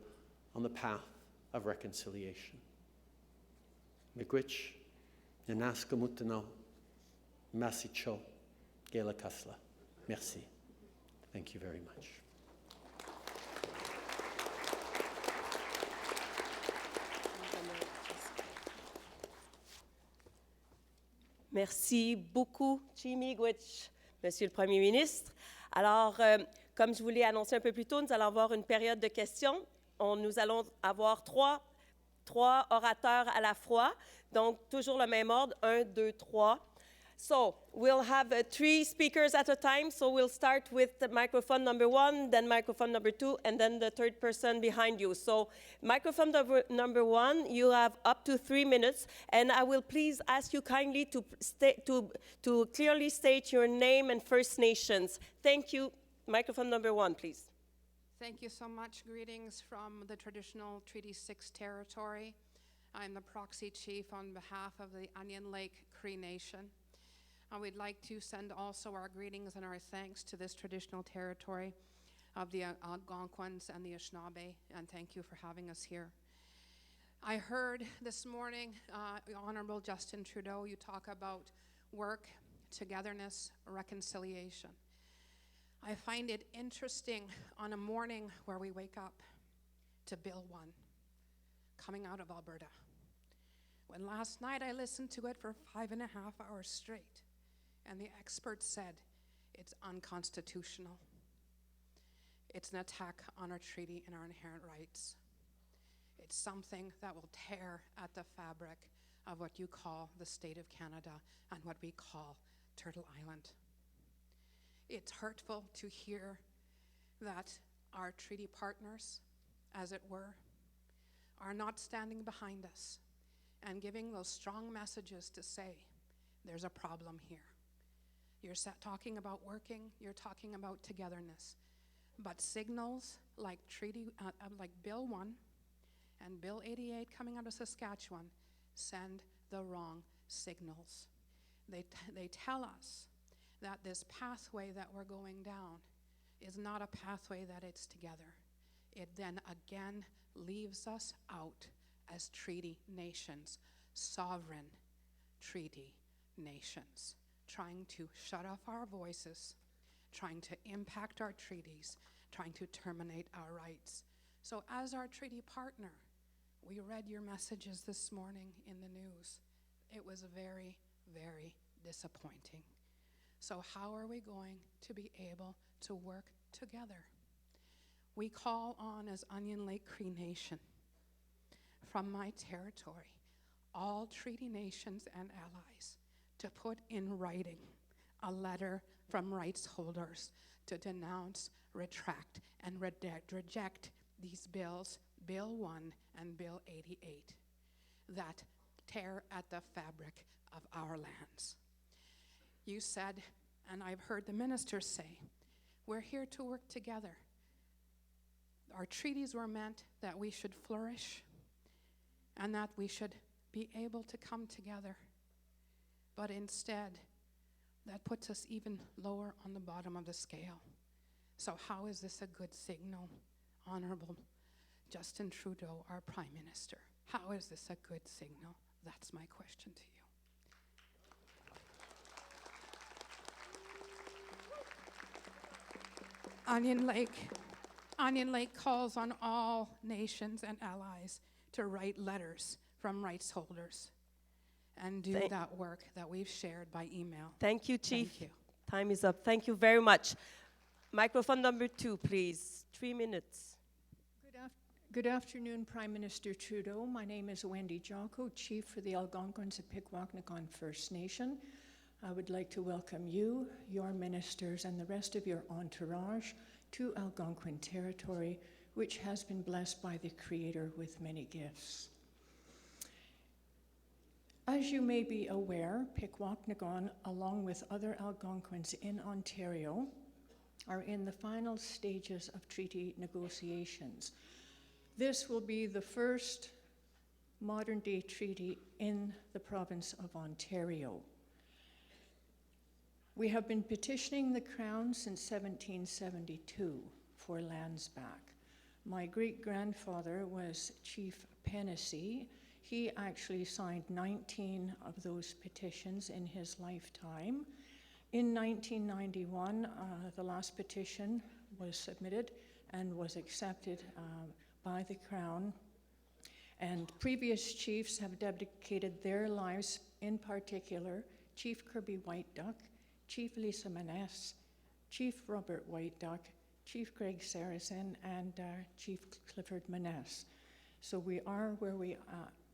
S: on the path of reconciliation. Miigwech, Nanaskamutanao, Masicho, Gela Kasla. Merci. Thank you very much.
G: Merci beaucoup, Miigwech, Monsieur le Premier ministre. Alors, comme je vous l'ai annoncé un peu plus tôt, nous allons avoir une période de questions. Nous allons avoir trois orateurs à la fois, donc toujours le même ordre, 1, 2, 3. So we'll have 3 speakers at a time. So we'll start with the microphone number 1, then microphone number 2, and then the third person behind you. So microphone number 1, you have up to 3 minutes, and I will please ask you kindly to clearly state your name and First Nations. Thank you. Microphone number 1, please.
T: Thank you so much. Greetings from the traditional Treaty 6 territory. I'm the proxy chief on behalf of the Onion Lake Cree Nation. We'd like to send also our greetings and our thanks to this traditional territory of the Algonquins and the Anishinaabe, and thank you for having us here. I heard this morning, Honorable Justin Trudeau, you talk about work, togetherness, reconciliation. I find it interesting on a morning where we wake up to Bill 1, coming out of Alberta. When last night I listened to it for 5.5 hours straight, and the experts said it's unconstitutional. It's an attack on our treaty and our inherent rights. It's something that will tear at the fabric of what you call the state of Canada and what we call Turtle Island. It's hurtful to hear that our treaty partners, as it were, are not standing behind us and giving those strong messages to say, there's a problem here. You're talking about working, you're talking about togetherness. But signals like like Bill 1 and Bill 88 coming out of Saskatchewan send the wrong signals. They tell us that this pathway that we're going down is not a pathway that it's together. It then again leaves us out as treaty nations, sovereign treaty nations, trying to shut off our voices, trying to impact our treaties, trying to terminate our rights. So as our treaty partner, we read your messages this morning in the news. It was very, very disappointing. So how are we going to be able to work together? We call on, as Onion Lake Cree Nation, from my territory, all treaty nations and allies to put in writing a letter from rights holders to denounce, retract, and reject these bills, Bill 1 and Bill 88, that tear at the fabric of our lands. You said, and I've heard the minister say, we're here to work together. Our treaties were meant that we should flourish and that we should be able to come together. But instead, that puts us even lower on the bottom of the scale. So how is this a good signal, Honorable Justin Trudeau, our Prime Minister? How is this a good signal? That's my question to you. Onion Lake calls on all nations and allies to write letters from rights holders and do that work that we've shared by email.
G: Thank you, Chief.
T: Thank you.
G: Time is up. Thank you very much. Microphone number 2, please. 3 minutes.
U: Good afternoon, Prime Minister Trudeau. My name is Wendy Jocko, Chief for the Algonquins of Pikwakanagan First Nation. I would like to welcome you, your ministers, and the rest of your entourage to Algonquin territory, which has been blessed by the Creator with many gifts. As you may be aware, Pikwakanagan, along with other Algonquins in Ontario, are in the final stages of treaty negotiations. This will be the first modern-day treaty in the province of Ontario. We have been petitioning the Crown since 1772 for lands back. My great-grandfather was Chief Pennesy. He actually signed 19 of those petitions in his lifetime. In 1991, the last petition was submitted and was accepted by the Crown. And previous chiefs have dedicated their lives, in particular, Chief Kirby White Duck, Chief Lisa Maness, Chief Robert White Duck, Chief Greg Saracen, and Chief Clifford Maness. So we are where we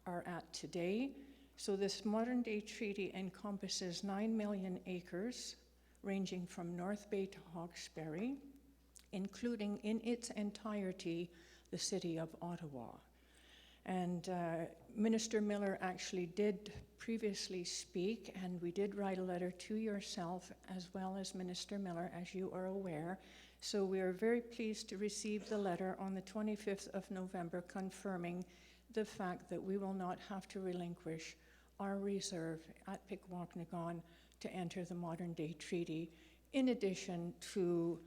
U: are at today. So this modern-day treaty encompasses 9 million acres, ranging from North Bay to Hawkesbury, including in its entirety the city of Ottawa. And Minister Miller actually did previously speak, and we did write a letter to yourself as well as Minister Miller, as you are aware. So we are very pleased to receive the letter on the 25th of November confirming the fact that we will not have to relinquish our reserve at Pikwakanagan to enter the modern-day treaty, in addition to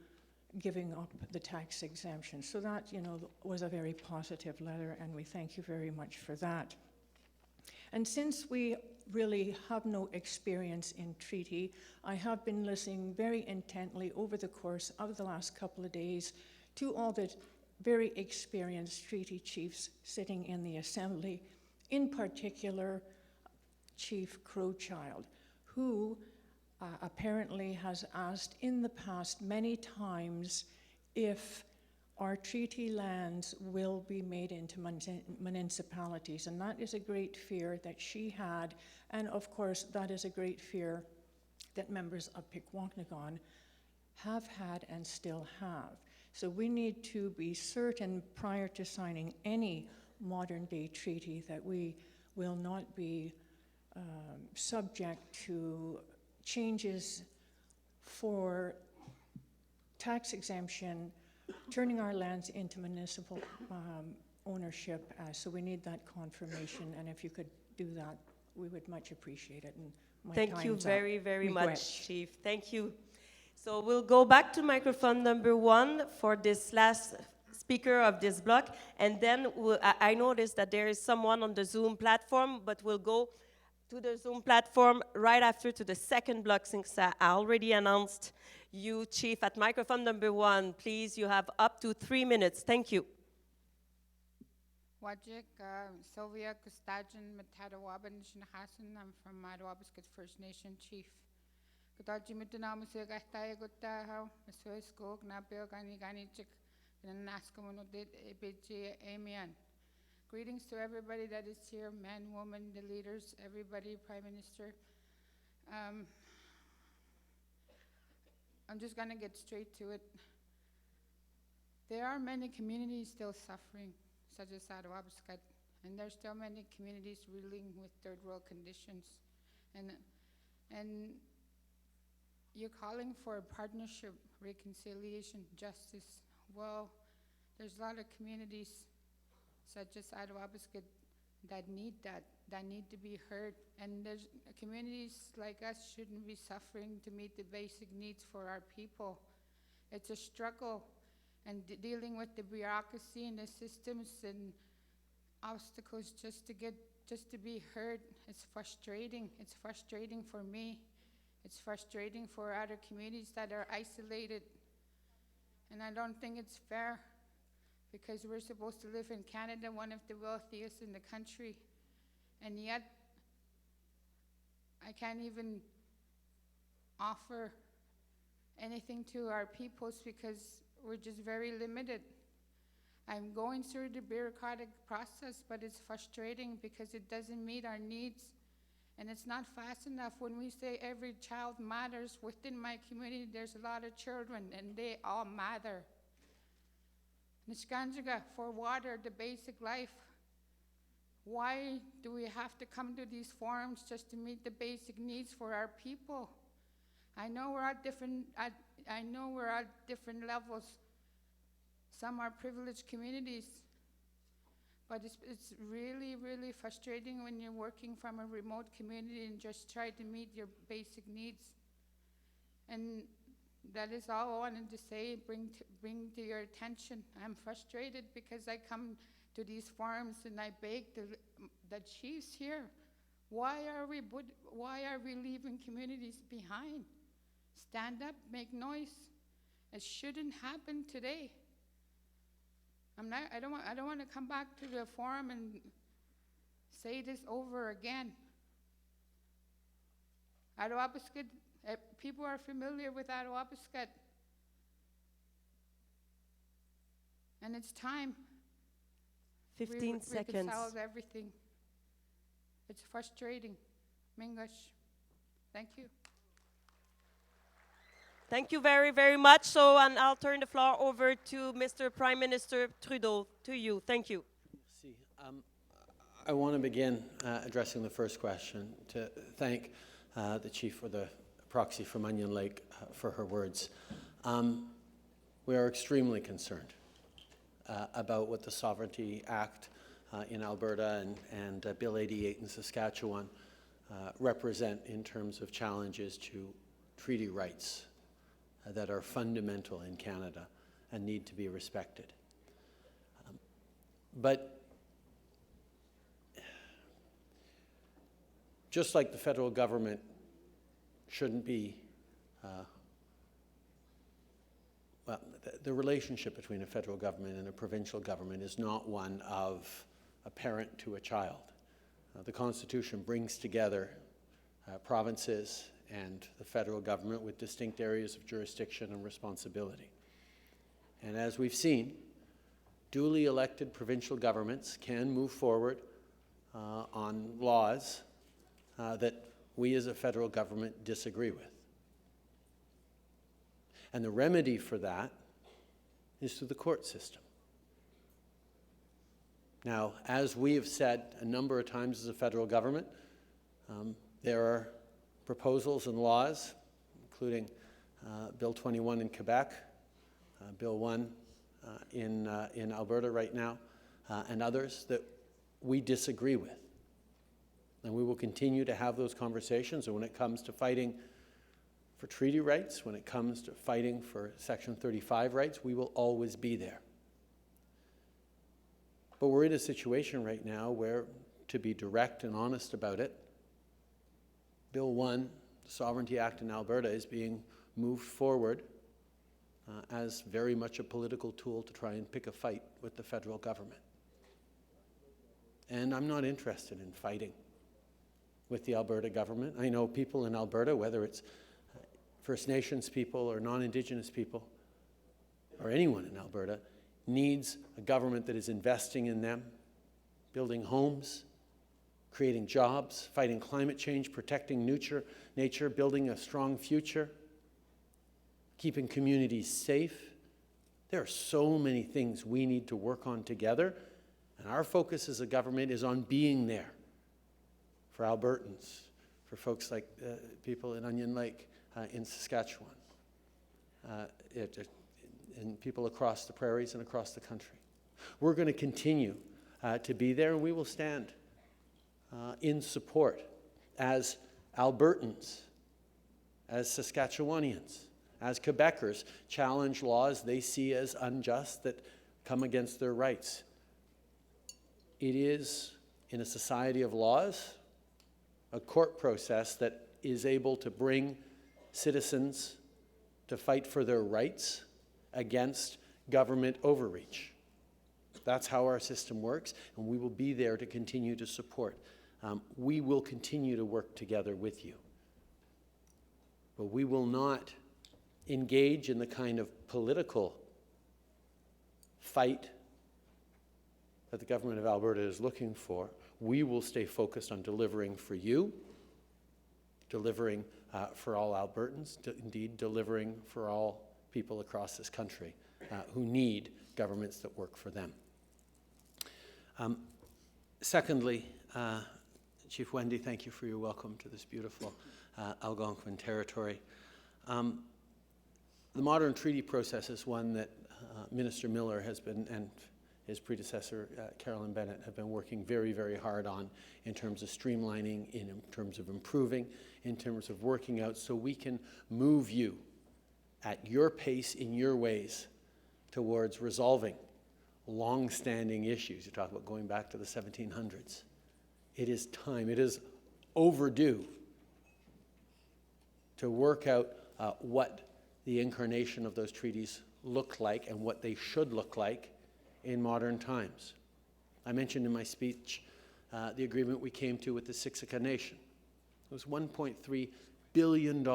U: giving up the tax exemption. So that, was a very positive letter, and we thank you very much for that. And since we really have no experience in treaty, I have been listening very intently over the course of the last couple of days to all the very experienced treaty chiefs sitting in the Assembly, in particular Chief Crowchild, who apparently has asked in the past many times if our treaty lands will be made into municipalities. And that is a great fear that she had. And of course, that is a great fear that members of Pikwakanagan have had and still have. So we need to be certain prior to signing any modern-day treaty that we will not be subject to changes for tax exemption, turning our lands into municipal ownership. So we need that confirmation, and if you could do that, we would much appreciate it. And my
G: Thank you
U: time's
G: very,
U: up.
G: very
U: Miigwech.
G: much, Chief. Thank you. So we'll go back to microphone number 1 for this last speaker of this block, and then I noticed that there is someone on the Zoom platform, but we'll go to the Zoom platform right after to the second block, since I already announced you, Chief, at microphone number 1. Please, you have up to 3 minutes. Thank you.
V: Wajik, Sylvia Gustajan, Matadawaban, Shinahasan. I'm from Matawabasket First Nation Chief. Kutaji Mutanamuse Gastaya Gutaho, Masui Skog, Napio Gani Ganichik, and Naskamunodit, APG, Amian. Greetings to everybody that is here, men, women, the leaders, everybody, Prime Minister. I'm just going to get straight to it. There are many communities still suffering, such as Atawabaskat, and there's still many communities reeling with third world conditions. And you're calling for partnership, reconciliation, justice. Well, there's a lot of communities such as Atawabaskat that need that need to be heard. And there's communities like us shouldn't be suffering to meet the basic needs for our people. It's a struggle, and dealing with the bureaucracy and the systems and obstacles just to be heard. It's frustrating. It's frustrating for me. It's frustrating for other communities that are isolated. And I don't think it's fair because we're supposed to live in Canada, one of the wealthiest in the country. And yet, I can't even offer anything to our peoples because we're just very limited. I'm going through the bureaucratic process, but it's frustrating because it doesn't meet our needs. And it's not fast enough. When we say every child matters, within my community, there's a lot of children, and they all matter. Niskanjaga, for water, the basic life. Why do we have to come to these forums just to meet the basic needs for our people? I know we're at different levels. Some are privileged communities, but it's really, really frustrating when you're working from a remote community and just try to meet your basic needs. And that is all I wanted to say, bring to your attention. I'm frustrated because I come to these forums and I beg the chiefs here, why are we leaving communities behind? Stand up, make noise. It shouldn't happen today. I don't want to come back to the forum and say this over again. Attawapiskat, people are familiar with Attawapiskat. And it's time.
G: 15 seconds.
V: Reconcile everything. It's frustrating. Mingash. Thank you.
G: Thank you very, very much. So, and I'll turn the floor over to Mr. Prime Minister Trudeau, to you. Thank you.
S: I want to begin addressing the first question, to thank the chief or the proxy from Onion Lake for her words. We are extremely concerned about what the Sovereignty Act in Alberta and Bill 88 in Saskatchewan represent in terms of challenges to treaty rights that are fundamental in Canada and need to be respected. But just like the federal government shouldn't be, the relationship between a federal government and a provincial government is not one of a parent to a child. The Constitution brings together provinces and the federal government with distinct areas of jurisdiction and responsibility. And as we've seen, duly elected provincial governments can move forward on laws that we as a federal government disagree with. And the remedy for that is through the court system. Now, as we have said a number of times as a federal government, there are proposals and laws, including Bill 21 in Quebec, Bill 1 in Alberta right now, and others that we disagree with. And we will continue to have those conversations. And when it comes to fighting for treaty rights, when it comes to fighting for Section 35 rights, we will always be there. But we're in a situation right now where, to be direct and honest about it, Bill 1, the Sovereignty Act in Alberta, is being moved forward as very much a political tool to try and pick a fight with the federal government. And I'm not interested in fighting with the Alberta government. I know people in Alberta, whether it's First Nations people or non-Indigenous people or anyone in Alberta, needs a government that is investing in them, building homes, creating jobs, fighting climate change, protecting nature, building a strong future, keeping communities safe. There are so many things we need to work on together, and our focus as a government is on being there for Albertans, for folks like people in Onion Lake, in Saskatchewan, and people across the prairies and across the country. We're going to continue to be there, and we will stand in support as Albertans, as Saskatchewanians, as Quebecers challenge laws they see as unjust that come against their rights. It is, in a society of laws, a court process that is able to bring citizens to fight for their rights against government overreach. That's how our system works, and we will be there to continue to support. We will continue to work together with you. But we will not engage in the kind of political fight that the government of Alberta is looking for. We will stay focused on delivering for you, delivering for all Albertans, indeed delivering for all people across this country who need governments that work for them. Secondly, Chief Wendy, thank you for your welcome to this beautiful Algonquin territory. The modern treaty process is one that Minister Miller has been, and his predecessor, Carolyn Bennett, have been working very, very hard on in terms of streamlining, in terms of improving, in terms of working out so we can move you at your pace, in your ways, towards resolving long-standing issues. You talk about going back to the 1700s. It is time, it is overdue to work out what the incarnation of those treaties look like and what they should look like in modern times. I mentioned in my speech the agreement we came to with the Siksika Nation. It was $1.3 billion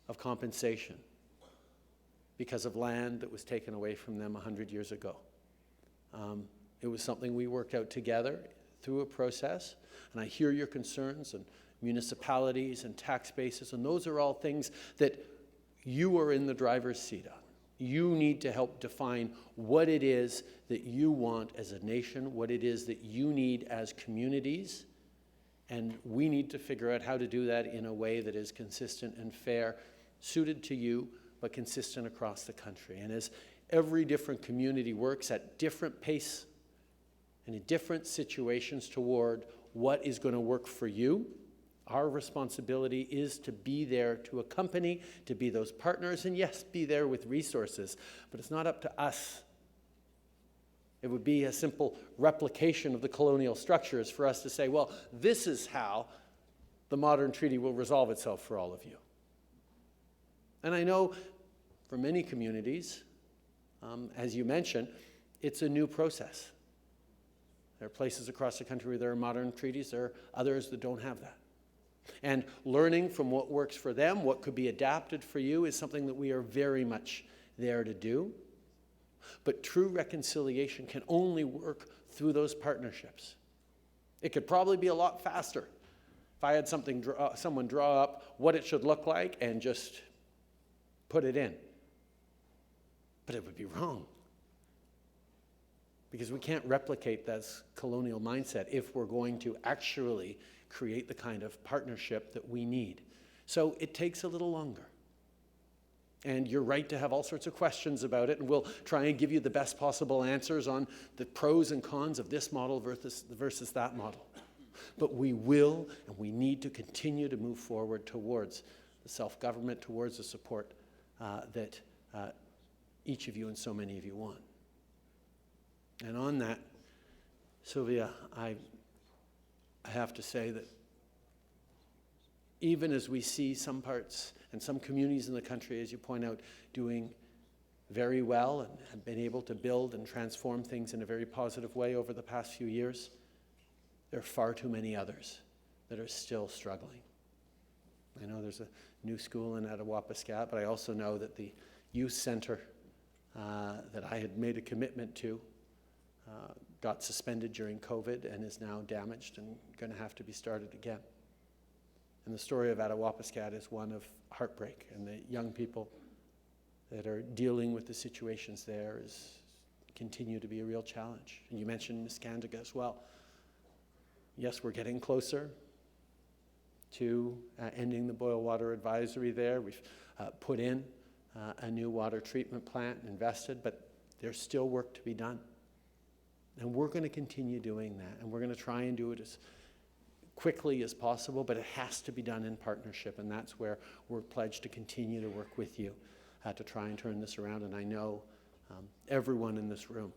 S: of compensation because of land that was taken away from them 100 years ago. It was something we worked out together through a process, and I hear your concerns and municipalities and tax bases, and those are all things that you are in the driver's seat on. You need to help define what it is that you want as a nation, what it is that you need as communities, and we need to figure out how to do that in a way that is consistent and fair, suited to you, but consistent across the country. And as every different community works at different pace and in different situations toward what is going to work for you, our responsibility is to be there to accompany, to be those partners, and yes, be there with resources, but it's not up to us. It would be a simple replication of the colonial structures for us to say, well, this is how the modern treaty will resolve itself for all of you. And I know for many communities, as you mentioned, it's a new process. There are places across the country where there are modern treaties, there are others that don't have that. And learning from what works for them, what could be adapted for you, is something that we are very much there to do. But true reconciliation can only work through those partnerships. It could probably be a lot faster if I had someone draw up what it should look like and just put it in. But it would be wrong. Because we can't replicate that colonial mindset if we're going to actually create the kind of partnership that we need. So it takes a little longer. And you're right to have all sorts of questions about it, and we'll try and give you the best possible answers on the pros and cons of this model versus that model. But we will and we need to continue to move forward towards the self-government, towards the support that each of you and so many of you want. And on that, Sylvia, I have to say that even as we see some parts and some communities in the country, as you point out, doing very well and have been able to build and transform things in a very positive way over the past few years, there are far too many others that are still struggling. I know there's a new school in Attawapiskat, but I also know that the youth center that I had made a commitment to got suspended during COVID and is now damaged and going to have to be started again. And the story of Attawapiskat is one of heartbreak, and the young people that are dealing with the situations there continue to be a real challenge. And you mentioned Miscandaga as well. Yes, we're getting closer to ending the boil water advisory there. We've put in a new water treatment plant, invested, but there's still work to be done. And we're going to continue doing that, and we're going to try and do it as quickly as possible, but it has to be done in partnership, and that's where we're pledged to continue to work with you to try and turn this around. And I know everyone in this room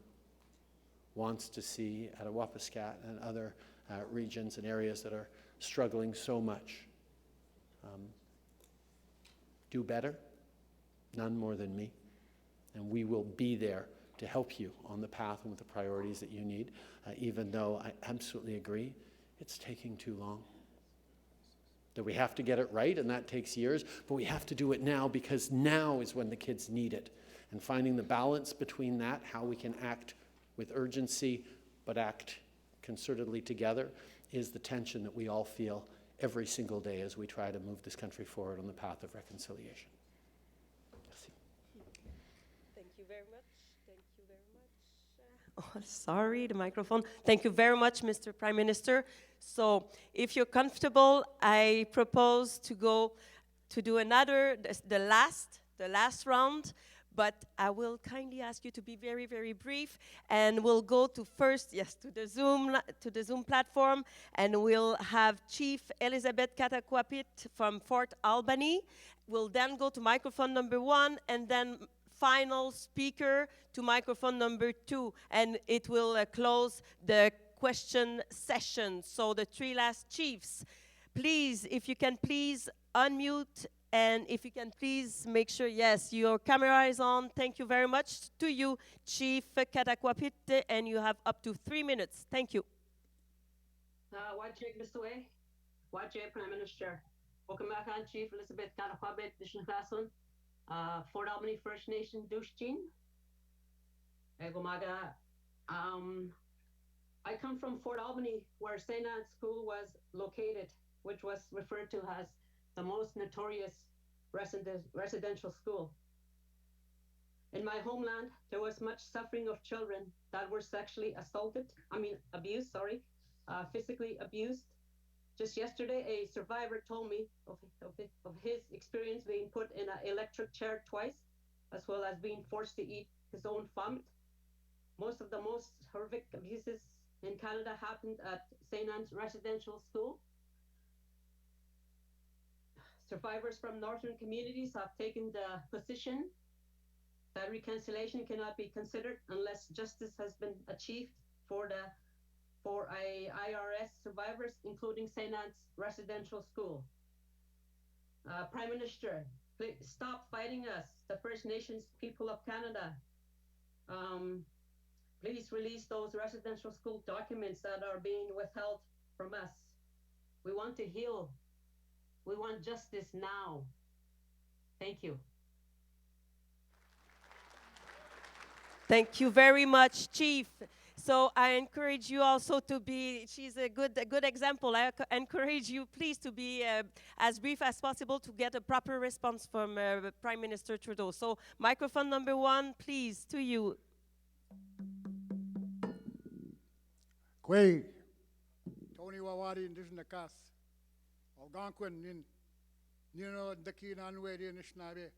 S: wants to see Attawapiskat and other regions and areas that are struggling so much do better, none more than me, and we will be there to help you on the path and with the priorities that you need, even though I absolutely agree it's taking too long. That we have to get it right, and that takes years, but we have to do it now because now is when the kids need it. And finding the balance between that, how we can act with urgency but act concertedly together, is the tension that we all feel every single day as we try to move this country forward on the path of reconciliation.
G: Thank you very much. Thank you very much. Oh, sorry, the microphone. Thank you very much, Mr. Prime Minister. So if you're comfortable, I propose to go to do another, the last round, but I will kindly ask you to be very, very brief, and we'll go to first, yes, to the Zoom platform, and we'll have Chief Elizabeth Katakwapit from Fort Albany. We'll then go to microphone number 1, and then final speaker to microphone number 2, and it will close the question session. So the 3 last chiefs, please, if you can please unmute, and if you can please make sure, yes, your camera is on. Thank you very much to you, Chief Katakwapit, and you have up to 3 minutes. Thank you.
C: Wajek Bistowe, Wajek Prime Minister. Welcome back on Chief Elizabeth Katakwapit, Dishnaklason, Fort Albany First Nation Dushchin. Egomaga. I come from Fort Albany, where St. Anne's School was located, which was referred to as the most notorious residential school. In my homeland, there was much suffering of children that were sexually abused, physically abused. Just yesterday, a survivor told me of his experience being put in an electric chair twice, as well as being forced to eat his own vomit. Most of the most horrific abuses in Canada happened at St. Anne's Residential School. Survivors from northern communities have taken the position that reconciliation cannot be considered unless justice has been achieved for IRS survivors, including St. Anne's Residential School. Prime Minister, please stop fighting us, the First Nations people of Canada. Please release those residential school documents that are being withheld from us. We want to heal. We want justice now. Thank you.
G: Thank you very much, Chief. So I encourage you also to be, she's a good example. I encourage you, please, to be as brief as possible to get a proper response from Prime Minister Trudeau. So microphone number 1, please, to you.
D: Kwei, Tony Wawadi Indigenous Kas, Algonquin Nino Daki Nanwedi Nishnabe,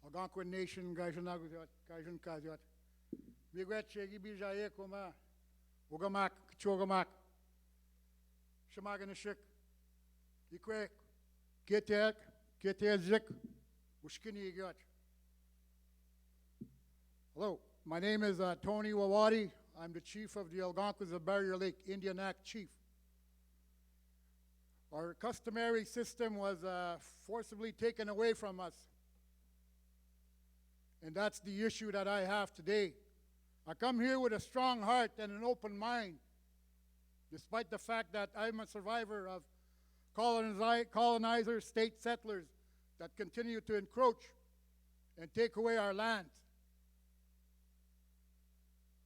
D: Algonquin Nation Gajanaguat, Gajan Kaziot, Miguet Chegi Bijaye Koma, Ugamak, Chogamak, Shamaganashik, Ikwe, Ketek, Ketezik, Ushkini Got. Hello, my name is Tony Wawadi. I'm the chief of the Algonquins of Barrier Lake, Indian Act chief. Our customary system was forcibly taken away from us. And that's the issue that I have today. I come here with a strong heart and an open mind, despite the fact that I'm a survivor of colonizers, state settlers that continue to encroach and take away our lands.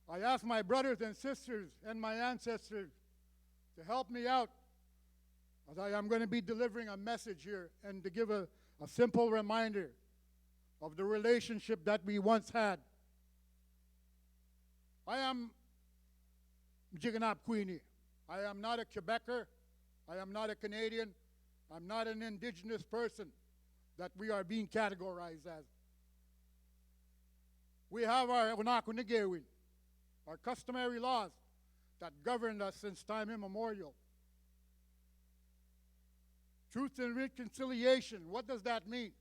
D: I ask my brothers and sisters and my ancestors to help me out, as I am going to be delivering a message here and to give a simple reminder of the relationship that we once had. I am Mjiganap Queenie. I am not a Quebecer. I am not a Canadian. I'm not an indigenous person that we are being categorized as. We have our Wanakunigewin, our customary laws that governed us since time immemorial. Truth and reconciliation, what does that mean?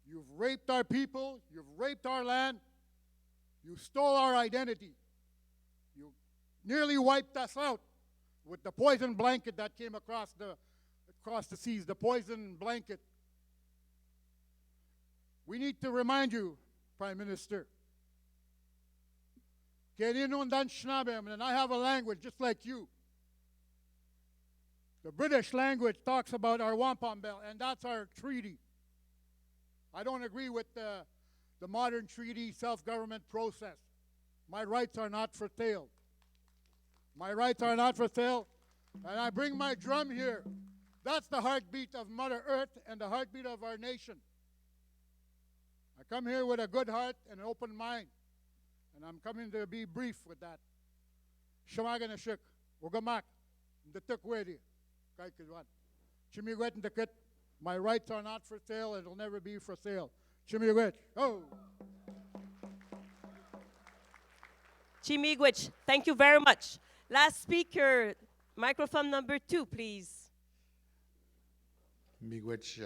D: You've raped our people, you've raped our land, you stole our identity. You nearly wiped us out with the poison blanket that came across the seas, the poison blanket. We need to remind you, Prime Minister, Keninundan Shnabem, and I have a language just like you. The British language talks about our wampum belt, and that's our treaty. I don't agree with the modern treaty self-government process. My rights are not for sale. My rights are not for sale, and I bring my drum here. That's the heartbeat of Mother Earth and the heartbeat of our nation. I come here with a good heart and an open mind, and I'm coming to be brief with that. Shamaganashik, Ugamak, the Tukwedi, Kaikidwan. Chimigwet and the Kit, my rights are not for sale, it'll never be for sale. Chimigwet, oh!
G: Chimigwich, thank you very much. Last speaker, microphone number 2, please.
E: Miigwech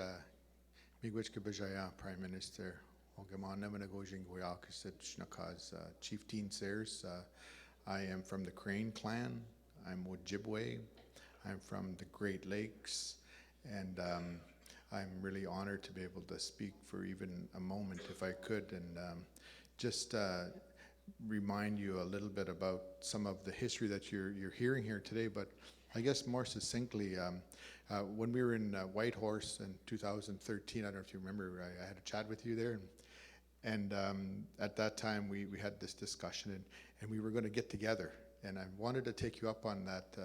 E: Kabajaya, Prime Minister. Ogaman Namanagojing Goyakasit Shnakaz, Chieftain Sayers. I am from the Crane clan. I'm Ojibwe. I'm from the Great Lakes. And I'm really honored to be able to speak for even a moment, if I could, and just remind you a little bit about some of the history that you're hearing here today. But I guess more succinctly, when we were in Whitehorse in 2013, I don't know if you remember, I had a chat with you there. And at that time, we had this discussion, and we were going to get together. And I wanted to take you up on that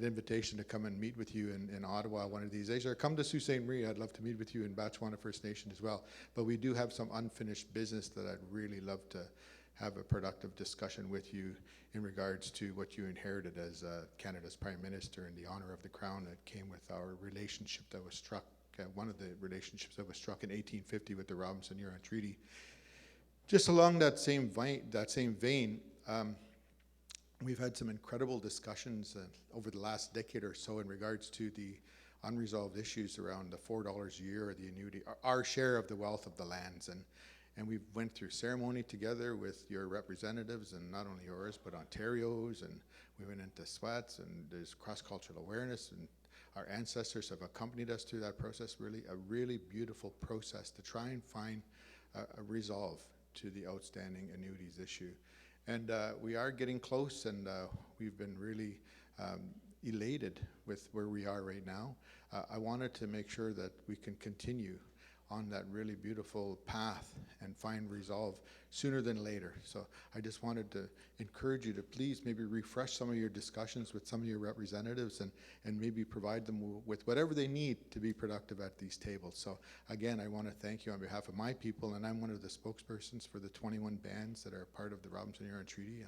E: invitation to come and meet with you in Ottawa one of these days. Or come to Sault Ste. Marie. I'd love to meet with you in Batchewana First Nation as well. But we do have some unfinished business that I'd really love to have a productive discussion with you in regards to what you inherited as Canada's Prime Minister and the honor of the Crown that came with our relationship that was struck, one of the relationships that was struck in 1850 with the Robinson-Huron Treaty. Just along that same vein, we've had some incredible discussions over the last decade or so in regards to the unresolved issues around the $4 a year, or the annuity, our share of the wealth of the lands. And we went through ceremony together with your representatives, and not only yours, but Ontario's, and we went into sweats, and there's cross-cultural awareness, and our ancestors have accompanied us through that process, a really beautiful process to try and find a resolve to the outstanding annuities issue. And we are getting close, and we've been really elated with where we are right now. I wanted to make sure that we can continue on that really beautiful path and find resolve sooner than later. So I just wanted to encourage you to please maybe refresh some of your discussions with some of your representatives, and maybe provide them with whatever they need to be productive at these tables. So again, I want to thank you on behalf of my people, and I'm one of the spokespersons for the 21 bands that are part of the Robinson-Huron Treaty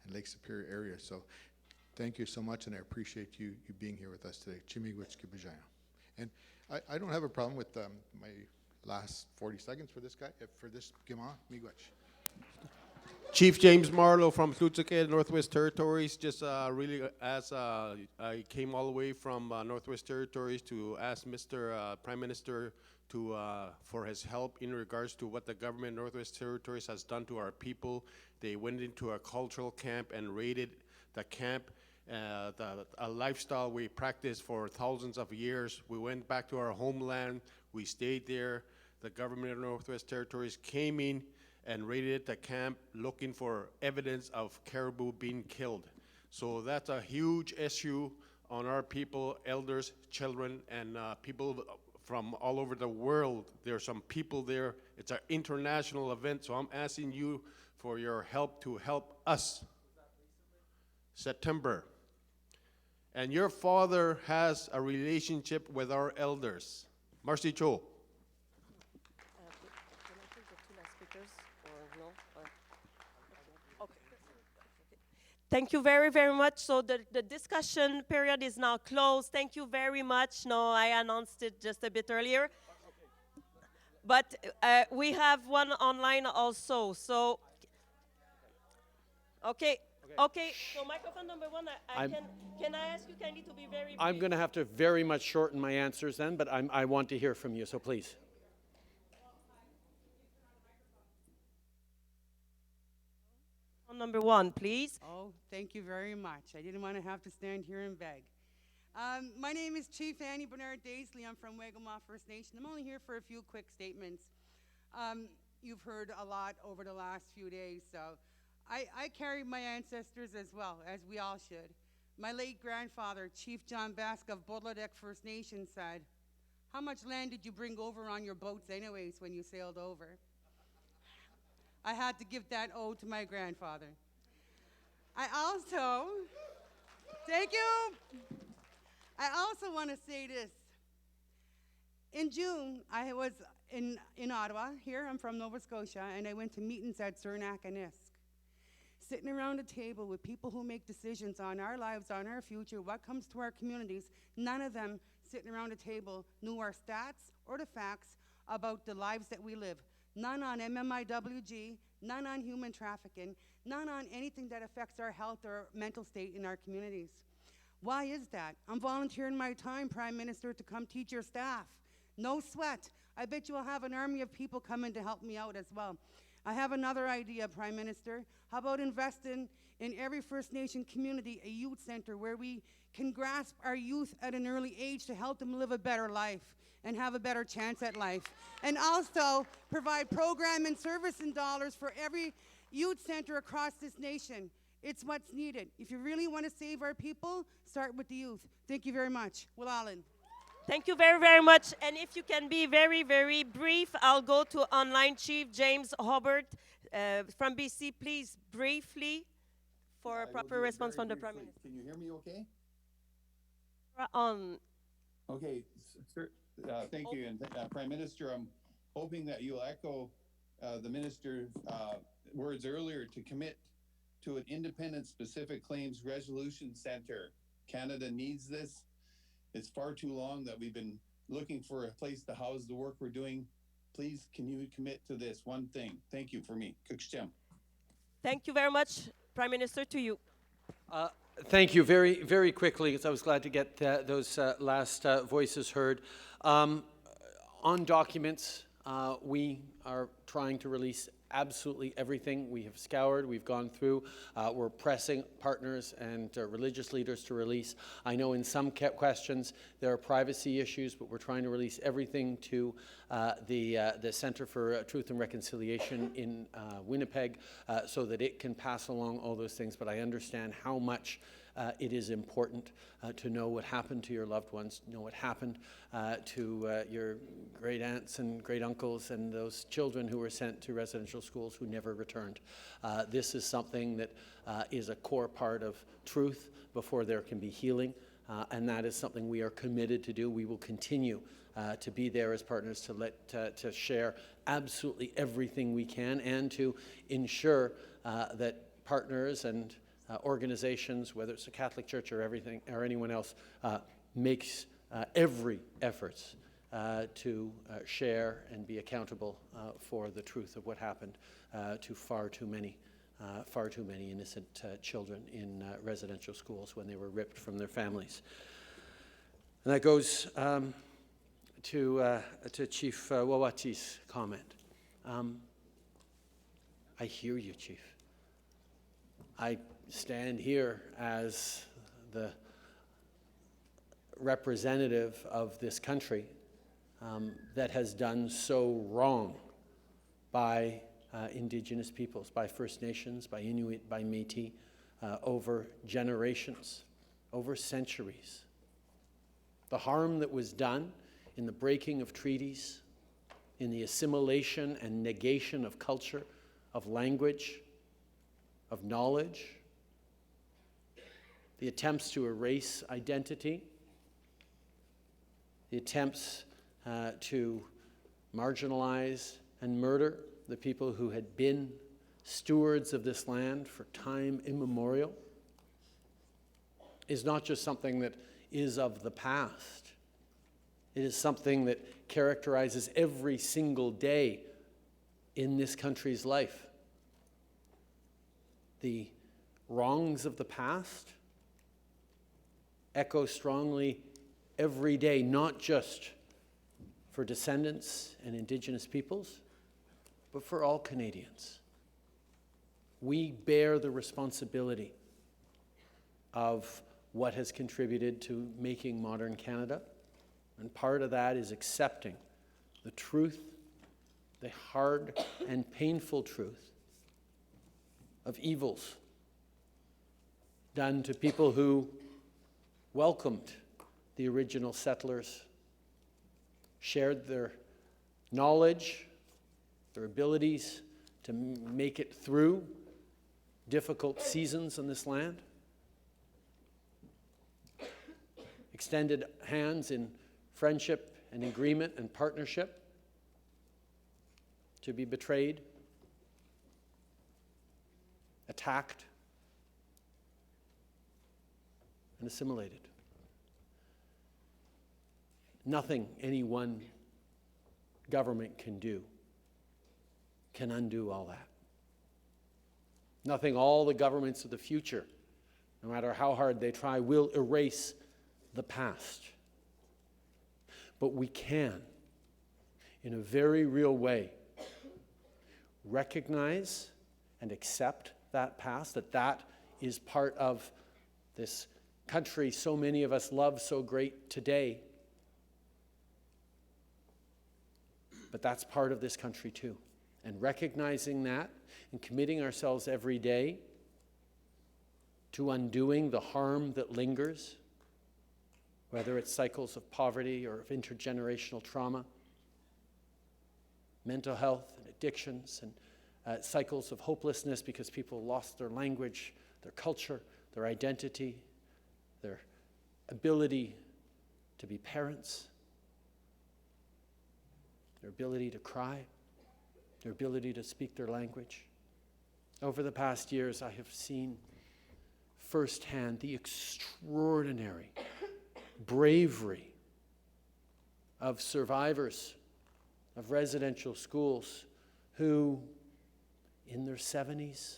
E: and Lake Superior area. So thank you so much, and I appreciate you being here with us today. Chimigwich Kibajaya. And I don't have a problem with my last 40 seconds for this guy, for this Gima, Miigwech.
F: Chief James Marlowe from Tlutsuke, Northwest Territories. Just really, as I came all the way from Northwest Territories to ask Mr. Prime Minister for his help in regards to what the government of Northwest Territories has done to our people. They went into a cultural camp and raided the camp. A lifestyle we practiced for thousands of years. We went back to our homeland. We stayed there. The government of Northwest Territories came in and raided the camp looking for evidence of caribou being killed. So that's a huge issue on our people, elders, children, and people from all over the world. There's some people there. It's an international event, so I'm asking you for your help to help us. September. And your father has a relationship with our elders. Marcy Cho.
G: Thank you very, very much. So the discussion period is now closed. Thank you very much. No, I announced it just a bit earlier. But we have one online also. So, okay. So microphone number 1, can I ask you kindly to be very brief?
S: I'm going to have to very much shorten my answers then, but I want to hear from you, so please.
G: Number 1, please.
W: Oh, thank you very much. I didn't want to have to stand here and beg. My name is Chief Annie Bernard Daisley. I'm from Wagamah First Nation. I'm only here for a few quick statements. You've heard a lot over the last few days, so I carry my ancestors as well, as we all should. My late grandfather, Chief John Basque of Bodladek First Nation, said, "How much land did you bring over on your boats anyways when you sailed over?" I had to give that ode to my grandfather. I also, thank you. I also want to say this. In June, I was in Ottawa. Here, I'm from Nova Scotia, and I went to meetings at Cernak and Isk. Sitting around a table with people who make decisions on our lives, on our future, what comes to our communities, none of them sitting around a table knew our stats or the facts about the lives that we live. None on MMIWG, none on human trafficking, none on anything that affects our health or mental state in our communities. Why is that? I'm volunteering my time, Prime Minister, to come teach your staff. No sweat. I bet you will have an army of people coming to help me out as well. I have another idea, Prime Minister. How about investing in every First Nation community a youth center where we can grasp our youth at an early age to help them live a better life and have a better chance at life. And also provide program and service and dollars for every youth center across this nation. It's what's needed. If you really want to save our people, start with the youth. Thank you very much. Will Allen.
G: Thank you very, very much. And if you can be very, very brief, I'll go to online Chief James Hobart from BC. Please, briefly, for a proper response from the Prime Minister.
H: Can you hear me okay?
G: On.
H: Okay, sir, thank you. And Prime Minister, I'm hoping that you'll echo the Minister's words earlier to commit to an independent specific claims resolution center. Canada needs this. It's far too long that we've been looking for a place to house the work we're doing. Please, can you commit to this one thing? Thank you for me. Kukshem.
G: Thank you very much, Prime Minister, to you.
S: Thank you. Very, very quickly, because I was glad to get those last voices heard. On documents, we are trying to release absolutely everything. We have scoured, we've gone through, we're pressing partners and religious leaders to release. I know in some questions there are privacy issues, but we're trying to release everything to the Center for Truth and Reconciliation in Winnipeg so that it can pass along all those things. But I understand how much it is important to know what happened to your loved ones, know what happened to your great aunts and great uncles and those children who were sent to residential schools who never returned. This is something that is a core part of truth before there can be healing, and that is something we are committed to do. We will continue to be there as partners to share absolutely everything we can and to ensure that partners and organizations, whether it's the Catholic Church or everything or anyone else, makes every effort to share and be accountable for the truth of what happened to far too many innocent children in residential schools when they were ripped from their families. And that goes to Chief Wawati's comment. I hear you, Chief. I stand here as the representative of this country that has done so wrong by Indigenous peoples, by First Nations, by Inuit, by Métis, over generations, over centuries. The harm that was done in the breaking of treaties, in the assimilation and negation of culture, of language, of knowledge, the attempts to erase identity, the attempts to marginalize and murder the people who had been stewards of this land for time immemorial, is not just something that is of the past. It is something that characterizes every single day in this country's life. The wrongs of the past echo strongly every day, not just for descendants and Indigenous peoples, but for all Canadians. We bear the responsibility of what has contributed to making modern Canada, and part of that is accepting the truth, the hard and painful truth of evils done to people who welcomed the original settlers, shared their knowledge, their abilities to make it through difficult seasons in this land, extended hands in friendship and agreement and partnership, to be betrayed, attacked, and assimilated. Nothing any one government can do can undo all that. Nothing all the governments of the future, no matter how hard they try, will erase the past. But we can, in a very real way, recognize and accept that past, that is part of this country so many of us love so great today. But that's part of this country too. And recognizing that and committing ourselves every day to undoing the harm that lingers, whether it's cycles of poverty or of intergenerational trauma, mental health and addictions, and cycles of hopelessness because people lost their language, their culture, their identity, their ability to be parents, their ability to cry, their ability to speak their language. Over the past years, I have seen firsthand the extraordinary bravery of survivors of residential schools who, in their 70s,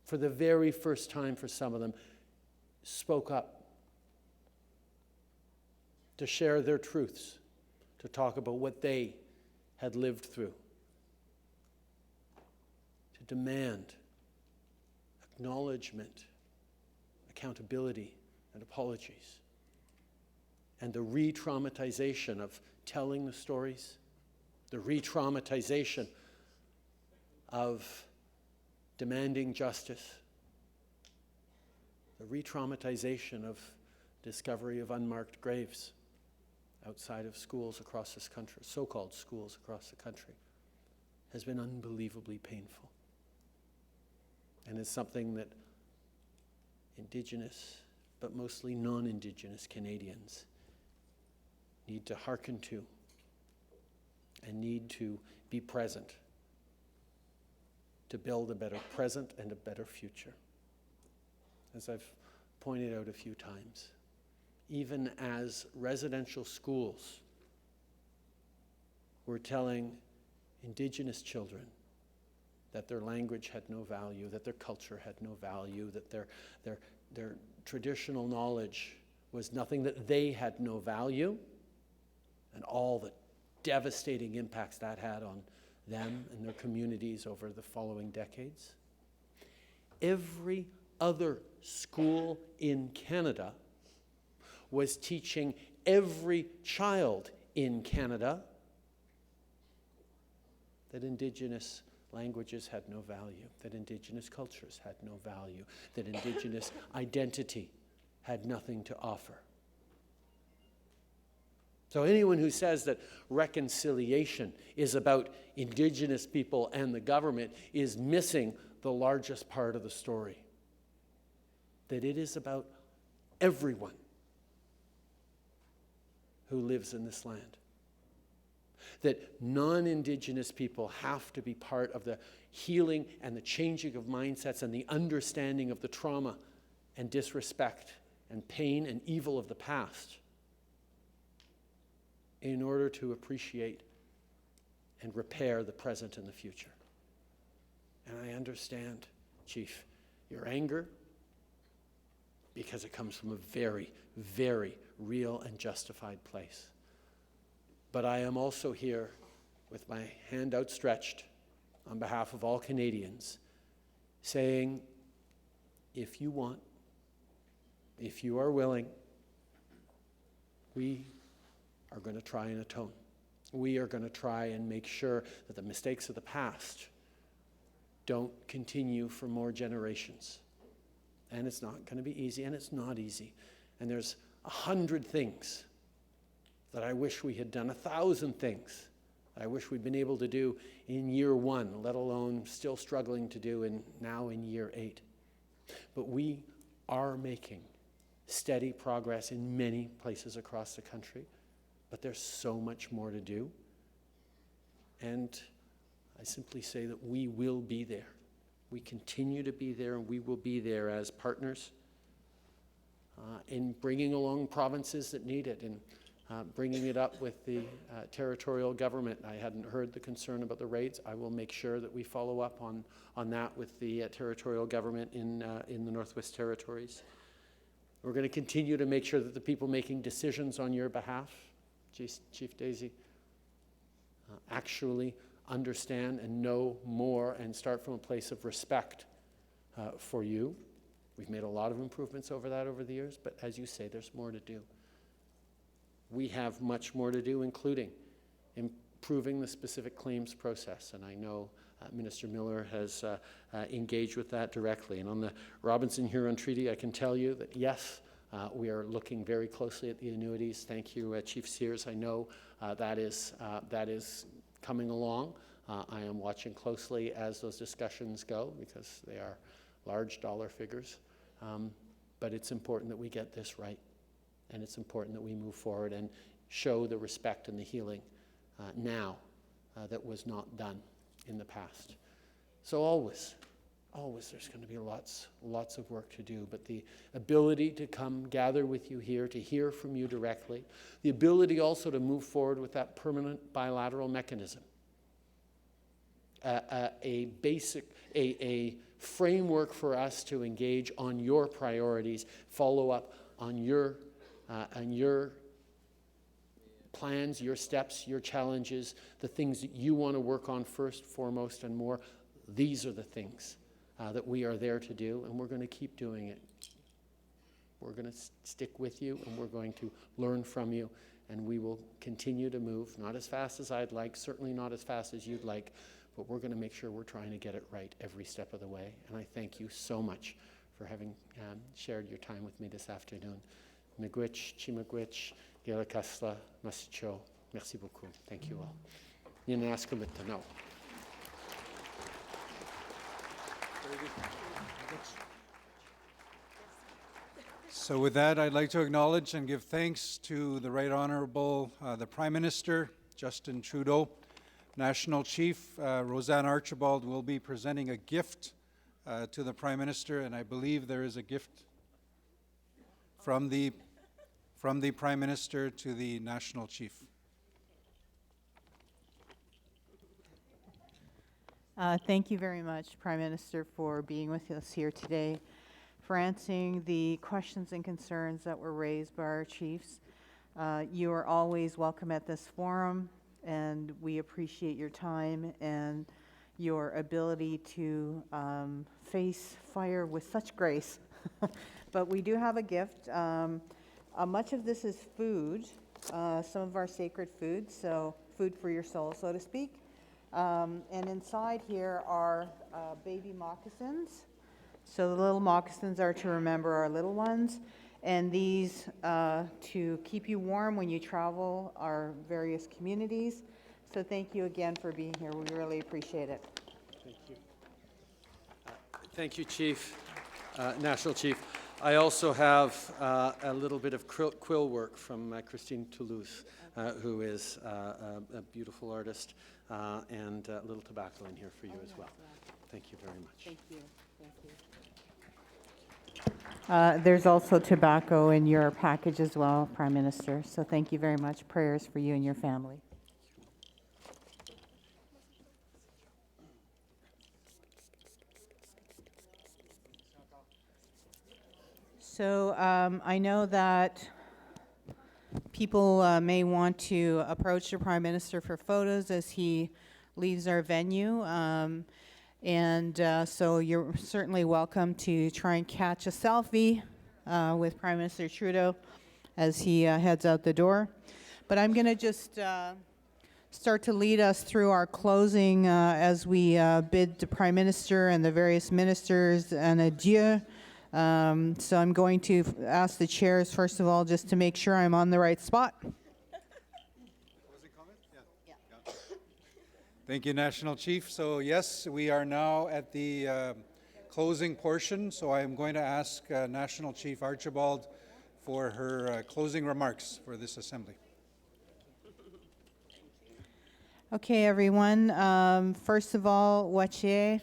S: for the very first time for some of them, spoke up to share their truths, to talk about what they had lived through, to demand acknowledgement, accountability, and apologies. And the re-traumatization of telling the stories, the re-traumatization of demanding justice, the re-traumatization of discovery of unmarked graves outside of schools across this country, so-called schools across the country, has been unbelievably painful. And it's something that Indigenous, but mostly non-Indigenous Canadians need to hearken to and need to be present to build a better present and a better future. As I've pointed out a few times, even as residential schools were telling Indigenous children that their language had no value, that their culture had no value, that their traditional knowledge was nothing, that they had no value, and all the devastating impacts that had on them and their communities over the following decades. Every other school in Canada was teaching every child in Canada that Indigenous languages had no value, that Indigenous cultures had no value, that Indigenous identity had nothing to offer. So anyone who says that reconciliation is about Indigenous people and the government is missing the largest part of the story. That it is about everyone who lives in this land. That non-Indigenous people have to be part of the healing and the changing of mindsets and the understanding of the trauma and disrespect and pain and evil of the past in order to appreciate and repair the present and the future. And I understand, Chief, your anger, because it comes from a very, very real and justified place. But I am also here with my hand outstretched on behalf of all Canadians, saying, if you want, if you are willing, we are going to try and atone. We are going to try and make sure that the mistakes of the past don't continue for more generations. And it's not going to be easy, and it's not easy. And there's 100 things that I wish we had done, 1,000 things that I wish we'd been able to do in year 1, let alone still struggling to do now in year 8. But we are making steady progress in many places across the country, but there's so much more to do. And I simply say that we will be there. We continue to be there, and we will be there as partners in bringing along provinces that need it, and bringing it up with the territorial government. I hadn't heard the concern about the rates. I will make sure that we follow up on that with the territorial government in the Northwest Territories. We're going to continue to make sure that the people making decisions on your behalf, Chief Daisy, actually understand and know more and start from a place of respect for you. We've made a lot of improvements over the years, but as you say, there's more to do. We have much more to do, including improving the specific claims process, and I know Minister Miller has engaged with that directly. And on the Robinson-Huron Treaty, I can tell you that yes, we are looking very closely at the annuities. Thank you, Chief Sears. I know that is coming along. I am watching closely as those discussions go, because they are large dollar figures. But it's important that we get this right, and it's important that we move forward and show the respect and the healing now that was not done in the past. So always there's going to be lots of work to do, but the ability to come gather with you here, to hear from you directly, the ability also to move forward with that permanent bilateral mechanism, a framework for us to engage on your priorities, follow up on your plans, your steps, your challenges, the things that you want to work on first, foremost, and more. These are the things that we are there to do, and we're going to keep doing it. We're going to stick with you, and we're going to learn from you, and we will continue to move, not as fast as I'd like, certainly not as fast as you'd like, but we're going to make sure we're trying to get it right every step of the way. And I thank you so much for having shared your time with me this afternoon. Miigwech, Chimigwech, Gilakasla, Masicho. Merci beaucoup. Thank you all. Yinaskamitano.
A: So with that, I'd like to acknowledge and give thanks to the Right Honorable the Prime Minister, Justin Trudeau. National Chief Roseanne Archibald will be presenting a gift to the Prime Minister, and I believe there is a gift from the Prime Minister to the National Chief.
I: Thank you very much, Prime Minister, for being with us here today, for answering the questions and concerns that were raised by our chiefs. You are always welcome at this forum, and we appreciate your time and your ability to face fire with such grace. But we do have a gift. Much of this is food, some of our sacred food, so food for your soul, so to speak. And inside here are baby moccasins. So the little moccasins are to remember our little ones, and these to keep you warm when you travel our various communities. So thank you again for being here. We really appreciate it.
S: Thank you. Thank you, Chief, National Chief. I also have a little bit of quill work from Christine Toulouse, who is a beautiful artist, and a little tobacco in here for you as well. Thank you very much.
I: Thank you. Thank you. There's also tobacco in your package as well, Prime Minister. So thank you very much. Prayers for you and your family. So I know that people may want to approach the Prime Minister for photos as he leaves our venue. So you're certainly welcome to try and catch a selfie with Prime Minister Trudeau as he heads out the door. But I'm going to just start to lead us through our closing as we bid the Prime Minister and the various ministers an adieu. So I'm going to ask the chairs, first of all, just to make sure I'm on the right spot.
A: Thank you, National Chief. So yes, we are now at the closing portion. So I am going to ask National Chief Archibald for her closing remarks for this assembly.
I: Okay, everyone. First of all, Wache,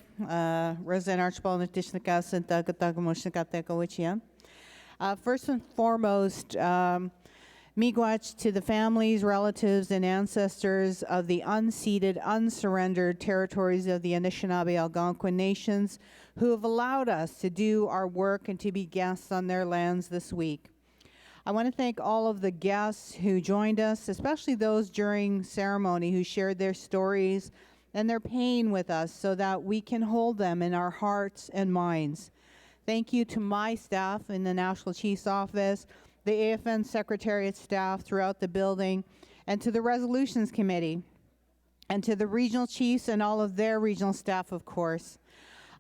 I: Roseanne Archibald, first and foremost, miigwech to the families, relatives, and ancestors of the unceded, unsurrendered territories of the Anishinaabe Algonquin nations who have allowed us to do our work and to be guests on their lands this week. I want to thank all of the guests who joined us, especially those during ceremony who shared their stories and their pain with us so that we can hold them in our hearts and minds. Thank you to my staff in the National Chief's Office, the AFN Secretariat staff throughout the building, and to the Resolutions Committee, and to the regional chiefs and all of their regional staff, of course.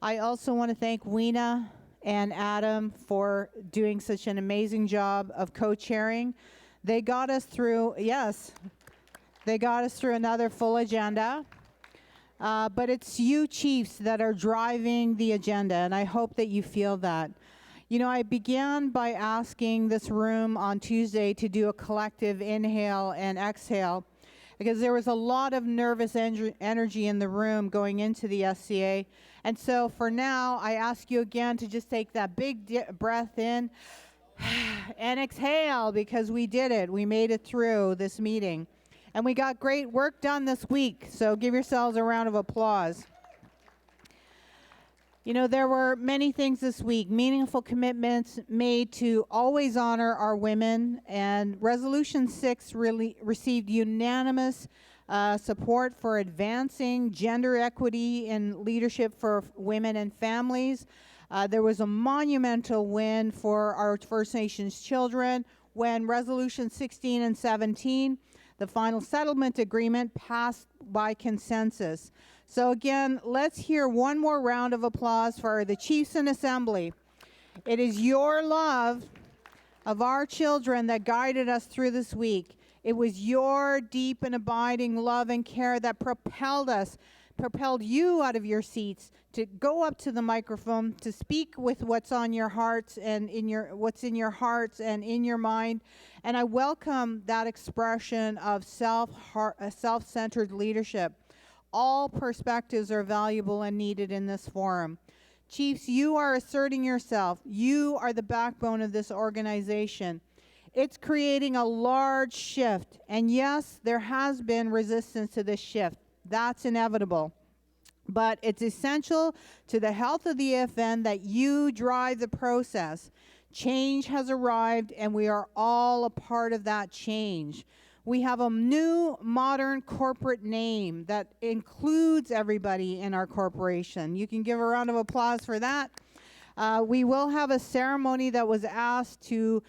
I: I also want to thank Weena and Adam for doing such an amazing job of co-chairing. They got us through, yes, they got us through another full agenda. But it's you chiefs that are driving the agenda, and I hope that you feel that. You know, I began by asking this room on Tuesday to do a collective inhale and exhale because there was a lot of nervous energy in the room going into the SCA. And so for now, I ask you again to just take that big breath in and exhale because we did it. We made it through this meeting. And we got great work done this week, so give yourselves a round of applause. You know, there were many things this week, meaningful commitments made to always honor our women, and Resolution 6 really received unanimous support for advancing gender equity in leadership for women and families. There was a monumental win for our First Nations children when Resolution 16 and 17, the final settlement agreement, passed by consensus. So again, let's hear one more round of applause for the Chiefs in Assembly. It is your love of our children that guided us through this week. It was your deep and abiding love and care that propelled you out of your seats to go up to the microphone, to speak with what's on your hearts and what's in your hearts and in your mind. And I welcome that expression of self-centered leadership. All perspectives are valuable and needed in this forum. Chiefs, you are asserting yourself. You are the backbone of this organization. It's creating a large shift. And yes, there has been resistance to this shift. That's inevitable. But it's essential to the health of the AFN that you drive the process. Change has arrived, and we are all a part of that change. We have a new, modern corporate name that includes everybody in our corporation. You can give a round of applause for that. We will have a ceremony that was asked to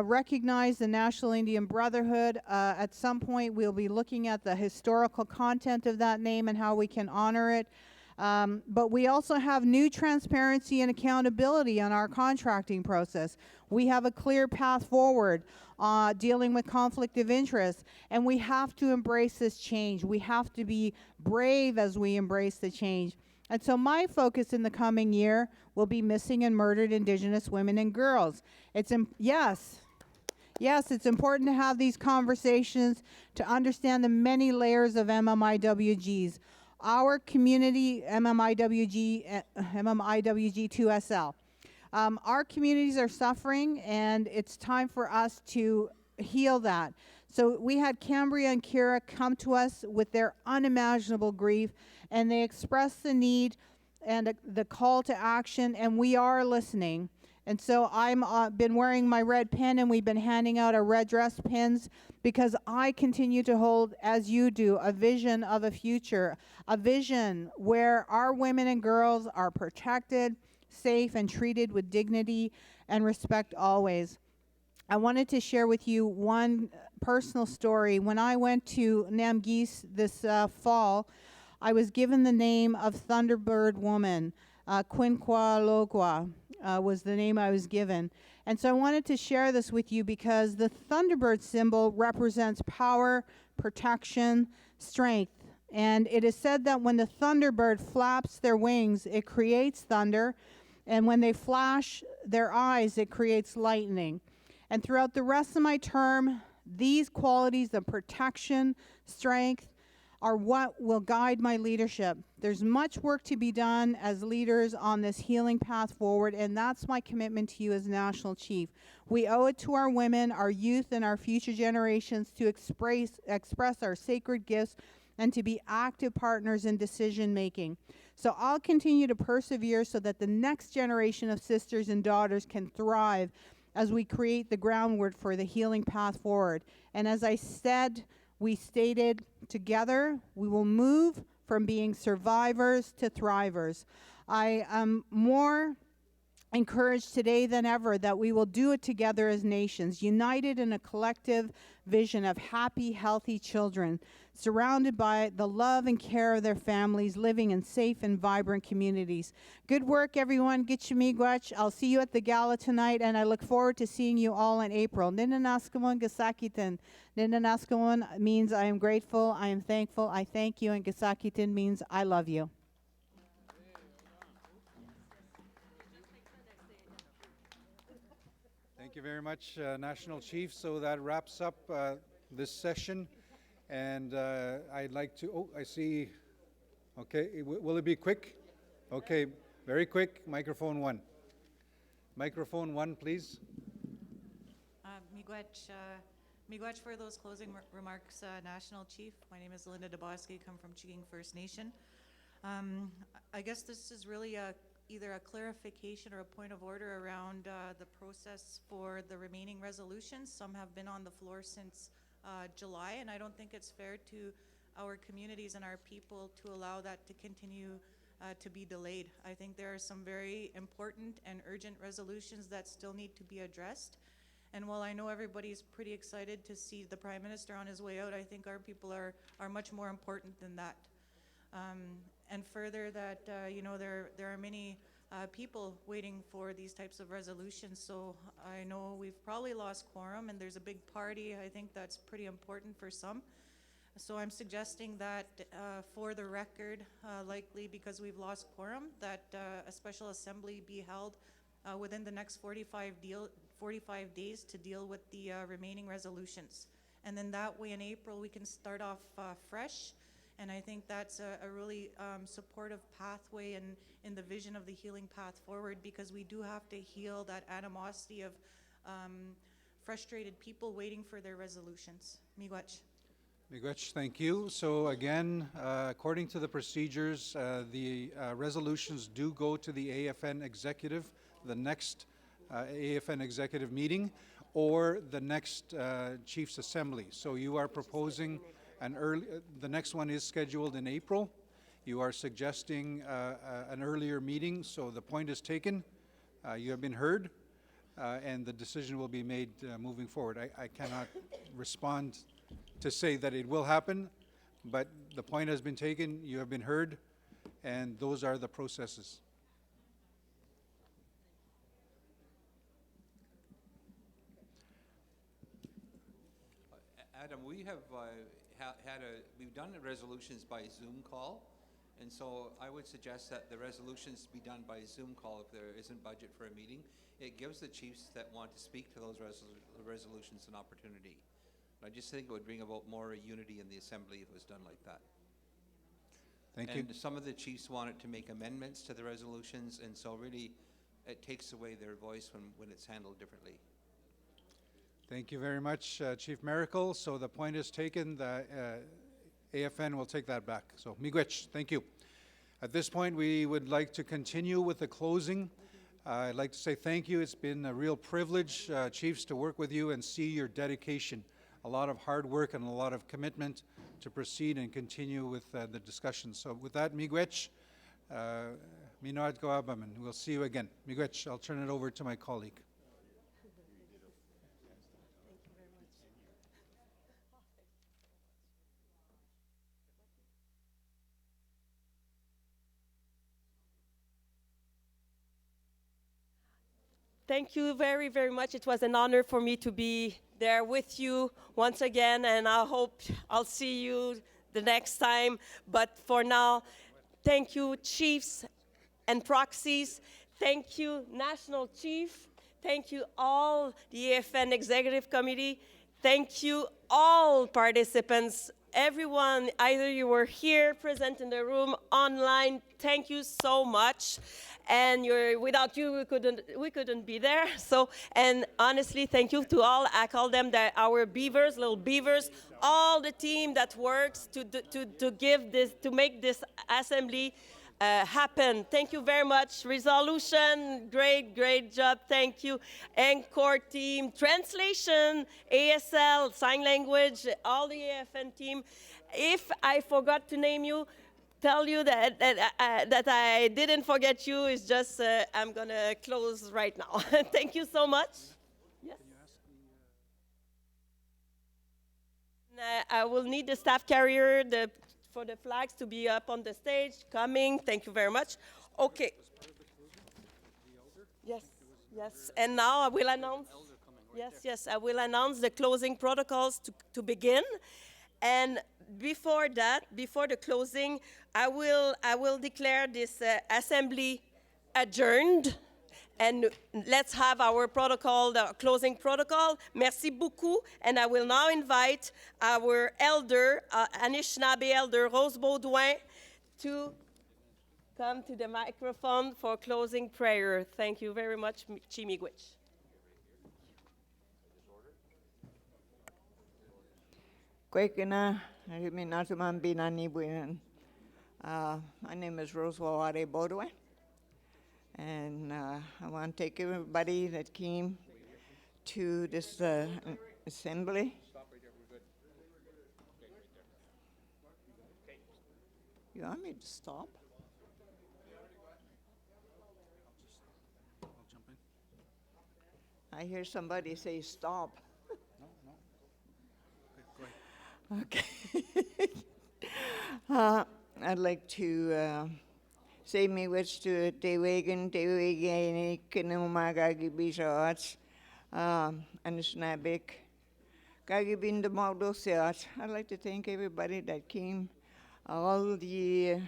I: recognize the National Indian Brotherhood. At some point, we'll be looking at the historical content of that name and how we can honor it. But we also have new transparency and accountability on our contracting process. We have a clear path forward dealing with conflict of interest, and we have to embrace this change. We have to be brave as we embrace the change. And so my focus in the coming year will be missing and murdered Indigenous women and girls. Yes, it's important to have these conversations to understand the many layers of MMIWGs. Our community, MMIWG2SL. Our communities are suffering, and it's time for us to heal that. So we had Cambria and Kira come to us with their unimaginable grief, and they expressed the need and the call to action, and we are listening. And so I've been wearing my red pin, and we've been handing out our red dress pins because I continue to hold, as you do, a vision of a future, a vision where our women and girls are protected, safe, and treated with dignity and respect always. I wanted to share with you one personal story. When I went to Namgis this fall, I was given the name of Thunderbird Woman. Quinqua Logua was the name I was given. And so I wanted to share this with you because the Thunderbird symbol represents power, protection, strength. And it is said that when the Thunderbird flaps their wings, it creates thunder. And when they flash their eyes, it creates lightning. And throughout the rest of my term, these qualities of protection, strength, are what will guide my leadership. There's much work to be done as leaders on this healing path forward, and that's my commitment to you as National Chief. We owe it to our women, our youth, and our future generations to express our sacred gifts and to be active partners in decision making. So I'll continue to persevere so that the next generation of sisters and daughters can thrive as we create the groundwork for the healing path forward. And as I said, we stated together, we will move from being survivors to thrivers. I am more encouraged today than ever that we will do it together as nations, united in a collective vision of happy, healthy children, surrounded by the love and care of their families, living in safe and vibrant communities. Good work, everyone. Gitchimigwach. I'll see you at the gala tonight, and I look forward to seeing you all in April. Ninanaskamun Gasakitan. Ninanaskamun means I am grateful, I am thankful, I thank you, and Gasakitan means I love you.
A: Thank you very much, National Chief. So that wraps up this session. And I'd like to, oh, I see, okay, will it be quick? Okay, very quick. Microphone one. Microphone one, please.
J: Miigwech for those closing remarks, National Chief. My name is Linda DeBoski, come from Chiging First Nation. I guess this is really either a clarification or a point of order around the process for the remaining resolutions. Some have been on the floor since July, and I don't think it's fair to our communities and our people to allow that to continue to be delayed. I think there are some very important and urgent resolutions that still need to be addressed. And while I know everybody's pretty excited to see the Prime Minister on his way out, I think our people are much more important than that. And further that, you know, there are many people waiting for these types of resolutions. So I know we've probably lost quorum and there's a big party. I think that's pretty important for some. So I'm suggesting that for the record, likely because we've lost quorum, that a special assembly be held within the next 45 days to deal with the remaining resolutions. And then that way in April we can start off fresh. And I think that's a really supportive pathway in the vision of the healing path forward, because we do have to heal that animosity of frustrated people waiting for their resolutions. Miigwech.
A: Miigwech, thank you. So again, according to the procedures, the resolutions do go to the AFN executive, the next AFN executive meeting, or the next Chiefs Assembly. So you are proposing the next one is scheduled in April. You are suggesting an earlier meeting, so the point is taken. You have been heard, and the decision will be made moving forward. I cannot respond to say that it will happen, but the point has been taken, you have been heard, and those are the processes.
L: Adam, we have we've done the resolutions by Zoom call, and so I would suggest that the resolutions be done by Zoom call if there isn't budget for a meeting. It gives the chiefs that want to speak to those resolutions an opportunity. I just think it would bring about more unity in the assembly if it was done like that.
A: Thank you.
L: And some of the chiefs wanted to make amendments to the resolutions, and so really it takes away their voice when it's handled differently.
A: Thank you very much, Chief Miracle. So the point is taken. The AFN will take that back. So miigwech, thank you. At this point, we would like to continue with the closing. I'd like to say thank you. It's been a real privilege, Chiefs, to work with you and see your dedication. A lot of hard work and a lot of commitment to proceed and continue with the discussion. So with that, miigwech, minoad goabaman. We'll see you again. Miigwech, I'll turn it over to my colleague.
G: Thank you very, very much. It was an honor for me to be there with you once again, and I hope I'll see you the next time. But for now, thank you, chiefs and proxies. Thank you, National Chief. Thank you, all the AFN Executive Committee. Thank you, all participants, everyone, either you were here, present in the room, online. Thank you so much. And without you, we couldn't be there. So, and honestly, thank you to all. I call them our beavers, little beavers, all the team that works to make this assembly happen. Thank you very much. Resolution, great job. Thank you. Encore team, translation, ASL, sign language, all the AFN team. If I forgot to name you, tell you that I didn't forget you. It's just I'm gonna close right now. Thank you so much. Yes. I will need the staff carrier for the flags to be up on the stage. Coming. Thank you very much. Okay. Yes. And now I will announce. Yes. I will announce the closing protocols to begin. And before that, before the closing, I will declare this assembly adjourned. And let's have our protocol, the closing protocol. Merci beaucoup. And I will now invite our elder, Anishinaabe elder Rose Baudouin, to come to the microphone for closing prayer. Thank you very much, Chimigwich.
K: Kwekina, my name is Rose Baudouin. And I want to thank everybody that came to this assembly. You want me to stop? I hear somebody say stop. No. Okay. I'd like to say me which to Tewagan, Kinumagagi Bishots, Anishinaabe, Gagibin the Maldo Seat. I'd like to thank everybody that came, all the,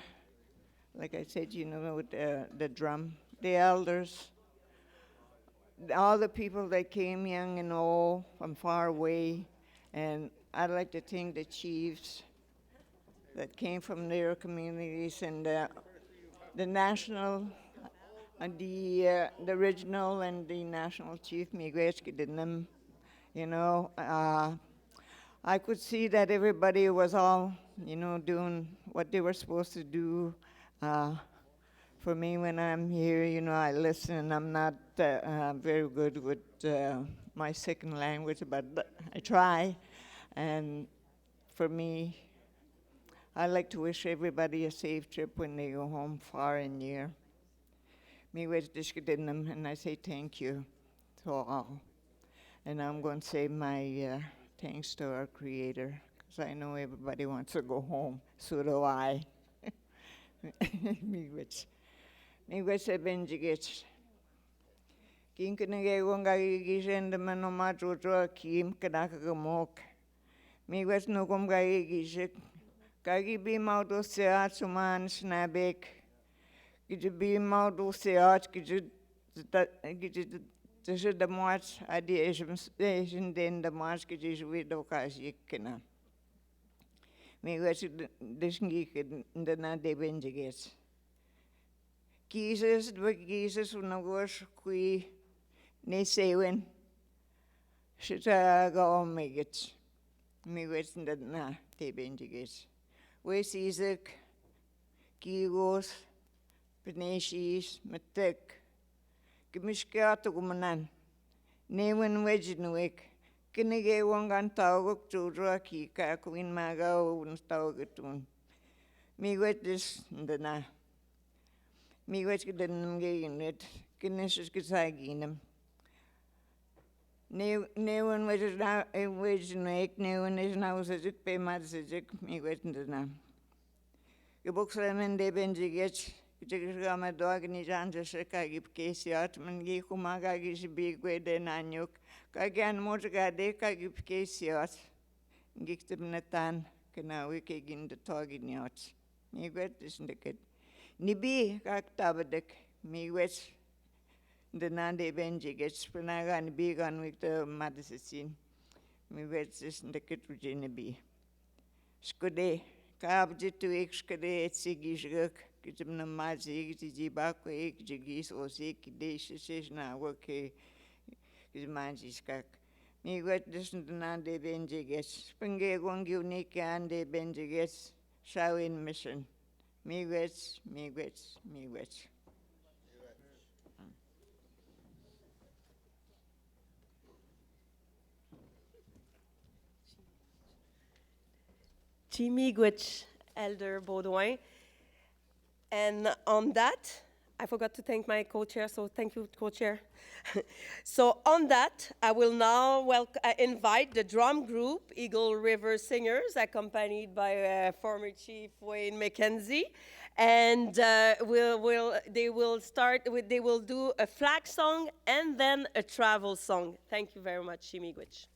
K: like I said, with the drum, the elders, all the people that came, young and old, from far away, and I'd like to thank the chiefs that came from their communities and the national, the regional and the national chief, I could see that everybody was all, doing what they were supposed to do. For me, when I'm here, I listen. I'm not very good with my second language, but I try. And for me, I like to wish everybody a safe trip when they go home far and near. And I say thank you to all. And I'm going to say my thanks to our Creator, because I know everybody wants to go home. So do I. Miigwech benjigech. Kinkanage wongagishen the manomatrotra kim kadakagamok. Miigwech no gomgagishik. Kagi be maudo seat suman snabek. Gid be maudo seat gid the march at the Asian den the march gid with the Kashikina. Me was this geek in the Nade Benjigets. Jesus, the Jesus, when I was qui ne sewen. Should I go on make it? Me was in the Nade Benjigets. Wes Isaac, Kigos, Peneshis, Matek, Gimishkato Gumanan, Newen Wedgenuik, Kinige Wangan Tawuk to Draki, Kakuin Mago, and Staugatun. Me wet this in the na. Me wet the name it, Kinesis Gisaginum. Newen was now a Wedgenuik, Newen is now as it pay Madzic, me wet in the na. The books I mean, they benjigets, Jigama dog ni janja shakagi pkesiat, mangi kumagagi shibigwe de nanyuk, kagan mojgade kagi pkesiat, giktabnatan, kanawi kegin the toginiot. Migwet is the kid. Nibi kak tabadek, migwet the nande benjigets, penagan big on with the madison. Migwet is the kid Virginia. Skode, kabjitu ekskade et sigishguk. Kitchen mazi, Jibako, Jigis, or sick, days, now work his man's cack. Me wet listen to Nande Benjigas, Spenge won't unique and de Benjigas, showing mission. Me wets, me wets, me wets.
G: Miigwech, Elder Baudouin. And on that, I forgot to thank my co-chair, so thank you, co-chair. So on that, I will now invite the drum group, Eagle River Singers, accompanied by former Chief Wayne McKenzie. And they will do a flag song and then a travel song. Thank you very much, Miigwech.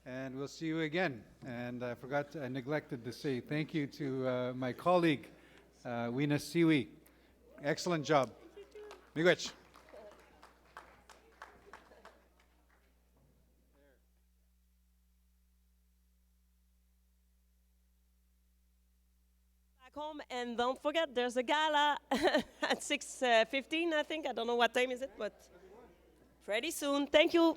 A: And we'll see you again. And I neglected to say thank you to my colleague, Weena Siwi. Excellent job. Miigwech.
G: Back home, and don't forget, there's a gala at 6:15, I think. I don't know what time is it, but pretty soon. Thank you.